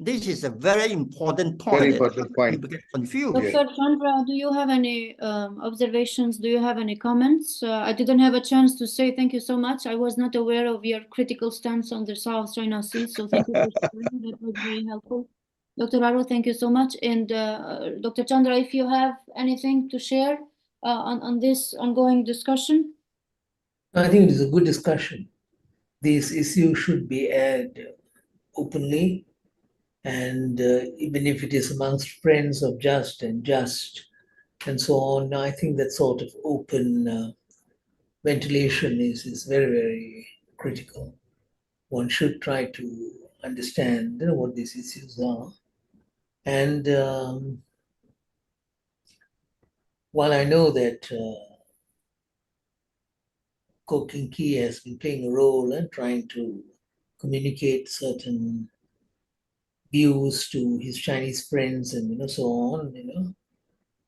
This is a very important point. Very important point. People get confused. Dr. Chandra, do you have any observations? Do you have any comments? I didn't have a chance to say thank you so much. I was not aware of your critical stance on the South China Sea, so thank you for sharing. That was very helpful. Dr. Aru, thank you so much. And Dr. Chandra, if you have anything to share on this ongoing discussion? I think it is a good discussion. This issue should be aired openly, and even if it is amongst friends of just and so on, I think that sort of open ventilation is very, very critical. One should try to understand what these issues are. And while I know that Ko King Kee has been playing a role in trying to communicate certain views to his Chinese friends and so on,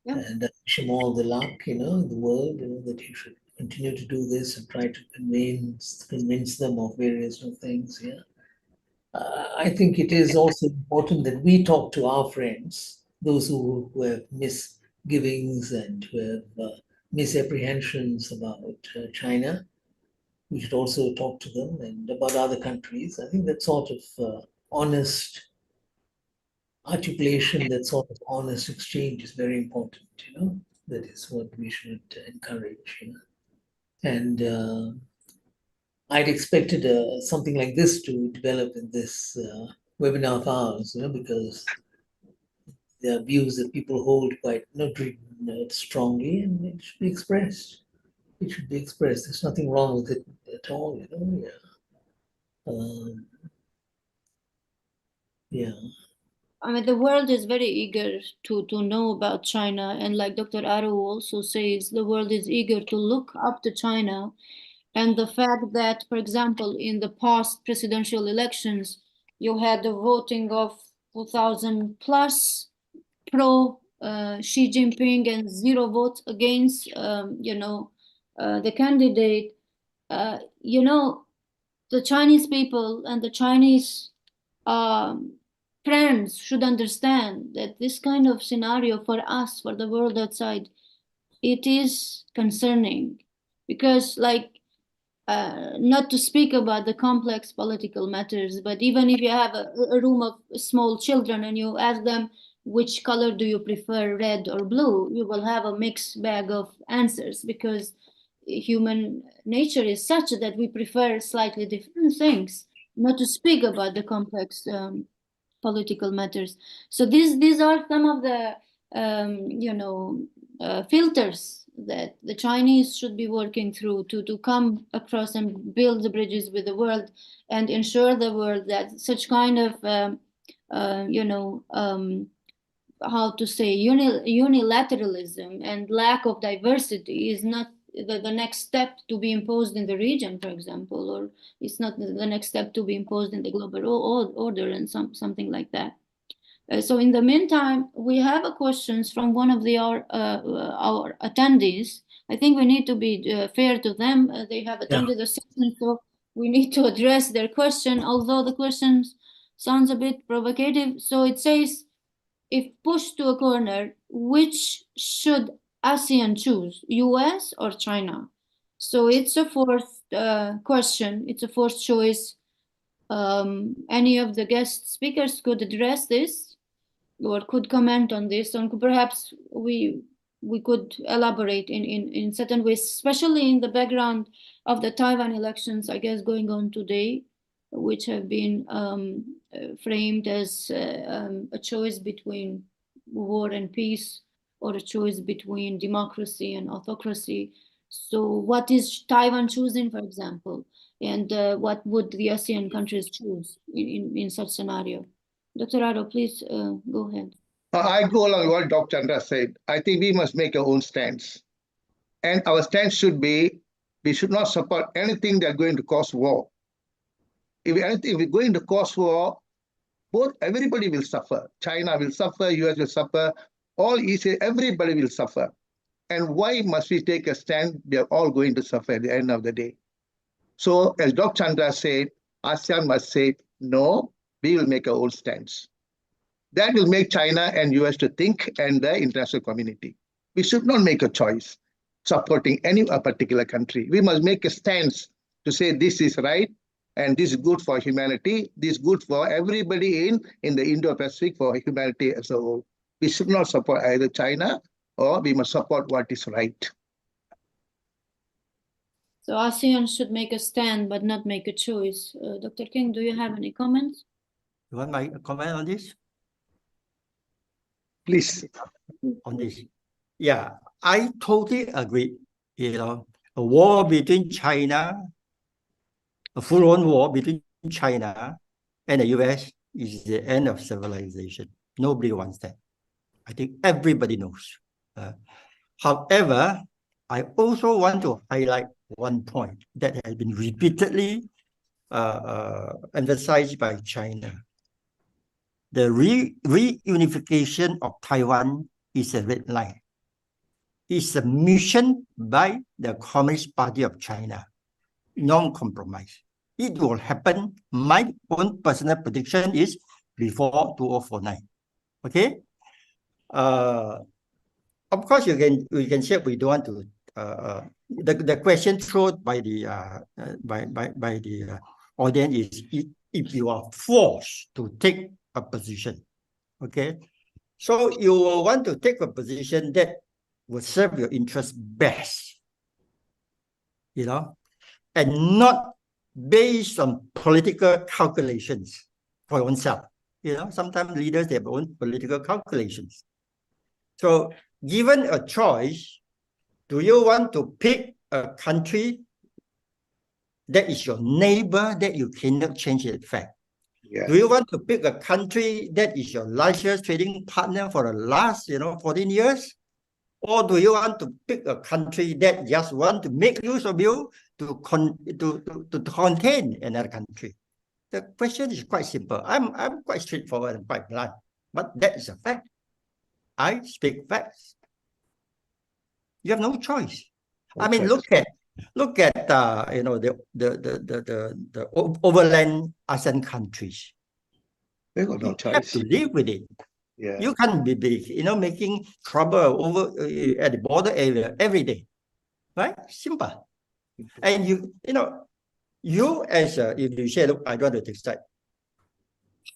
Yeah. and I wish him all the luck, in the world, that he should continue to do this and try to convince them of various things. Yeah, I think it is also important that we talk to our friends, those who have misgivings and who have misapprehensions about China. We should also talk to them and about other countries. I think that sort of honest articulation, that sort of honest exchange is very important, That is what we should encourage, And I'd expected something like this to develop in this webinar of ours, because there are views that people hold quite strongly, and it should be expressed. It should be expressed. There's nothing wrong with it at all, Yeah. I mean, the world is very eager to know about China. And like Dr. Aru also says, the world is eager to look up to China. And the fact that, for example, in the past presidential elections, you had the voting of 2,000 plus pro Xi Jinping and 0 votes against, the candidate, the Chinese people and the Chinese friends should understand that this kind of scenario for us, for the world outside, it is concerning because not to speak about the complex political matters, but even if you have a room of small children and you ask them, which color do you prefer, red or blue, you will have a mixed bag of answers because human nature is such that we prefer slightly different things, not to speak about the complex political matters. So these are some of the filters that the Chinese should be working through to come across and build the bridges with the world and ensure the world that such kind of how to say unilateralism and lack of diversity is not the next step to be imposed in the region, for example, or it's not the next step to be imposed in the global order and something like that. So in the meantime, we have questions from one of our attendees. I think we need to be fair to them. They have attended the session, so we need to address their question, although the question sounds a bit provocative. So it says, if pushed to a corner, which should ASEAN choose, US or China? So it's a fourth question. It's a fourth choice. Any of the guest speakers could address this or could comment on this, and perhaps we could elaborate in certain ways, especially in the background of the Taiwan elections, I guess, going on today, which have been framed as a choice between war and peace, or a choice between democracy and autocracy. So what is Taiwan choosing, for example? And what would the ASEAN countries choose in such scenario? Dr. Rado, please go ahead. I go along with what Dr. Chandra said. I think we must make our own stance. And our stance should be, we should not support anything that is going to cause war. If we're going to cause war, everybody will suffer. China will suffer, US will suffer, everybody will suffer. And why must we take a stand? We are all going to suffer at the end of the day. So as Dr. Chandra said, ASEAN must say, no, we will make our own stance. That will make China and US to think, and the international community. We should not make a choice supporting any particular country. We must make a stance to say this is right, and this is good for humanity, this is good for everybody in the Indo-Pacific, for humanity as a whole. We should not support either China, or we must support what is right. So ASEAN should make a stand, but not make a choice. Dr. King, do you have any comments? You want my comment on this? Please. On this. Yeah, I totally agree. You know, a war between China, a full-on war between China and the US is the end of civilization. Nobody wants that. I think everybody knows. However, I also want to highlight one point that has been repeatedly emphasized by China. The reunification of Taiwan is a red line. It's a mission by the Communist Party of China, non-compromise. It will happen. My own personal prediction is before 2049. Okay. Of course, we can say we don't want to. The question thrown by the audience is if you are forced to take a position, okay, so you will want to take a position that will serve your interest best, you know, and not based on political calculations for oneself. You know, sometimes leaders have their own political calculations. So given a choice, do you want to pick a country that is your neighbor that you cannot change the fact? Yeah. Do you want to pick a country that is your largest trading partner for the last, 14 years? Or do you want to pick a country that just want to make use of you to contain another country? The question is quite simple. I'm quite straightforward and quite blunt, but that is a fact. I speak facts. You have no choice. I mean, look at the overland ASEAN countries. They got no You choice. have to live with it. Yeah. You can't be making trouble over at the border area every day, right? Simple. And you as if you say, look, I don't want to take side.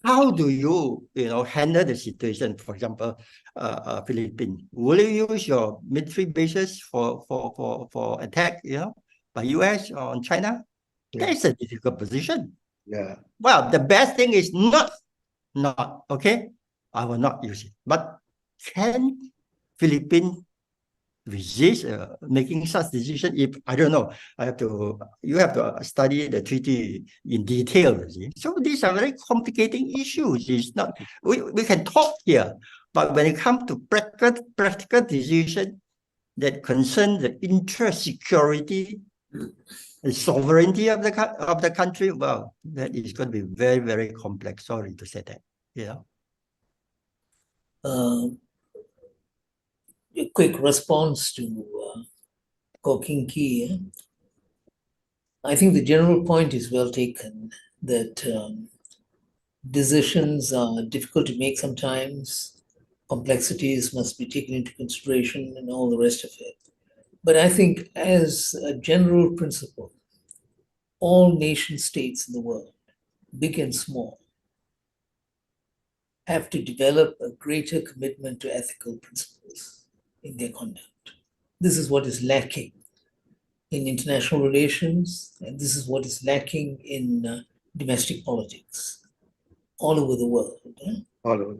How do you handle the situation? For example, Philippines. Will you use your military bases for attack, by US or on China? Yeah. That's a difficult position. Yeah. Well, the best thing is not okay. I will not use it. But can Philippines resist making such decision? If I don't know, you have to study the treaty in detail. You see? So these are very complicating issues. It's not we can talk here, but when it comes to practical decision, that concern the interest, security, and sovereignty of the country, well, that is going to be very, very complex. Sorry to say that. Yeah. A quick response to Ko King Kee. I think the general point is well taken, that decisions are difficult to make sometimes, complexities must be taken into consideration and all the rest of it. But I think as a general principle, all nation states in the world, big and small, have to develop a greater commitment to ethical principles in their conduct. This is what is lacking in international relations, and this is what is lacking in domestic politics all over the world. All over.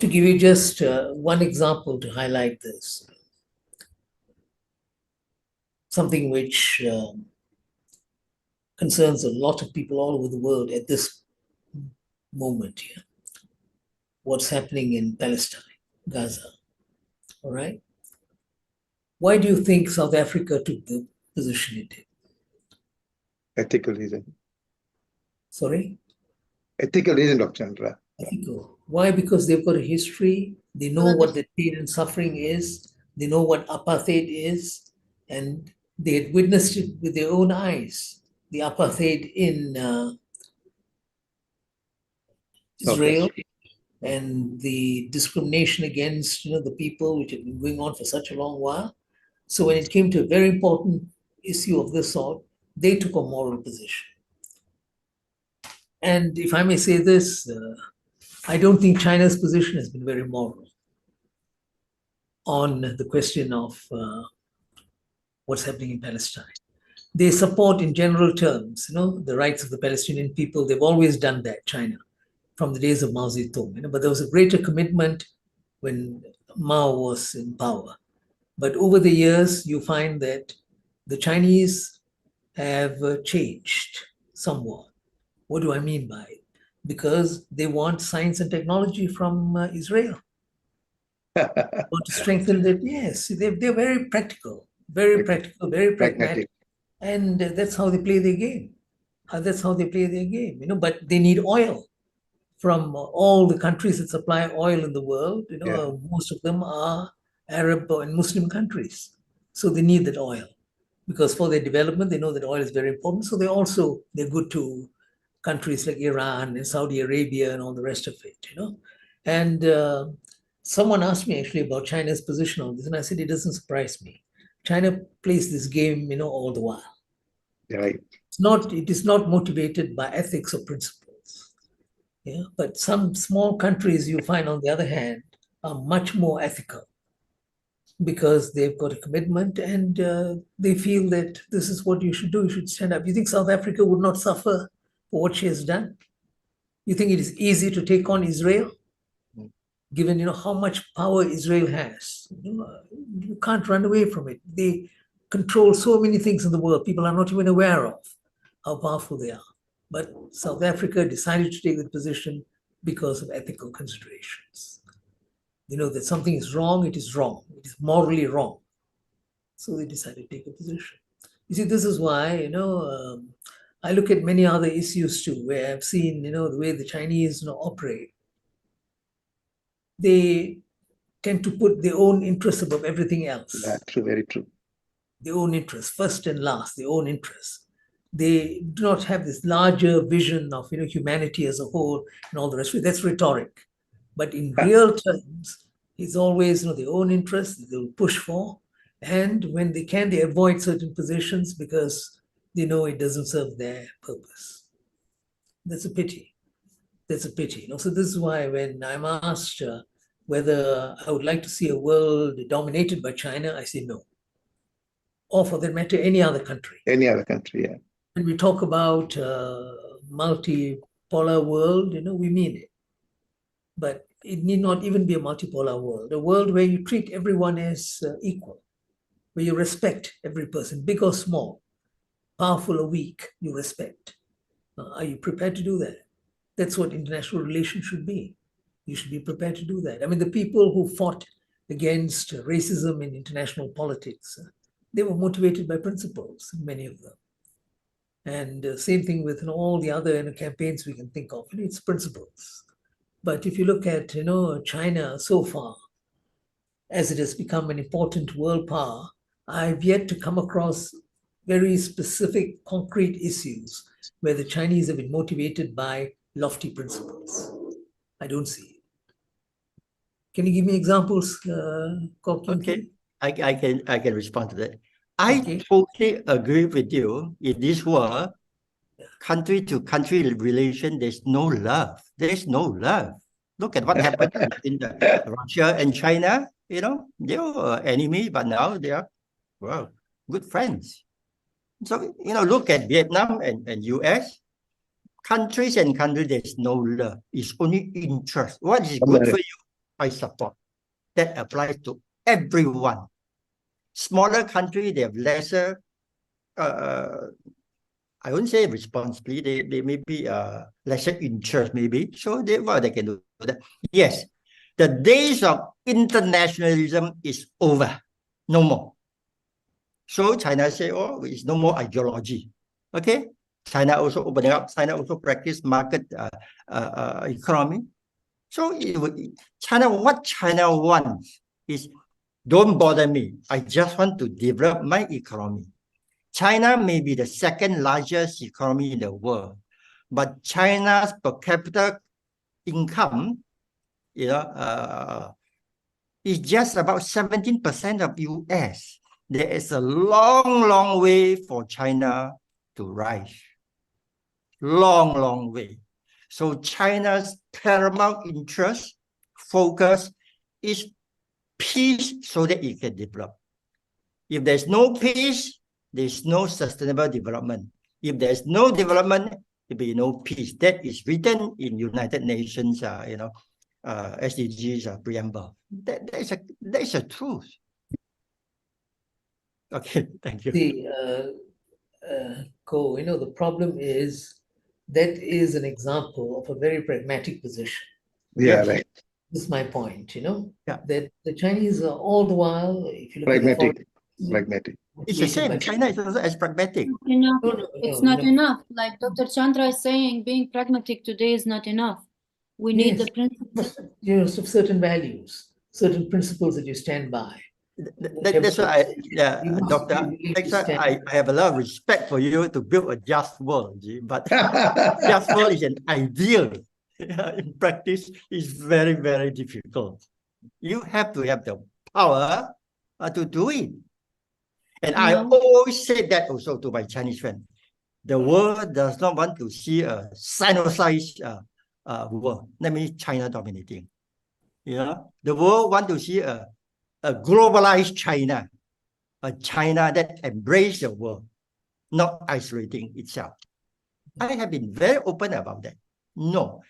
To give you just one example to highlight this, something which concerns a lot of people all over the world at this moment here. What's happening in Palestine, Gaza, all right? Why do you think South Africa took the position it did? Ethical reason. Sorry? Ethical reason, Dr. Chandra. Ethical. Why? Because they've got a history, they know what the pain and suffering is, they know what apartheid is, and they had witnessed it with their own eyes. The apartheid in Israel and the discrimination against the people, which had been going on for such a long while. So when it came to a very important issue of this sort, they took a moral position. And if I may say this, I don't think China's position has been very moral on the question of what's happening in Palestine. They support, in general terms, the rights of the Palestinian people. They've always done that, China, from the days of Mao Zedong. But there was a greater commitment when Mao was in power. But over the years, you find that the Chinese have changed somewhat. What do I mean by it? Because they want science and technology from Israel. Want to strengthen that? Yes, they're very practical, very pragmatic. And that's how they play their game. That's how they play their game, But they need oil from all the countries that supply oil in the world. Most of them are Arab and Muslim countries. So they need that oil because for their development, they know that oil is very important. So they're good to countries like Iran and Saudi Arabia and all the rest of it, And someone asked me actually about China's position on this, and I said, it doesn't surprise me. China plays this game, all the while. Right. It is not motivated by ethics or principles. Yeah, but some small countries you find, on the other hand, are much more ethical because they've got a commitment and they feel that this is what you should do. You should stand up. You think South Africa would not suffer for what she has done? You think it is easy to take on Israel, given how much power Israel has? You can't run away from it. They control so many things in the world. People are not even aware of how powerful they are. But South Africa decided to take the position because of ethical considerations. That something is wrong, it is wrong. It is morally wrong. So they decided to take a position. You see, this is why, I look at many other issues too, where I've seen, the way the Chinese operate. They tend to put their own interests above everything else. That's true, very true. Their own interests, first and last, their own interests. They do not have this larger vision of humanity as a whole and all the rest of it. That's rhetoric. But in real terms, it's always their own interests that they'll push for. And when they can, they avoid certain positions because they know it doesn't serve their purpose. That's a pity. That's a pity. So this is why when I'm asked whether I would like to see a world dominated by China, I say no. Or for that matter, any other country. Any other country, yeah. When we talk about multipolar world, we mean it. But it need not even be a multipolar world. A world where you treat everyone as equal, where you respect every person, big or small, powerful or weak, you respect. Are you prepared to do that? That's what international relations should be. You should be prepared to do that. I mean, the people who fought against racism in international politics. They were motivated by principles, many of them. And same thing with all the other campaigns we can think of. It's principles. But if you look at China so far, as it has become an important world power, I've yet to come across very specific, concrete issues where the Chinese have been motivated by lofty principles. I don't see it. Can you give me examples, Kok Kim Okay, Kee? I can respond to that. I Okay. totally agree with you. In this world, country to country relation, there's no love. There's no love. Look at what happened between Russia and China. They were enemy, but now they are, well, good friends. So, look at Vietnam and US. Countries and countries, there's no love. It's only interest. What is good for you, I support. That applies to everyone. Smaller country, they have lesser, I wouldn't say responsibility, they may be lesser interest maybe. So they can do that. Yes, the days of internationalism is over. No more. So China say, oh, it's no more ideology. Okay? China also opening up. China also practice market economy. So what China wants is, don't bother me. I just want to develop my economy. China may be the second largest economy in the world, but China's per capita income, is just about 17% of US. There is a long, long way for China to rise. Long, long way. So China's paramount interest, focus is peace so that it can develop. If there's no peace, there's no sustainable development. If there's no development, there'll be no peace. That is written in United Nations, SDGs preamble. That is a truth. Okay, thank you. The problem is that is an example of a very pragmatic position. Yeah, right. This is my point, Yeah. that the Chinese are all the while, if you look Pragmatic. at Pragmatic. It's the same. China is also as pragmatic. Enough. No, It's no, not no. enough. Like Dr. Chandra is saying, being pragmatic today is not enough. We need the Yes. principles. Certain values, certain principles that you stand by. That's why You must Doctor, be willing that's to why stand. I have a lot of respect for you to build a just world. But just world is an ideal. In practice, it's very, very difficult. You have to have the power to do it. And I always say that also to my Chinese friend. The world does not want to see a Sino-sized world. That means China dominating. The world want to see a globalized China, a China that embraces the world, not isolating itself. I have been very open about that. No,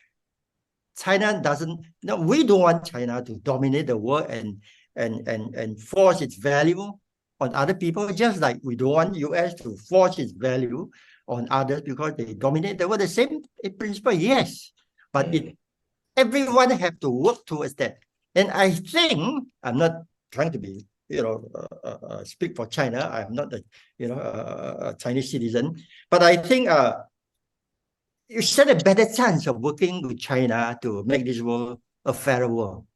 China doesn't. No, we don't want China to dominate the world and force its value on other people, just like we don't want US to force its value on others because they dominate the world. The same in principle, yes, but everyone have to work towards that. And I think, I'm not trying to be, speak for China. I'm not a Chinese citizen, but I think you stand a better chance of working with China to make this world a fairer world,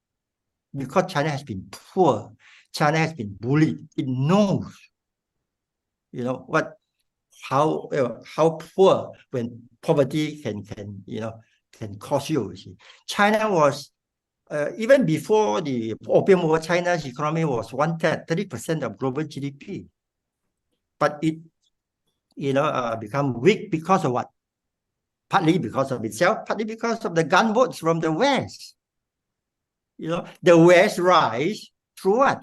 because China has been poor. China has been bullied. It knows, how poor when poverty can cause you. China was even before the Opium War, China's economy was 30% of global GDP, but it become weak because of what? Partly because of itself, partly because of the gunboats from the West. The West rise through what?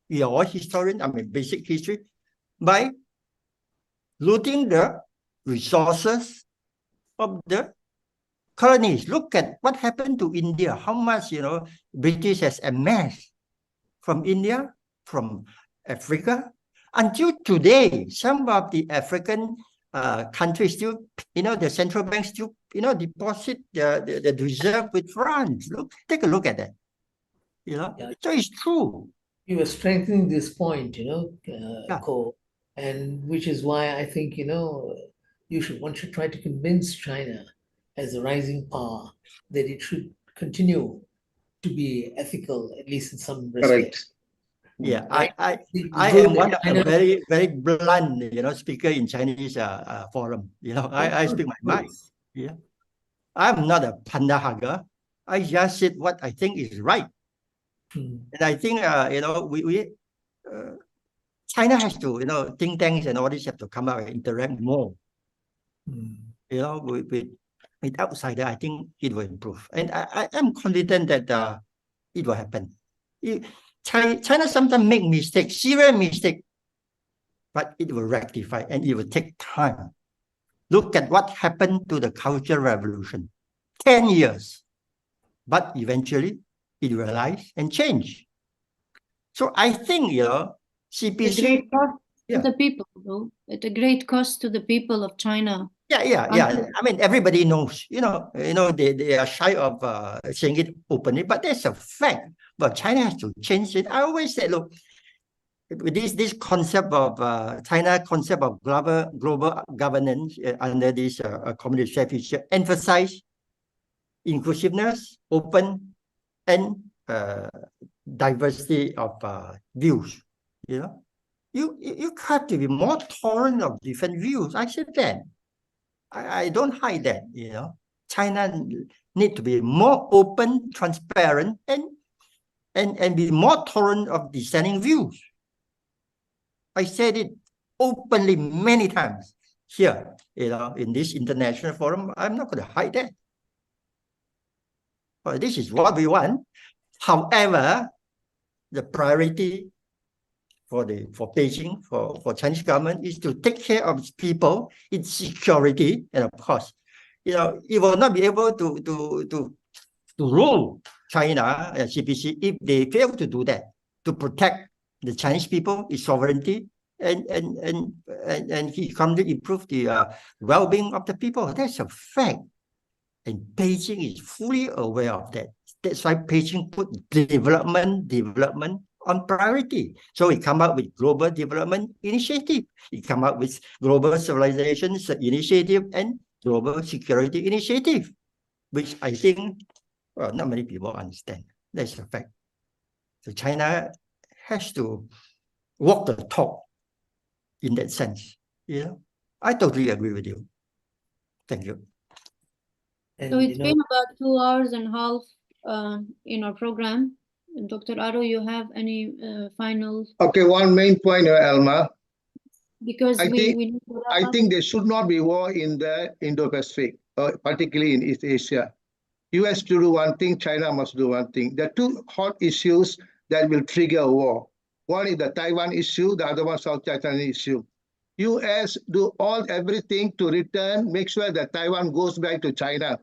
We are all historians, basic history, by looting the resources of the colonies. Look at what happened to India, how much, British has amassed from India, from Africa. Until today, some of the African countries still, the central bank still, deposit the reserve with France. Take a look at that. You know, Yeah. so it's true. You were strengthening this point, Yeah. Ko, and which is why I think, one should try to convince China as a rising power that it should continue to be ethical, at least in some respect. Correct. Yeah, Right. I Good am one of the China- very, very blunt, speaker in Chinese forum. I speak my mind. Yeah, I'm not a panda hugger. I just said what I think is right, Hmm. and I think China has to, think tanks and all this have to come out and interact more. Hmm. With outsider, I think it will improve, and I am confident that it will happen. China sometimes make mistakes, serious mistake, but it will rectify and it will take time. Look at what happened to the Cultural Revolution, 10 years, but eventually it realized and changed. So I think, At CPC. great cost Yeah. to the people, though. At a great cost to the people of China. Yeah. I mean, everybody knows, they are shy of saying it openly, but that's a fact. But China has to change it. I always say, look, this concept of China concept of global governance under this community feature emphasize inclusiveness, open, and diversity of views. You have to be more tolerant of different views. I said that. I don't hide that. China need to be more open, transparent, and be more tolerant of dissenting views. I said it openly many times here, in this international forum. I'm not going to hide that. But this is what we want. However, the priority for Beijing, for Chinese government is to take care of its people, its security, and of course, it will not be able to rule China and CPC if they fail to do that, to protect the Chinese people, its sovereignty, and economically improve the well-being of the people. That's a fact. And Beijing is fully aware of that. That's why Beijing put development on priority. So it come up with Global Development Initiative. It come up with Global Civilization Initiative and Global Security Initiative, which I think not many people understand. That's a fact. So China has to walk the talk in that sense. I totally agree with you. Thank you. And, So it's been about 2 hours and a half in our program. And Dr. Aro, you have any final? Okay, one main point, Elma. Because I think- we need to wrap I up. think there should not be war in the Indo-Pacific, particularly in East Asia. US to do one thing, China must do one thing. There are two hot issues that will trigger a war. One is the Taiwan issue, the other one South China issue. US do everything to make sure that Taiwan goes back to China.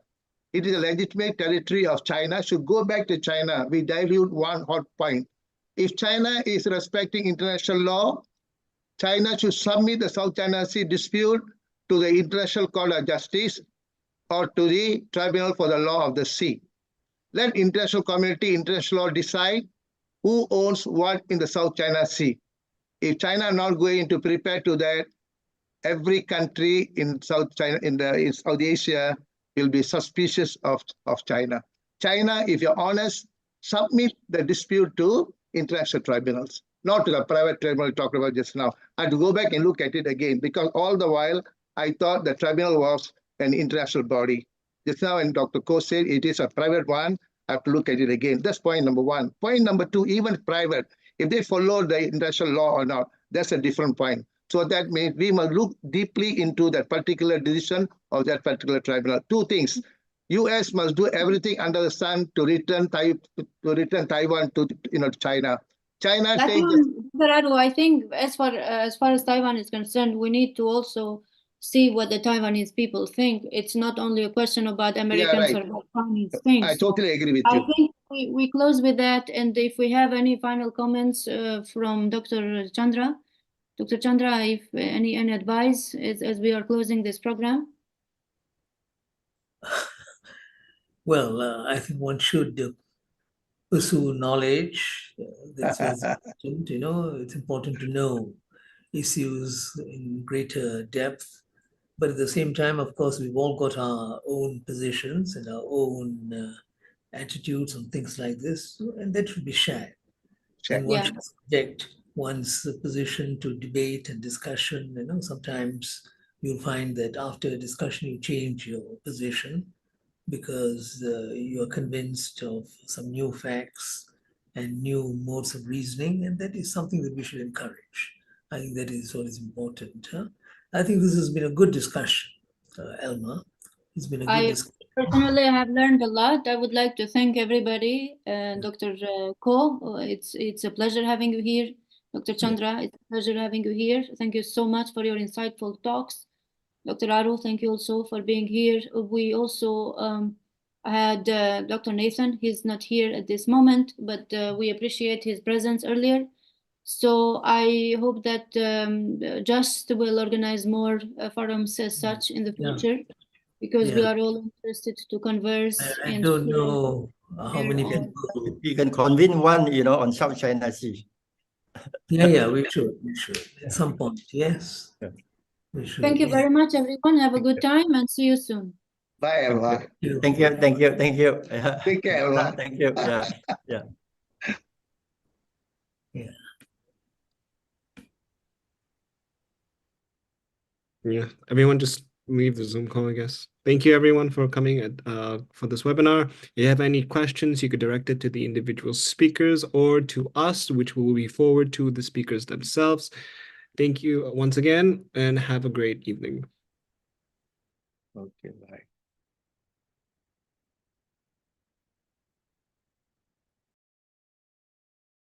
It is a legitimate territory of China, should go back to China. We dilute one hot point. If China is respecting international law, China should submit the South China Sea dispute to the International Court of Justice or to the Tribunal for the Law of the Sea. Let international community, international law decide who owns what in the South China Sea. If China not going to prepare to that, every country in South China, in South Asia, will be suspicious of China. China, if you're honest, submit the dispute to international tribunals, not to the private tribunal we talked about just now. I had to go back and look at it again, because all the while I thought the tribunal was an international body. Just now, when Dr. Ko said it is a private one, I have to look at it again. That's point number one. Point number two, even private, if they follow the international law or not, that's a different point. So that means we must look deeply into that particular decision of that particular tribunal. Two things. US must do everything under the sun to return Taiwan to China. China Dr. takes Aro, I think as far as Taiwan is concerned, we need to also see what the Taiwanese people think. It's not only a question about Americans right. or about Chinese things. I totally agree with I you. think we close with that, and if we have any final comments from Dr. Chandra. Dr. Chandra, if any advice as we are closing this program? Well, I think one should pursue knowledge. That's what's important, you know, it's important to know issues in greater depth. But at the same time, of course, we've all got our own positions and our own attitudes on things like this, and that should be shared. And one Yeah. should subject one's position to debate and discussion. You know, sometimes you'll find that after a discussion, you change your position because you are convinced of some new facts and new modes of reasoning, and that is something that we should encourage. I think that is what is important. Huh? I think this has been a good discussion, Elma. It's been a good I discussion. personally have learned a lot. I would like to thank everybody. Dr. Ko, it's a pleasure having you here. Dr. Chandra, it's a pleasure having you here. Thank you so much for your insightful talks. Dr. Aru, thank you also for being here. We also had Dr. Nathan. He's not here at this moment, but we appreciate his presence earlier. So I hope that JUST will organize more forums as such in the Yeah. future, because we Yeah. are all interested to converse. I and don't share know how many on- people. You can convene one, you know, on South China Sea. Yeah, we should at some point. Yes, Yeah. we should. Thank you yeah. very much, everyone. Have a good time and see you soon. Bye, Elma. Thank you, thank you, thank you. Take care, Elma. Thank you. Yeah, yeah. Yeah, everyone just leave the Zoom call, I guess. Thank you everyone for coming for this webinar. If you have any questions, you could direct it to the individual speakers or to us, which will be forward to the speakers themselves. Thank you once again and have a great evening. Okay, bye.